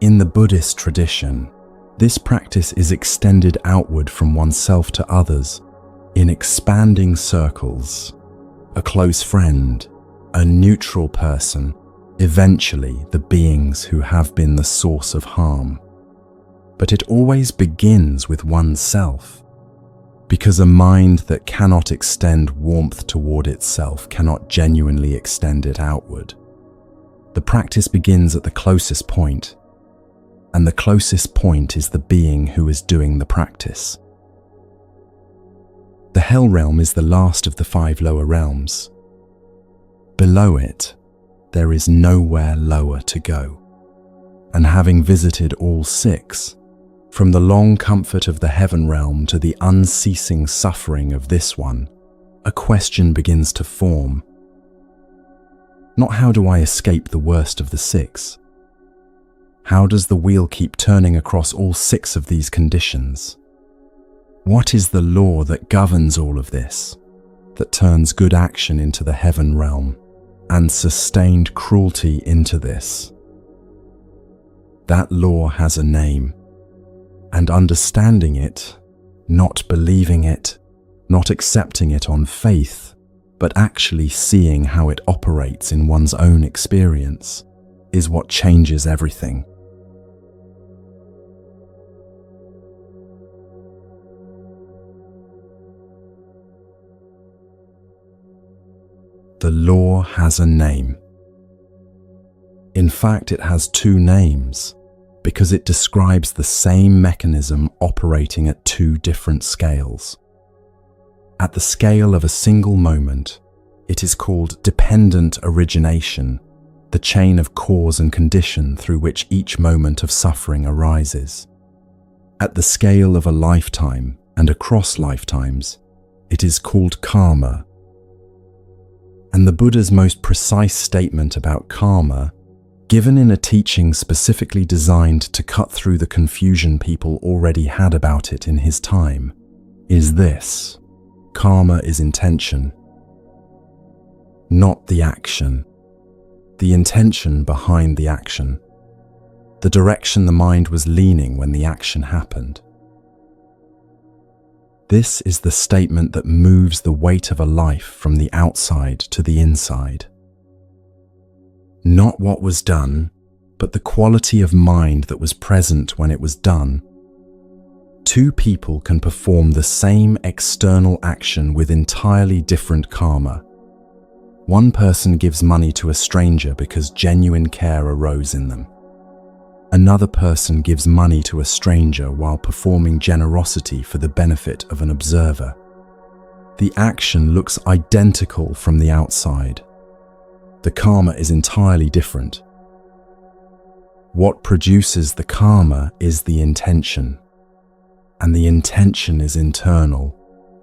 [SPEAKER 1] In the Buddhist tradition, this practice is extended outward from oneself to others in expanding circles. A close friend, a neutral person, eventually the beings who have been the source of harm. But it always begins with oneself, because a mind that cannot extend warmth toward itself cannot genuinely extend it outward. The practice begins at the closest point, and the closest point is the being who is doing the practice. The hell realm is the last of the 5 lower realms. Below it, there is nowhere lower to go. and having visited all six, from the long comfort of the heaven realm to the unceasing suffering of this one, a question begins to form. Not how do I escape the worst of the six? How does the wheel keep turning across all six of these conditions? What is the law that governs all of this, that turns good action into the heaven realm and sustained cruelty into this? That law has a name, and understanding it, not believing it, not accepting it on faith, but actually seeing how it operates in one's own experience, is what changes everything. The law has a name. In fact, it has two names, because it describes the same mechanism operating at two different scales. At the scale of a single moment, it is called dependent origination, the chain of cause and condition through which each moment of suffering arises. At the scale of a lifetime and across lifetimes, it is called karma. And the Buddha's most precise statement about karma, given in a teaching specifically designed to cut through the confusion people already had about it in his time, is this: karma is intention, not the action, the intention behind the action, the direction the mind was leaning when the action happened. This is the statement that moves the weight of a life from the outside to the inside. Not what was done, but the quality of mind that was present when it was done. Two people can perform the same external action with entirely different karma. One person gives money to a stranger because genuine care arose in them. Another person gives money to a stranger while performing generosity for the benefit of an observer. The action looks identical from the outside. The karma is entirely different. What produces the karma is the intention, and the intention is internal,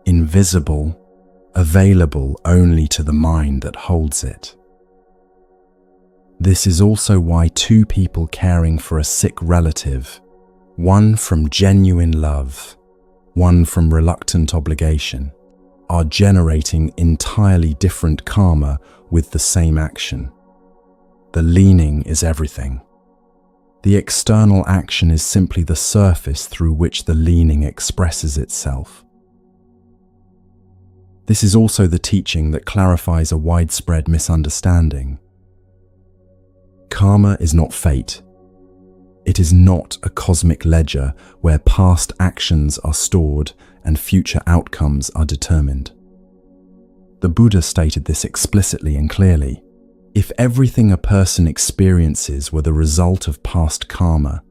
[SPEAKER 1] invisible, available only to the mind that holds it. This is also why two people caring for a sick relative, one from genuine love, one from reluctant obligation, are generating entirely different karma with the same action. The leaning is everything. The external action is simply the surface through which the leaning expresses itself. This is also the teaching that clarifies a widespread misunderstanding. Karma is not fate. It is not a cosmic ledger where past actions are stored and future outcomes are determined. The Buddha stated this explicitly and clearly. If everything a person experiences were the result of past karma,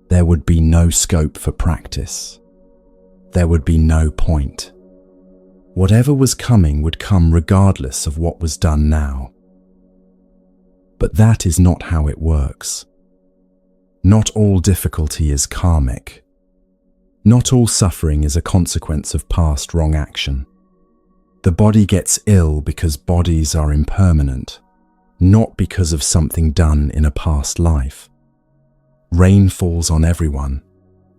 [SPEAKER 1] there would be no scope for practice. There would be no point. Whatever was coming would come regardless of what was done now. But that is not how it works. Not all difficulty is karmic. Not all suffering is a consequence of past wrong action. The body gets ill because bodies are impermanent, not because of something done in a past life. Rain falls on everyone,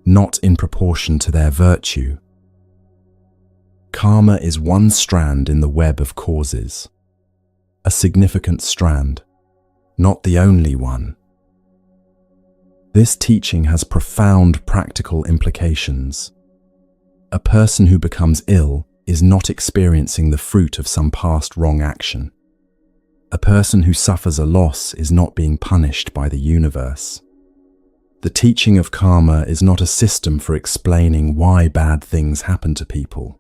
[SPEAKER 1] not in proportion to their virtue. Karma is one strand in the web of causes, a significant strand, not the only one. This teaching has profound practical implications. A person who becomes ill is not experiencing the fruit of some past wrong action. A person who suffers a loss is not being punished by the universe. The teaching of karma is not a system for explaining why bad things happen to people.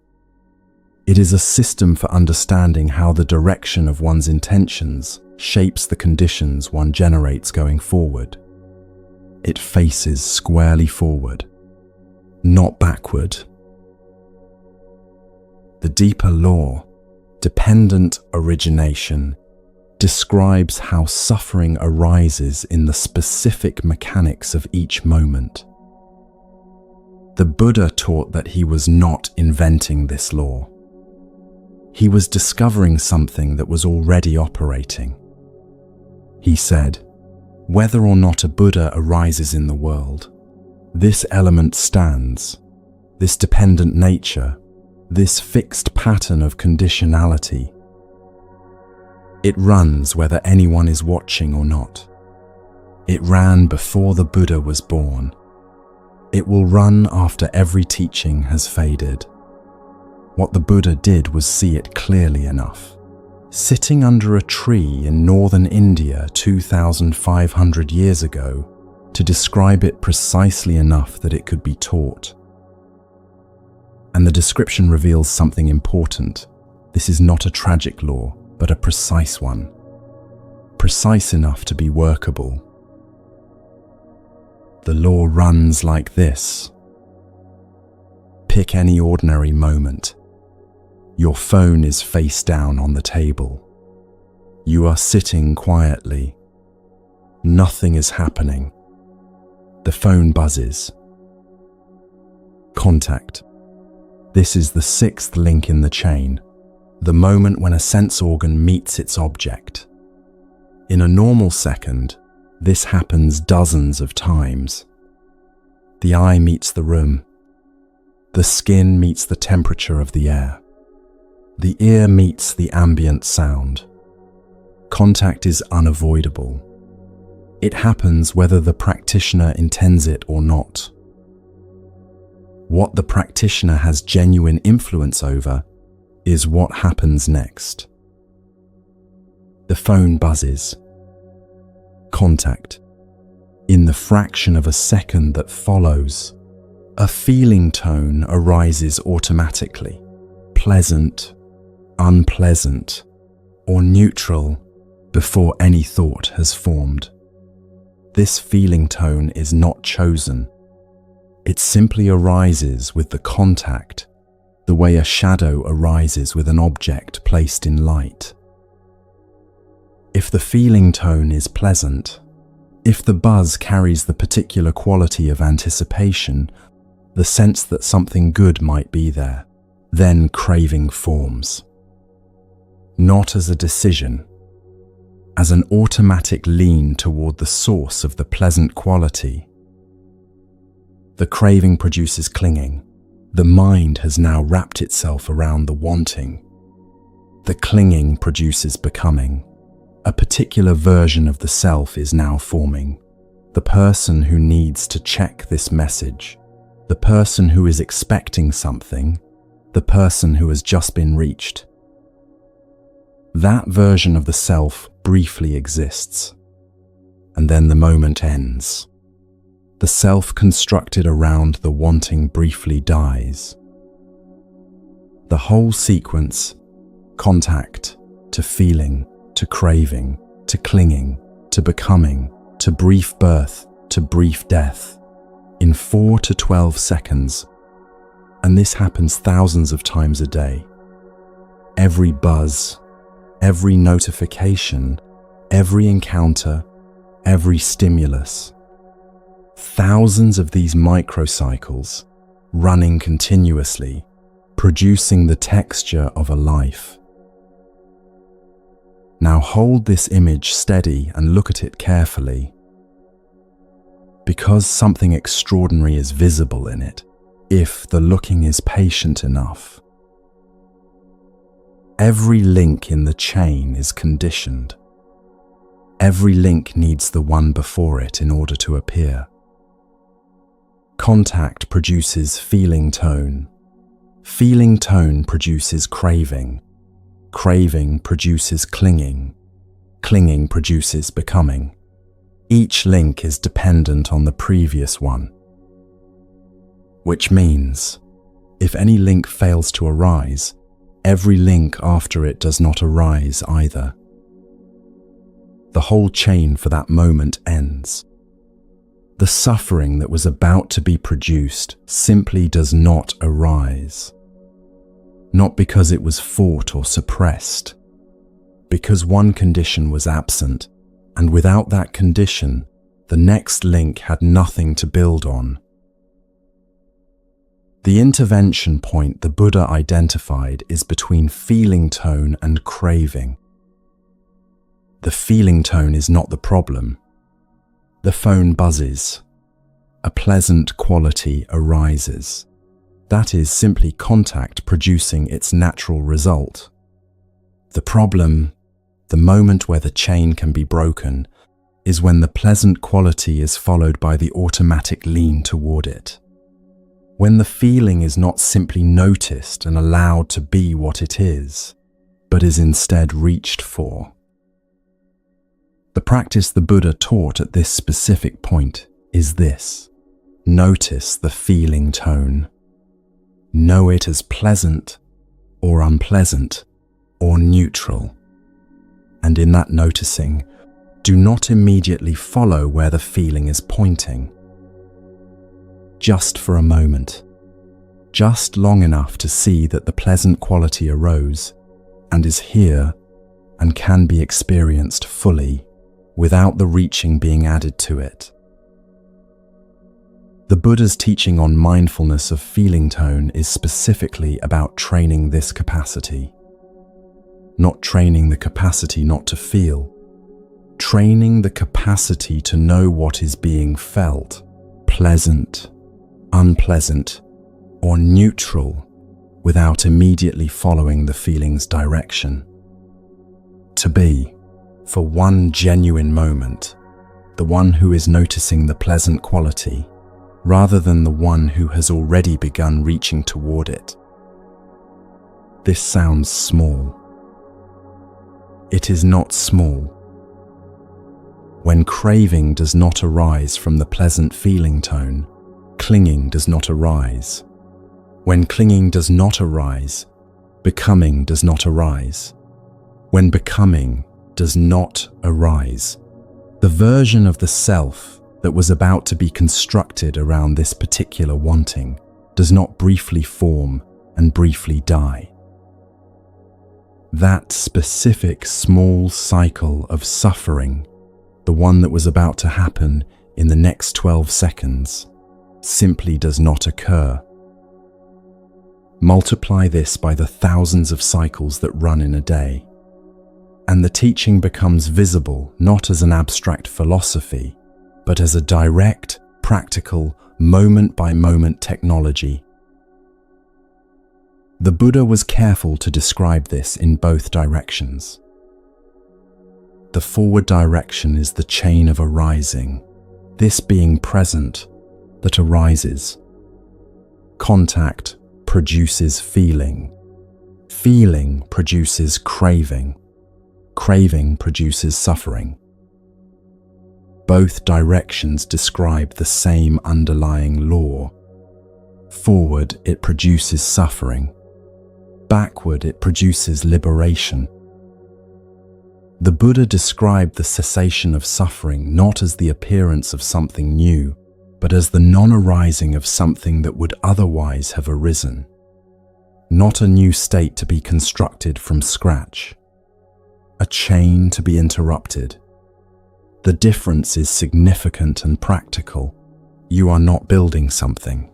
[SPEAKER 1] It is a system for understanding how the direction of one's intentions shapes the conditions one generates going forward. It faces squarely forward, not backward. The deeper law, dependent origination, describes how suffering arises in the specific mechanics of each moment. The Buddha taught that he was not inventing this law. He was discovering something that was already operating. He said, "Whether or not a Buddha arises in the world, this element stands, this dependent nature, this fixed pattern of conditionality. It runs whether anyone is watching or not. It ran before the Buddha was born. It will run after every teaching has faded." What the Buddha did was see it clearly enough. Sitting under a tree in northern India 2,500 years ago to describe it precisely enough that it could be taught. And the description reveals something important. This is not a tragic law, but a precise one. Precise enough to be workable. The law runs like this. Pick any ordinary moment. Your phone is face down on the table. You are sitting quietly. Nothing is happening. The phone buzzes. Contact. This is the sixth link in the chain, the moment when a sense organ meets its object. In a normal second, this happens dozens of times. The eye meets the room. The skin meets the temperature of the air. The ear meets the ambient sound. Contact is unavoidable. It happens whether the practitioner intends it or not. What the practitioner has genuine influence over is what happens next. The phone buzzes. Contact. In the fraction of a second that follows, a feeling tone arises automatically, pleasant, unpleasant, or neutral before any thought has formed. This feeling tone is not chosen. It simply arises with the contact, the way a shadow arises with an object placed in light. If the feeling tone is pleasant, if the buzz carries the particular quality of anticipation, the sense that something good might be there, then craving forms. Not as a decision, as an automatic lean toward the source of the pleasant quality. The craving produces clinging. The mind has now wrapped itself around the wanting. The clinging produces becoming. A particular version of the self is now forming. The person who needs to check this message, the person who is expecting something, the person who has just been reached. That version of the self briefly exists, and then the moment ends. The self constructed around the wanting briefly dies. The whole sequence, contact, to feeling, to craving, to clinging, to becoming, to brief birth, to brief death, in 4 to 12 seconds, and this happens thousands of times a day. Every buzz, every notification, every encounter, every stimulus. Thousands of these microcycles running continuously, producing the texture of a life. Now hold this image steady and look at it carefully. Because something extraordinary is visible in it, if the looking is patient enough. Every link in the chain is conditioned. Every link needs the one before it in order to appear. Contact produces feeling tone. Feeling tone produces craving. Craving produces clinging. Clinging produces becoming. Each link is dependent on the previous one. Which means, if any link fails to arise, every link after it does not arise either. The whole chain for that moment ends. The suffering that was about to be produced simply does not arise. Not because it was fought or suppressed, because one condition was absent, and without that condition, the next link had nothing to build on. The intervention point the Buddha identified is between feeling tone and craving. The feeling tone is not the problem. The phone buzzes. A pleasant quality arises. That is simply contact producing its natural result. The problem, the moment where the chain can be broken, is when the pleasant quality is followed by the automatic lean toward it. When the feeling is not simply noticed and allowed to be what it is, but is instead reached for. The practice the Buddha taught at this specific point is this: notice the feeling tone. Know it as pleasant or unpleasant or neutral. And in that noticing, do not immediately follow where the feeling is pointing. Just for a moment, just long enough to see that the pleasant quality arose and is here and can be experienced fully without the reaching being added to it. The Buddha's teaching on mindfulness of feeling tone is specifically about training this capacity. Not training the capacity not to feel, training the capacity to know what is being felt, pleasant, unpleasant, or neutral, without immediately following the feeling's direction. To be, for one genuine moment, the one who is noticing the pleasant quality, rather than the one who has already begun reaching toward it. This sounds small. It is not small. When craving does not arise from the pleasant feeling tone, clinging does not arise. When clinging does not arise, becoming does not arise. When becoming does not arise, the version of the self that was about to be constructed around this particular wanting does not briefly form and briefly die. That specific small cycle of suffering, the one that was about to happen in the next 12 seconds, simply does not occur. Multiply this by the thousands of cycles that run in a day, and the teaching becomes visible not as an abstract philosophy, but as a direct, practical, moment-by-moment technology. The Buddha was careful to describe this in both directions. The forward direction is the chain of arising, this being present that arises. Contact produces feeling. Feeling produces craving. Craving produces suffering. Both directions describe the same underlying law. Forward, it produces suffering. Backward, it produces liberation. The Buddha described the cessation of suffering not as the appearance of something new, but as the non-arising of something that would otherwise have arisen. Not a new state to be constructed from scratch. A chain to be interrupted. The difference is significant and practical. You are not building something.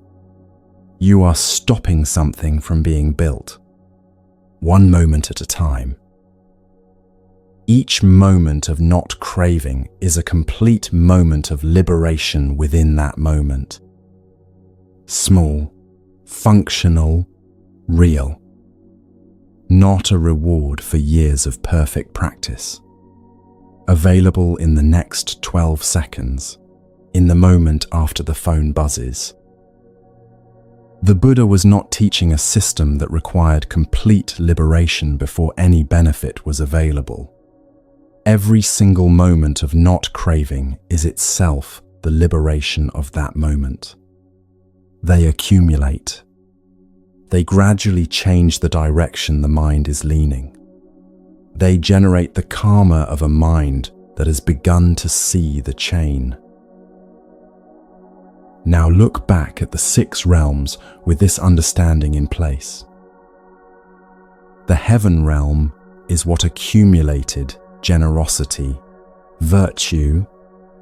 [SPEAKER 1] You are stopping something from being built. One moment at a time. Each moment of not craving is a complete moment of liberation within that moment. Small, functional, real. Not a reward for years of perfect practice. Available in the next 12 seconds, in the moment after the phone buzzes. The Buddha was not teaching a system that required complete liberation before any benefit was available. Every single moment of not craving is itself the liberation of that moment. They accumulate. They gradually change the direction the mind is leaning. They generate the karma of a mind that has begun to see the chain. Now look back at the 6 realms with this understanding in place. The heaven realm is what accumulated generosity, virtue,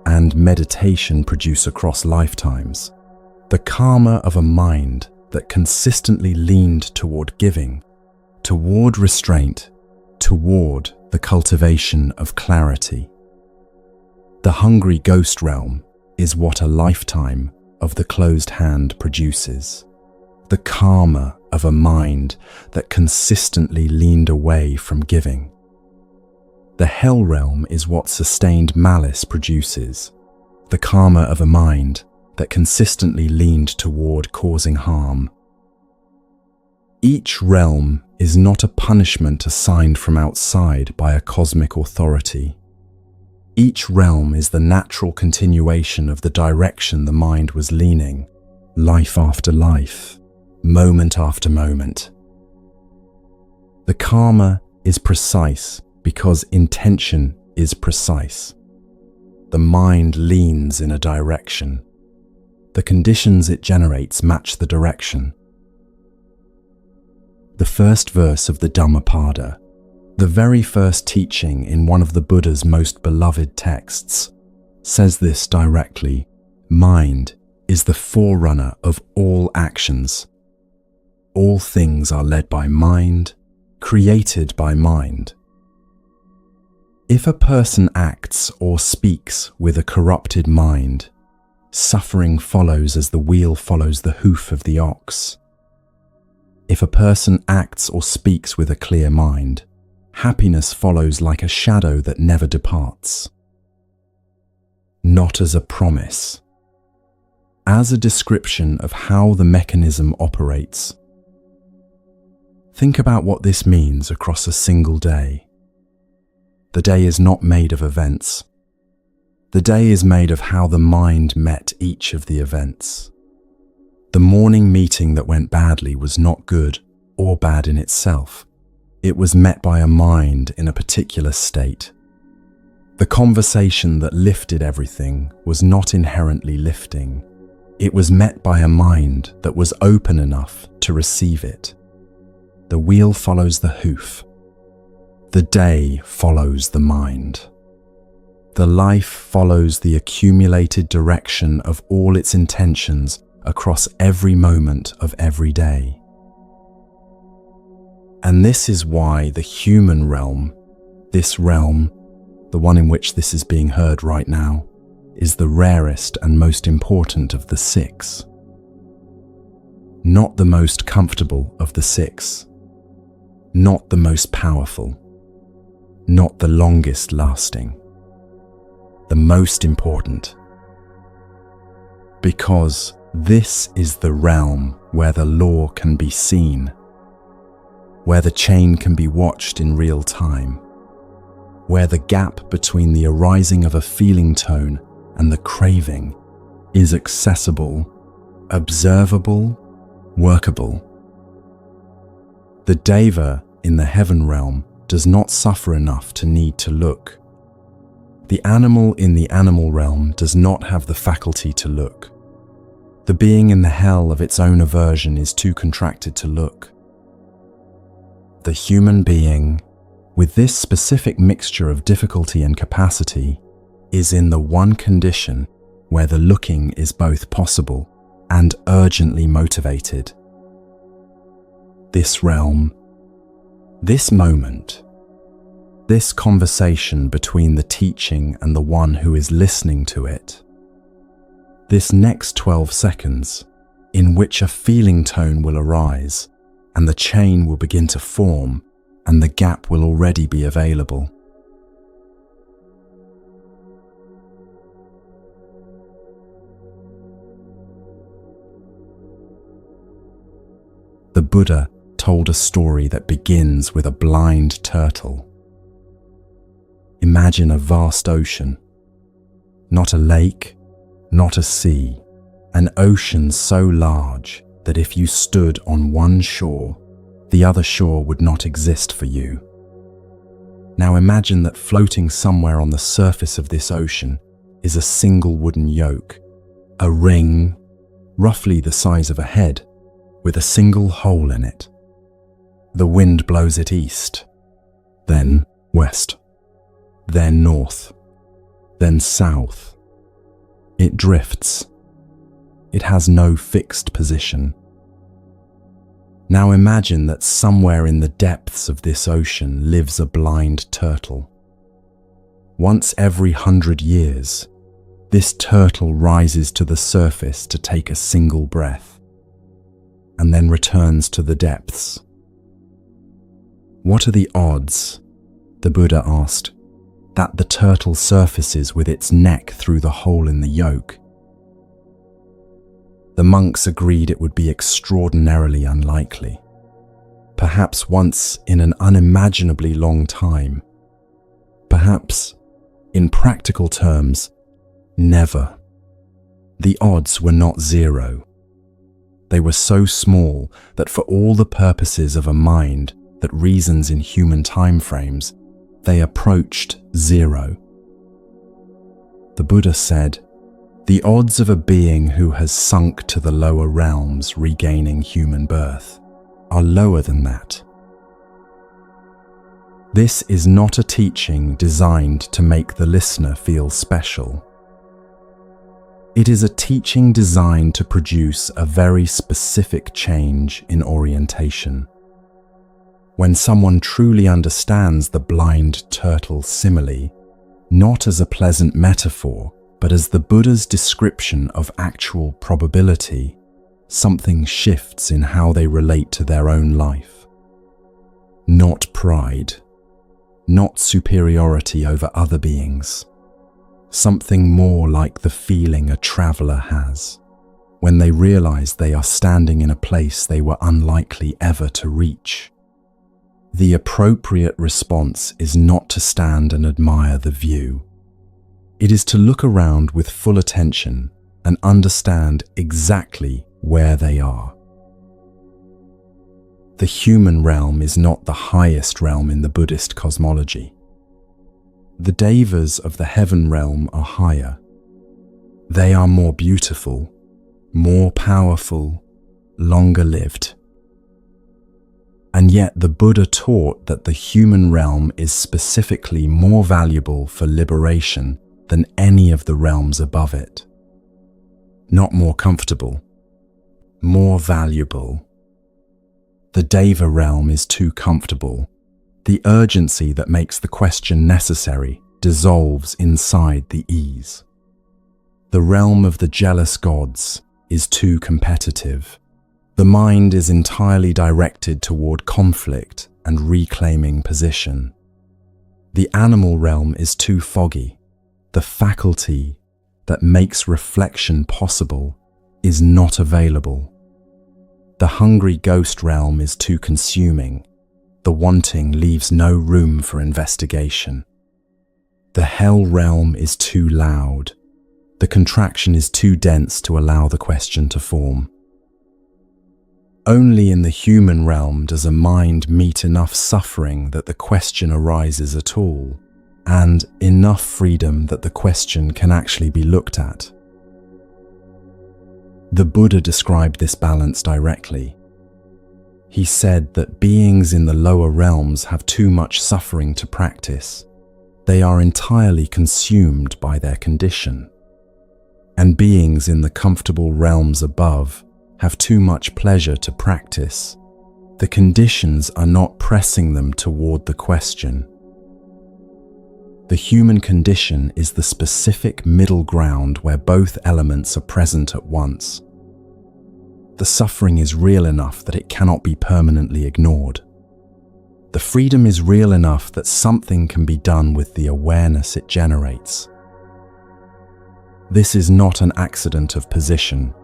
[SPEAKER 1] and meditation produce across lifetimes. The karma of a mind that consistently leaned toward giving, toward restraint, toward the cultivation of clarity. The hungry ghost realm is what a lifetime of the closed hand produces. The karma of a mind that consistently leaned away from giving. The hell realm is what sustained malice produces. The karma of a mind that consistently leaned toward causing harm. Each realm is not a punishment assigned from outside by a cosmic authority. Each realm is the natural continuation of the direction the mind was leaning, life after life, moment after moment. The karma is precise because intention is precise. The mind leans in a direction. The conditions it generates match the direction. The first verse of the Dhammapada, the very first teaching in one of the Buddha's most beloved texts, says this directly: mind is the forerunner of all actions. All things are led by mind, created by mind. If a person acts or speaks with a corrupted mind, suffering follows as the wheel follows the hoof of the ox. If a person acts or speaks with a clear mind, happiness follows like a shadow that never departs. Not as a promise, as a description of how the mechanism operates. Think about what this means across a single day. The day is not made of events. The day is made of how the mind met each of the events. The morning meeting that went badly was not good or bad in itself. It was met by a mind in a particular state. The conversation that lifted everything was not inherently lifting. It was met by a mind that was open enough to receive it. The wheel follows the hoof. The day follows the mind. The life follows the accumulated direction of all its intentions across every moment of every day. And this is why the human realm, this realm, the one in which this is being heard right now, is the rarest and most important of the six. Not the most comfortable of the six. Not the most powerful. Not the longest lasting. The most important. Because this is the realm where the law can be seen, where the chain can be watched in real time, where the gap between the arising of a feeling tone and the craving is accessible, observable, workable. The deva in the heaven realm does not suffer enough to need to look. The animal in the animal realm does not have the faculty to look. The being in the hell of its own aversion is too contracted to look. The human being, with this specific mixture of difficulty and capacity, is in the one condition where the looking is both possible and urgently motivated. This realm, this moment, this conversation between the teaching and the one who is listening to it, this next 12 seconds in which a feeling tone will arise and the chain will begin to form and the gap will already be available. The Buddha told a story that begins with a blind turtle. Imagine a vast ocean, not a lake, not a sea, an ocean so large that if you stood on one shore, the other shore would not exist for you. Now imagine that floating somewhere on the surface of this ocean is a single wooden yoke, a ring roughly the size of a head, with a single hole in it. The wind blows it east. then west, then north, then south. It drifts. It has no fixed position. Now imagine that somewhere in the depths of this ocean lives a blind turtle. Once every 100 years, this turtle rises to the surface to take a single breath, and then returns to the depths. What are the odds, the Buddha asked, that the turtle surfaces with its neck through the hole in the yoke? The monks agreed it would be extraordinarily unlikely, perhaps once in an unimaginably long time, perhaps, in practical terms, never. The odds were not zero. They were so small that for all the purposes of a mind that reasons in human timeframes, they approached zero. The Buddha said, "The odds of a being who has sunk to the lower realms regaining human birth are lower than that." This is not a teaching designed to make the listener feel special. It is a teaching designed to produce a very specific change in orientation. When someone truly understands the blind turtle simile, not as a pleasant metaphor, but as the Buddha's description of actual probability, something shifts in how they relate to their own life. Not pride, not superiority over other beings. Something more like the feeling a traveler has when they realize they are standing in a place they were unlikely ever to reach. The appropriate response is not to stand and admire the view. It is to look around with full attention and understand exactly where they are. The human realm is not the highest realm in the Buddhist cosmology. The devas of the heaven realm are higher. They are more beautiful, more powerful, longer lived. And yet the Buddha taught that the human realm is specifically more valuable for liberation than any of the realms above it. Not more comfortable, more valuable. The Deva realm is too comfortable. The urgency that makes the question necessary dissolves inside the ease. The realm of the jealous gods is too competitive. The mind is entirely directed toward conflict and reclaiming position. The animal realm is too foggy. The faculty that makes reflection possible is not available. The hungry ghost realm is too consuming. The wanting leaves no room for investigation. The hell realm is too loud. The contraction is too dense to allow the question to form. Only in the human realm does a mind meet enough suffering that the question arises at all, and enough freedom that the question can actually be looked at. The Buddha described this balance directly. He said that beings in the lower realms have too much suffering to practice. They are entirely consumed by their condition. And beings in the comfortable realms above have too much pleasure to practice. The conditions are not pressing them toward the question. The human condition is the specific middle ground where both elements are present at once. The suffering is real enough that it cannot be permanently ignored. The freedom is real enough that something can be done with the awareness it generates. This is not an accident of position,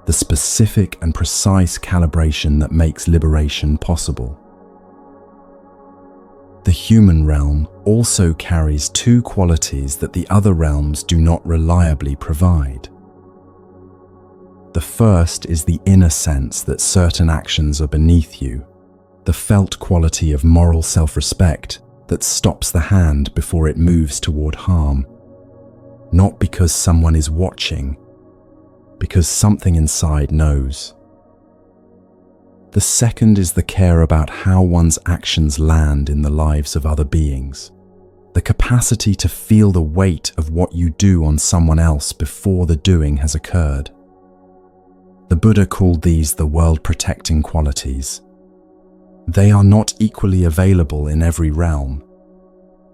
[SPEAKER 1] the specific and precise calibration that makes liberation possible. The human realm also carries two qualities that the other realms do not reliably provide. The first is the inner sense that certain actions are beneath you, the felt quality of moral self-respect that stops the hand before it moves toward harm, not because someone is watching, because something inside knows. The second is the care about how one's actions land in the lives of other beings. The capacity to feel the weight of what you do on someone else before the doing has occurred. The Buddha called these the world-protecting qualities. They are not equally available in every realm.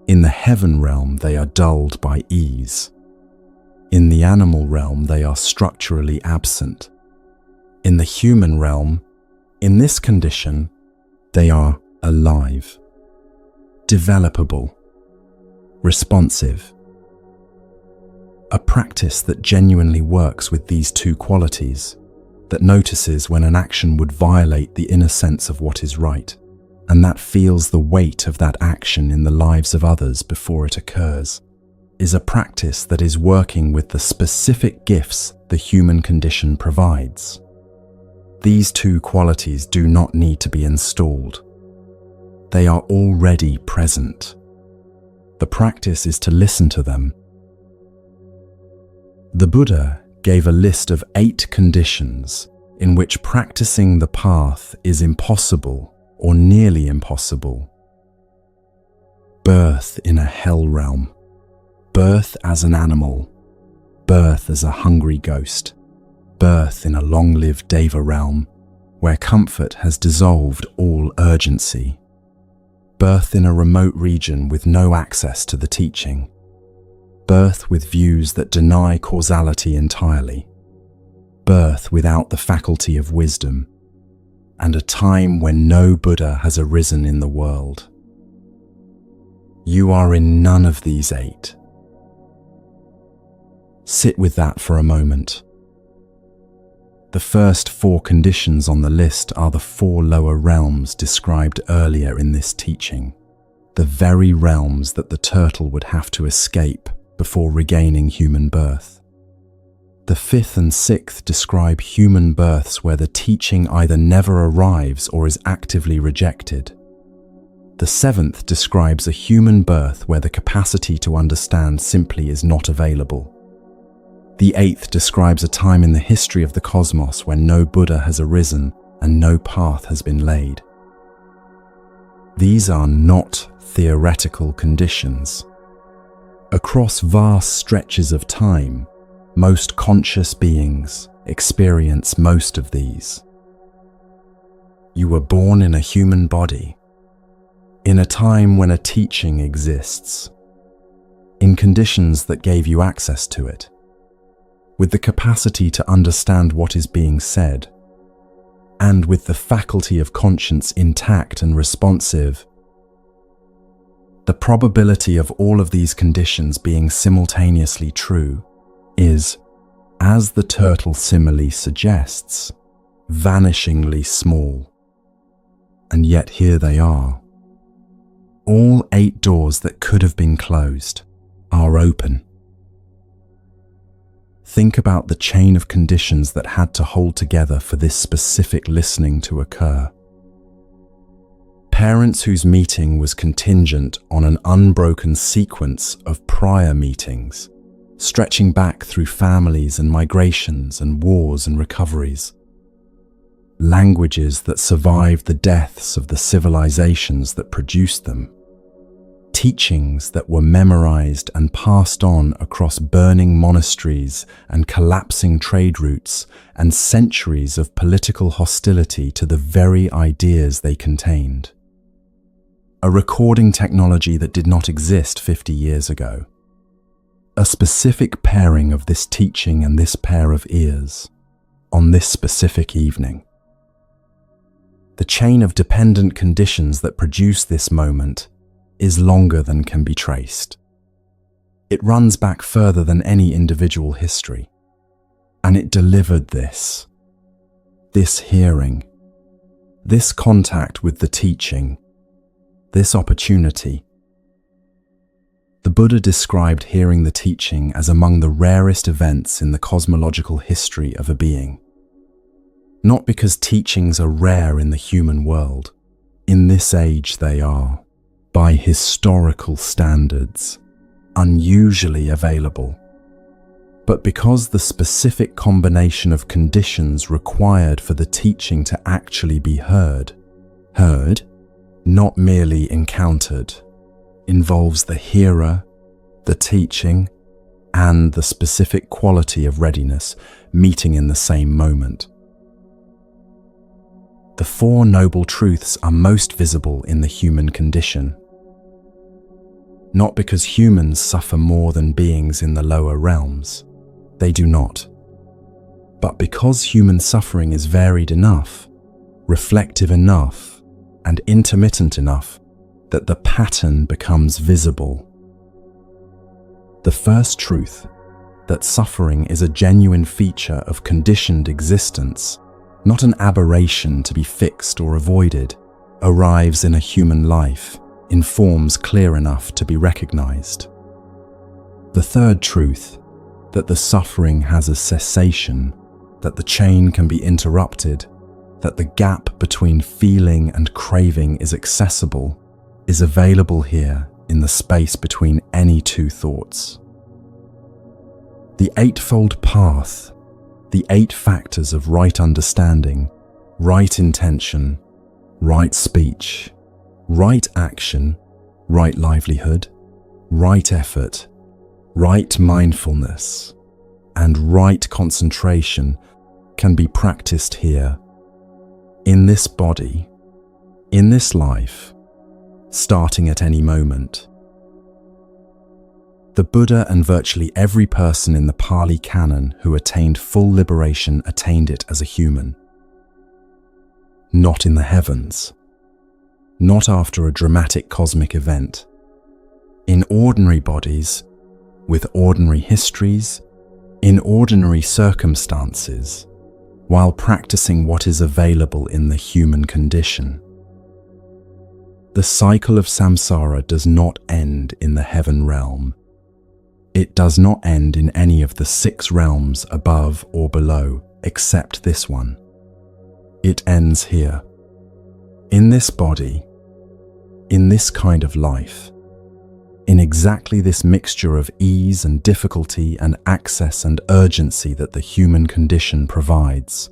[SPEAKER 1] In the heaven realm, they are dulled by ease. In the animal realm, they are structurally absent. In the human realm, in this condition, they are alive, developable, responsive. A practice that genuinely works with these two qualities, that notices when an action would violate the inner sense of what is right, and that feels the weight of that action in the lives of others before it occurs, is a practice that is working with the specific gifts the human condition provides. These two qualities do not need to be installed. They are already present. The practice is to listen to them. The Buddha gave a list of 8 conditions in which practicing the path is impossible or nearly impossible. Birth in a hell realm, birth as an animal, birth as a hungry ghost, birth in a long-lived deva realm where comfort has dissolved all urgency, birth in a remote region with no access to the teaching, birth with views that deny causality entirely, birth without the faculty of wisdom, and a time when no Buddha has arisen in the world. You are in none of these 8. Sit with that for a moment. The first 4 conditions on the list are the 4 lower realms described earlier in this teaching, the very realms that the turtle would have to escape before regaining human birth. The 5th and 6th describe human births where the teaching either never arrives or is actively rejected. The 7th describes a human birth where the capacity to understand simply is not available. The 8th describes a time in the history of the cosmos when no Buddha has arisen and no path has been laid. These are not theoretical conditions. Across vast stretches of time, most conscious beings experience most of these. You were born in a human body, in a time when a teaching exists, in conditions that gave you access to it, with the capacity to understand what is being said, and with the faculty of conscience intact and responsive. The probability of all of these conditions being simultaneously true is, as the turtle simile suggests, vanishingly small. And yet here they are. All 8 doors that could have been closed are open. Think about the chain of conditions that had to hold together for this specific listening to occur. Parents whose meeting was contingent on an unbroken sequence of prior meetings, stretching back through families and migrations and wars and recoveries. Languages that survived the deaths of the civilizations that produced them. Teachings that were memorized and passed on across burning monasteries and collapsing trade routes, and centuries of political hostility to the very ideas they contained. A recording technology that did not exist 50 years ago. A specific pairing of this teaching and this pair of ears on this specific evening. The chain of dependent conditions that produce this moment is longer than can be traced. It runs back further than any individual history, and it delivered this hearing, this contact with the teaching, this opportunity. The Buddha described hearing the teaching as among the rarest events in the cosmological history of a being. Not because teachings are rare in the human world. In this age they are, by historical standards, unusually available. but because the specific combination of conditions required for the teaching to actually be heard, not merely encountered, involves the hearer, the teaching, and the specific quality of readiness meeting in the same moment. The Four Noble Truths are most visible in the human condition. Not because humans suffer more than beings in the lower realms. They do not. But because human suffering is varied enough, reflective enough, and intermittent enough that the pattern becomes visible. The first truth, that suffering is a genuine feature of conditioned existence, not an aberration to be fixed or avoided, arrives in a human life in forms clear enough to be recognized. The third truth, that the suffering has a cessation, that the chain can be interrupted, that the gap between feeling and craving is accessible, is available here in the space between any two thoughts. The Eightfold Path, the 8 factors of right understanding, right intention, right speech, right action, right livelihood, right effort, right mindfulness, and right concentration can be practiced here, in this body, in this life, starting at any moment. The Buddha and virtually every person in the Pali Canon who attained full liberation attained it as a human. Not in the heavens. Not after a dramatic cosmic event. In ordinary bodies, with ordinary histories, in ordinary circumstances, while practicing what is available in the human condition. The cycle of samsara does not end in the heaven realm. It does not end in any of the 6 realms above or below, except this one. It ends here, in this body, in this kind of life, in exactly this mixture of ease and difficulty and access and urgency that the human condition provides.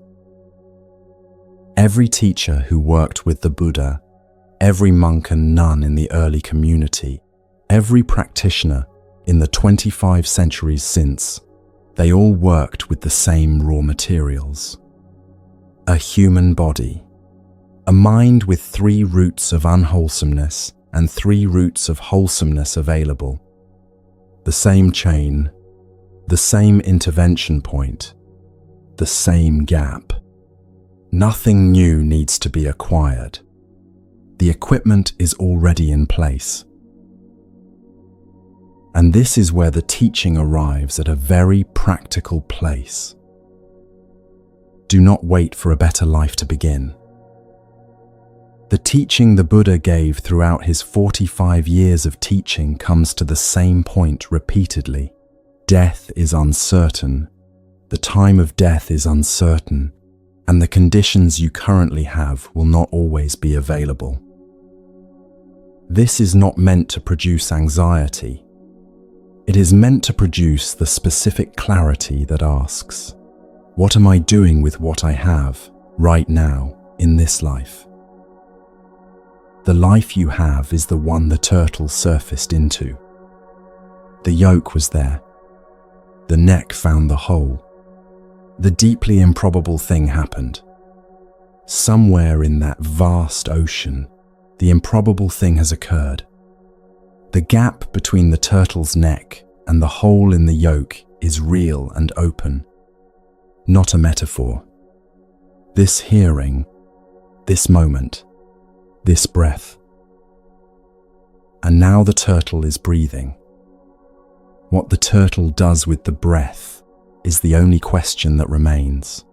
[SPEAKER 1] Every teacher who worked with the Buddha, every monk and nun in the early community, every practitioner in the 25 centuries since, they all worked with the same raw materials. A human body, a mind with 3 roots of unwholesomeness and 3 roots of wholesomeness available. The same chain, the same intervention point, the same gap. Nothing new needs to be acquired. The equipment is already in place. And this is where the teaching arrives at a very practical place. Do not wait for a better life to begin. The teaching the Buddha gave throughout his 45 years of teaching comes to the same point repeatedly. Death is uncertain. The time of death is uncertain, and the conditions you currently have will not always be available. This is not meant to produce anxiety. It is meant to produce the specific clarity that asks, what am I doing with what I have right now in this life? The life you have is the one the turtle surfaced into. The yolk was there. The neck found the hole. The deeply improbable thing happened. Somewhere in that vast ocean, the improbable thing has occurred. The gap between the turtle's neck and the hole in the yolk is real and open, not a metaphor. This hearing, this moment, this breath. And now the turtle is breathing. What the turtle does with the breath is the only question that remains.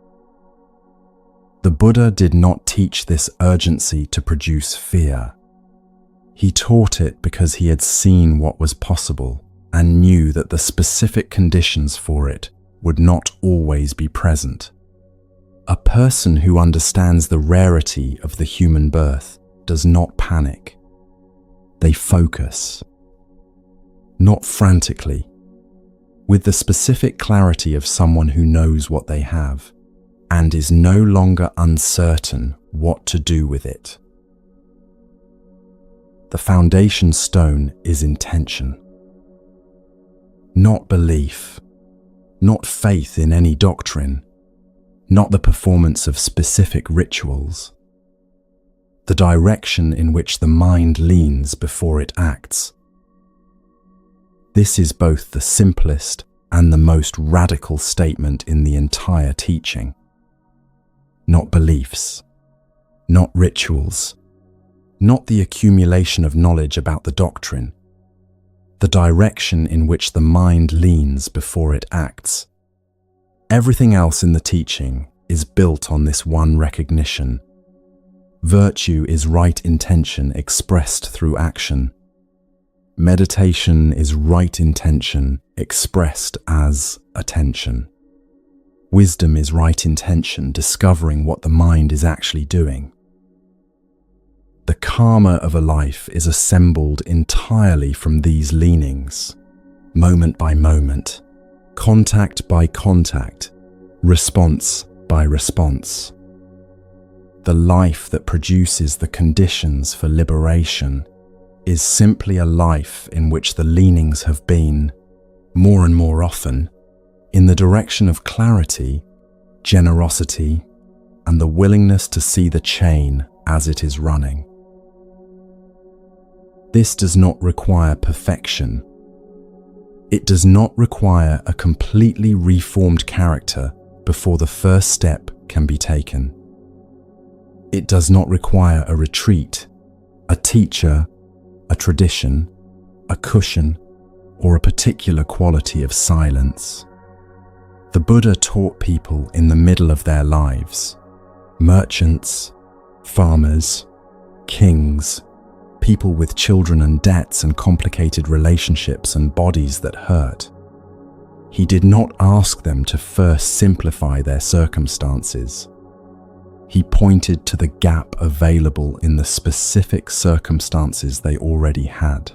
[SPEAKER 1] The Buddha did not teach this urgency to produce fear. He taught it because he had seen what was possible and knew that the specific conditions for it would not always be present. A person who understands the rarity of the human birth does not panic. They focus. Not frantically, with the specific clarity of someone who knows what they have and is no longer uncertain what to do with it. The foundation stone is intention, not belief, not faith in any doctrine, not the performance of specific rituals. The direction in which the mind leans before it acts. This is both the simplest and the most radical statement in the entire teaching. Not beliefs, not rituals, not the accumulation of knowledge about the doctrine. The direction in which the mind leans before it acts. Everything else in the teaching is built on this one recognition. Virtue is right intention expressed through action. Meditation is right intention expressed as attention. Wisdom is right intention discovering what the mind is actually doing. The karma of a life is assembled entirely from these leanings, moment by moment, contact by contact, response by response. The life that produces the conditions for liberation is simply a life in which the leanings have been, more and more often, in the direction of clarity, generosity, and the willingness to see the chain as it is running. This does not require perfection. It does not require a completely reformed character before the first step can be taken. It does not require a retreat, a teacher, a tradition, a cushion, or a particular quality of silence. The Buddha taught people in the middle of their lives, merchants, farmers, kings, people with children and debts and complicated relationships and bodies that hurt. He did not ask them to first simplify their circumstances. He pointed to the gap available in the specific circumstances they already had.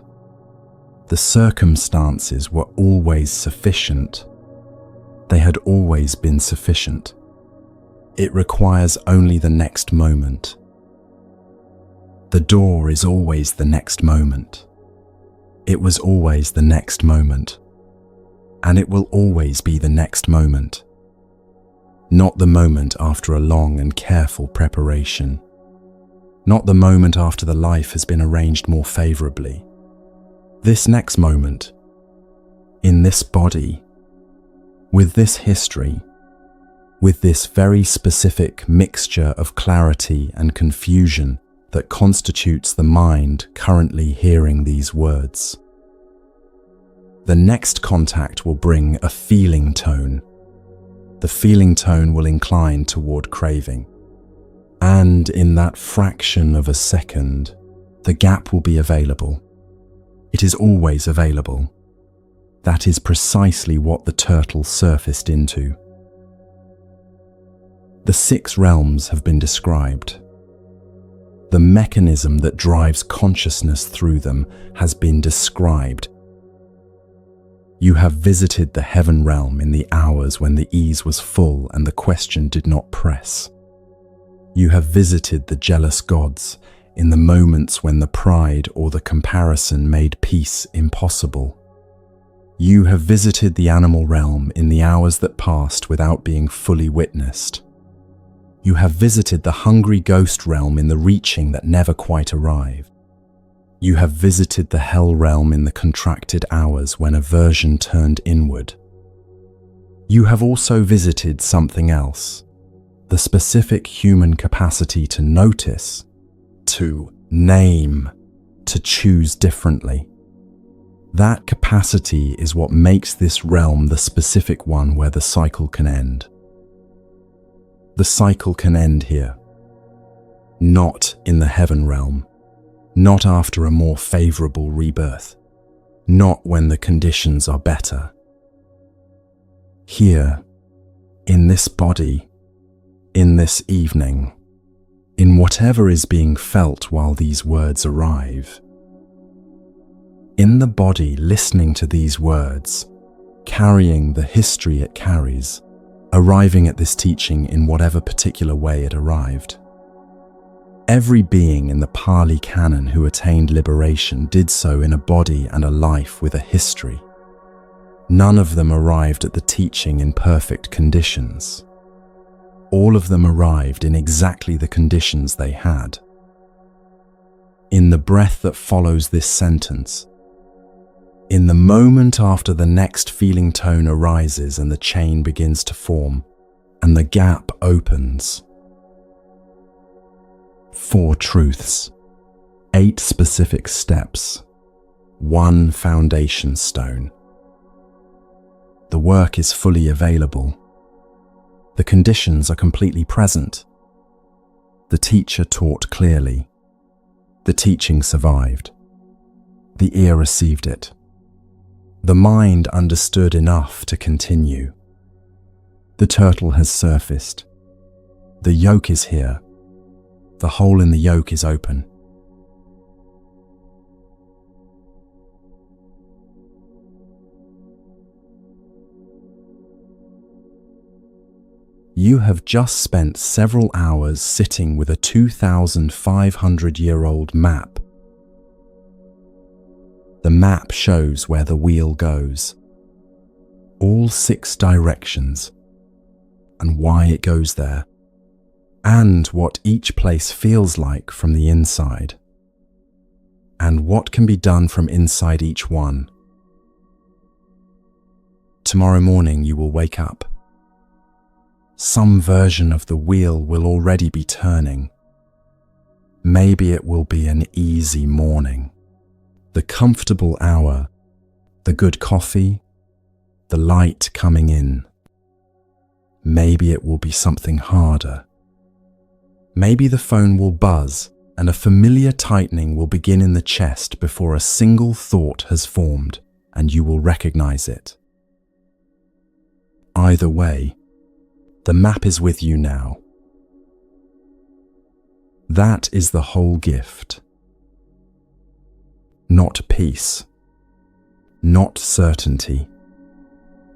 [SPEAKER 1] The circumstances were always sufficient. They had always been sufficient. It requires only the next moment. The door is always the next moment. It was always the next moment. And it will always be the next moment. Not the moment after a long and careful preparation. Not the moment after the life has been arranged more favorably. This next moment, in this body, with this history, with this very specific mixture of clarity and confusion that constitutes the mind currently hearing these words. The next contact will bring a feeling tone. The feeling tone will incline toward craving. And in that fraction of a second, the gap will be available. It is always available. That is precisely what the turtle surfaced into. The 6 realms have been described. The mechanism that drives consciousness through them has been described. You have visited the heaven realm in the hours when the ease was full and the question did not press. You have visited the jealous gods in the moments when the pride or the comparison made peace impossible. You have visited the animal realm in the hours that passed without being fully witnessed. You have visited the hungry ghost realm in the reaching that never quite arrived. You have visited the hell realm in the contracted hours when aversion turned inward. You have also visited something else, the specific human capacity to notice, to name, to choose differently. That capacity is what makes this realm the specific one where the cycle can end. The cycle can end here, not in the heaven realm. Not after a more favorable rebirth, not when the conditions are better. Here, in this body, in this evening, in whatever is being felt while these words arrive. In the body listening to these words, carrying the history it carries, arriving at this teaching in whatever particular way it arrived. Every being in the Pali Canon who attained liberation did so in a body and a life with a history. None of them arrived at the teaching in perfect conditions. All of them arrived in exactly the conditions they had. In the breath that follows this sentence, in the moment after the next feeling tone arises and the chain begins to form, and the gap opens. 4 truths, 8 specific steps, 1 foundation stone. The work is fully available. The conditions are completely present. The teacher taught clearly. The teaching survived. The ear received it. The mind understood enough to continue. The turtle has surfaced. The yoke is here. The hole in the yoke is open. You have just spent several hours sitting with a 2,500-year-old map. The map shows where the wheel goes, all 6 directions, and why it goes there, and what each place feels like from the inside, and what can be done from inside each one. Tomorrow morning you will wake up. Some version of the wheel will already be turning. Maybe it will be an easy morning. The comfortable hour, the good coffee, the light coming in. Maybe it will be something harder. Maybe the phone will buzz and a familiar tightening will begin in the chest before a single thought has formed and you will recognize it. Either way, the map is with you now. That is the whole gift. Not peace, not certainty,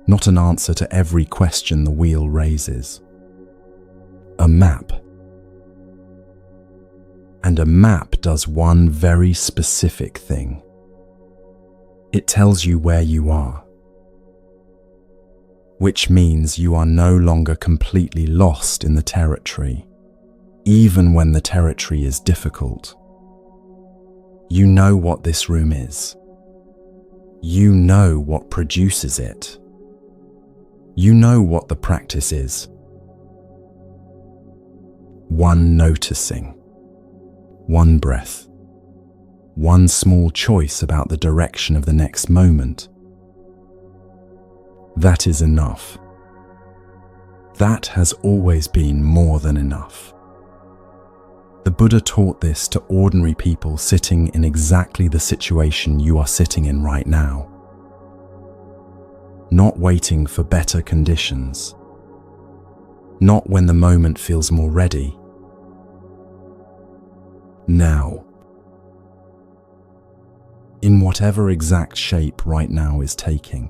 [SPEAKER 1] not an answer to every question the wheel raises. A map. And a map does one very specific thing. It tells you where you are, which means you are no longer completely lost in the territory, even when the territory is difficult. You know what this room is. You know what produces it. You know what the practice is. One noticing, one breath, one small choice about the direction of the next moment. That is enough. That has always been more than enough. The Buddha taught this to ordinary people sitting in exactly the situation you are sitting in right now. Not waiting for better conditions. Not when the moment feels more ready. Now. In whatever exact shape right now is taking.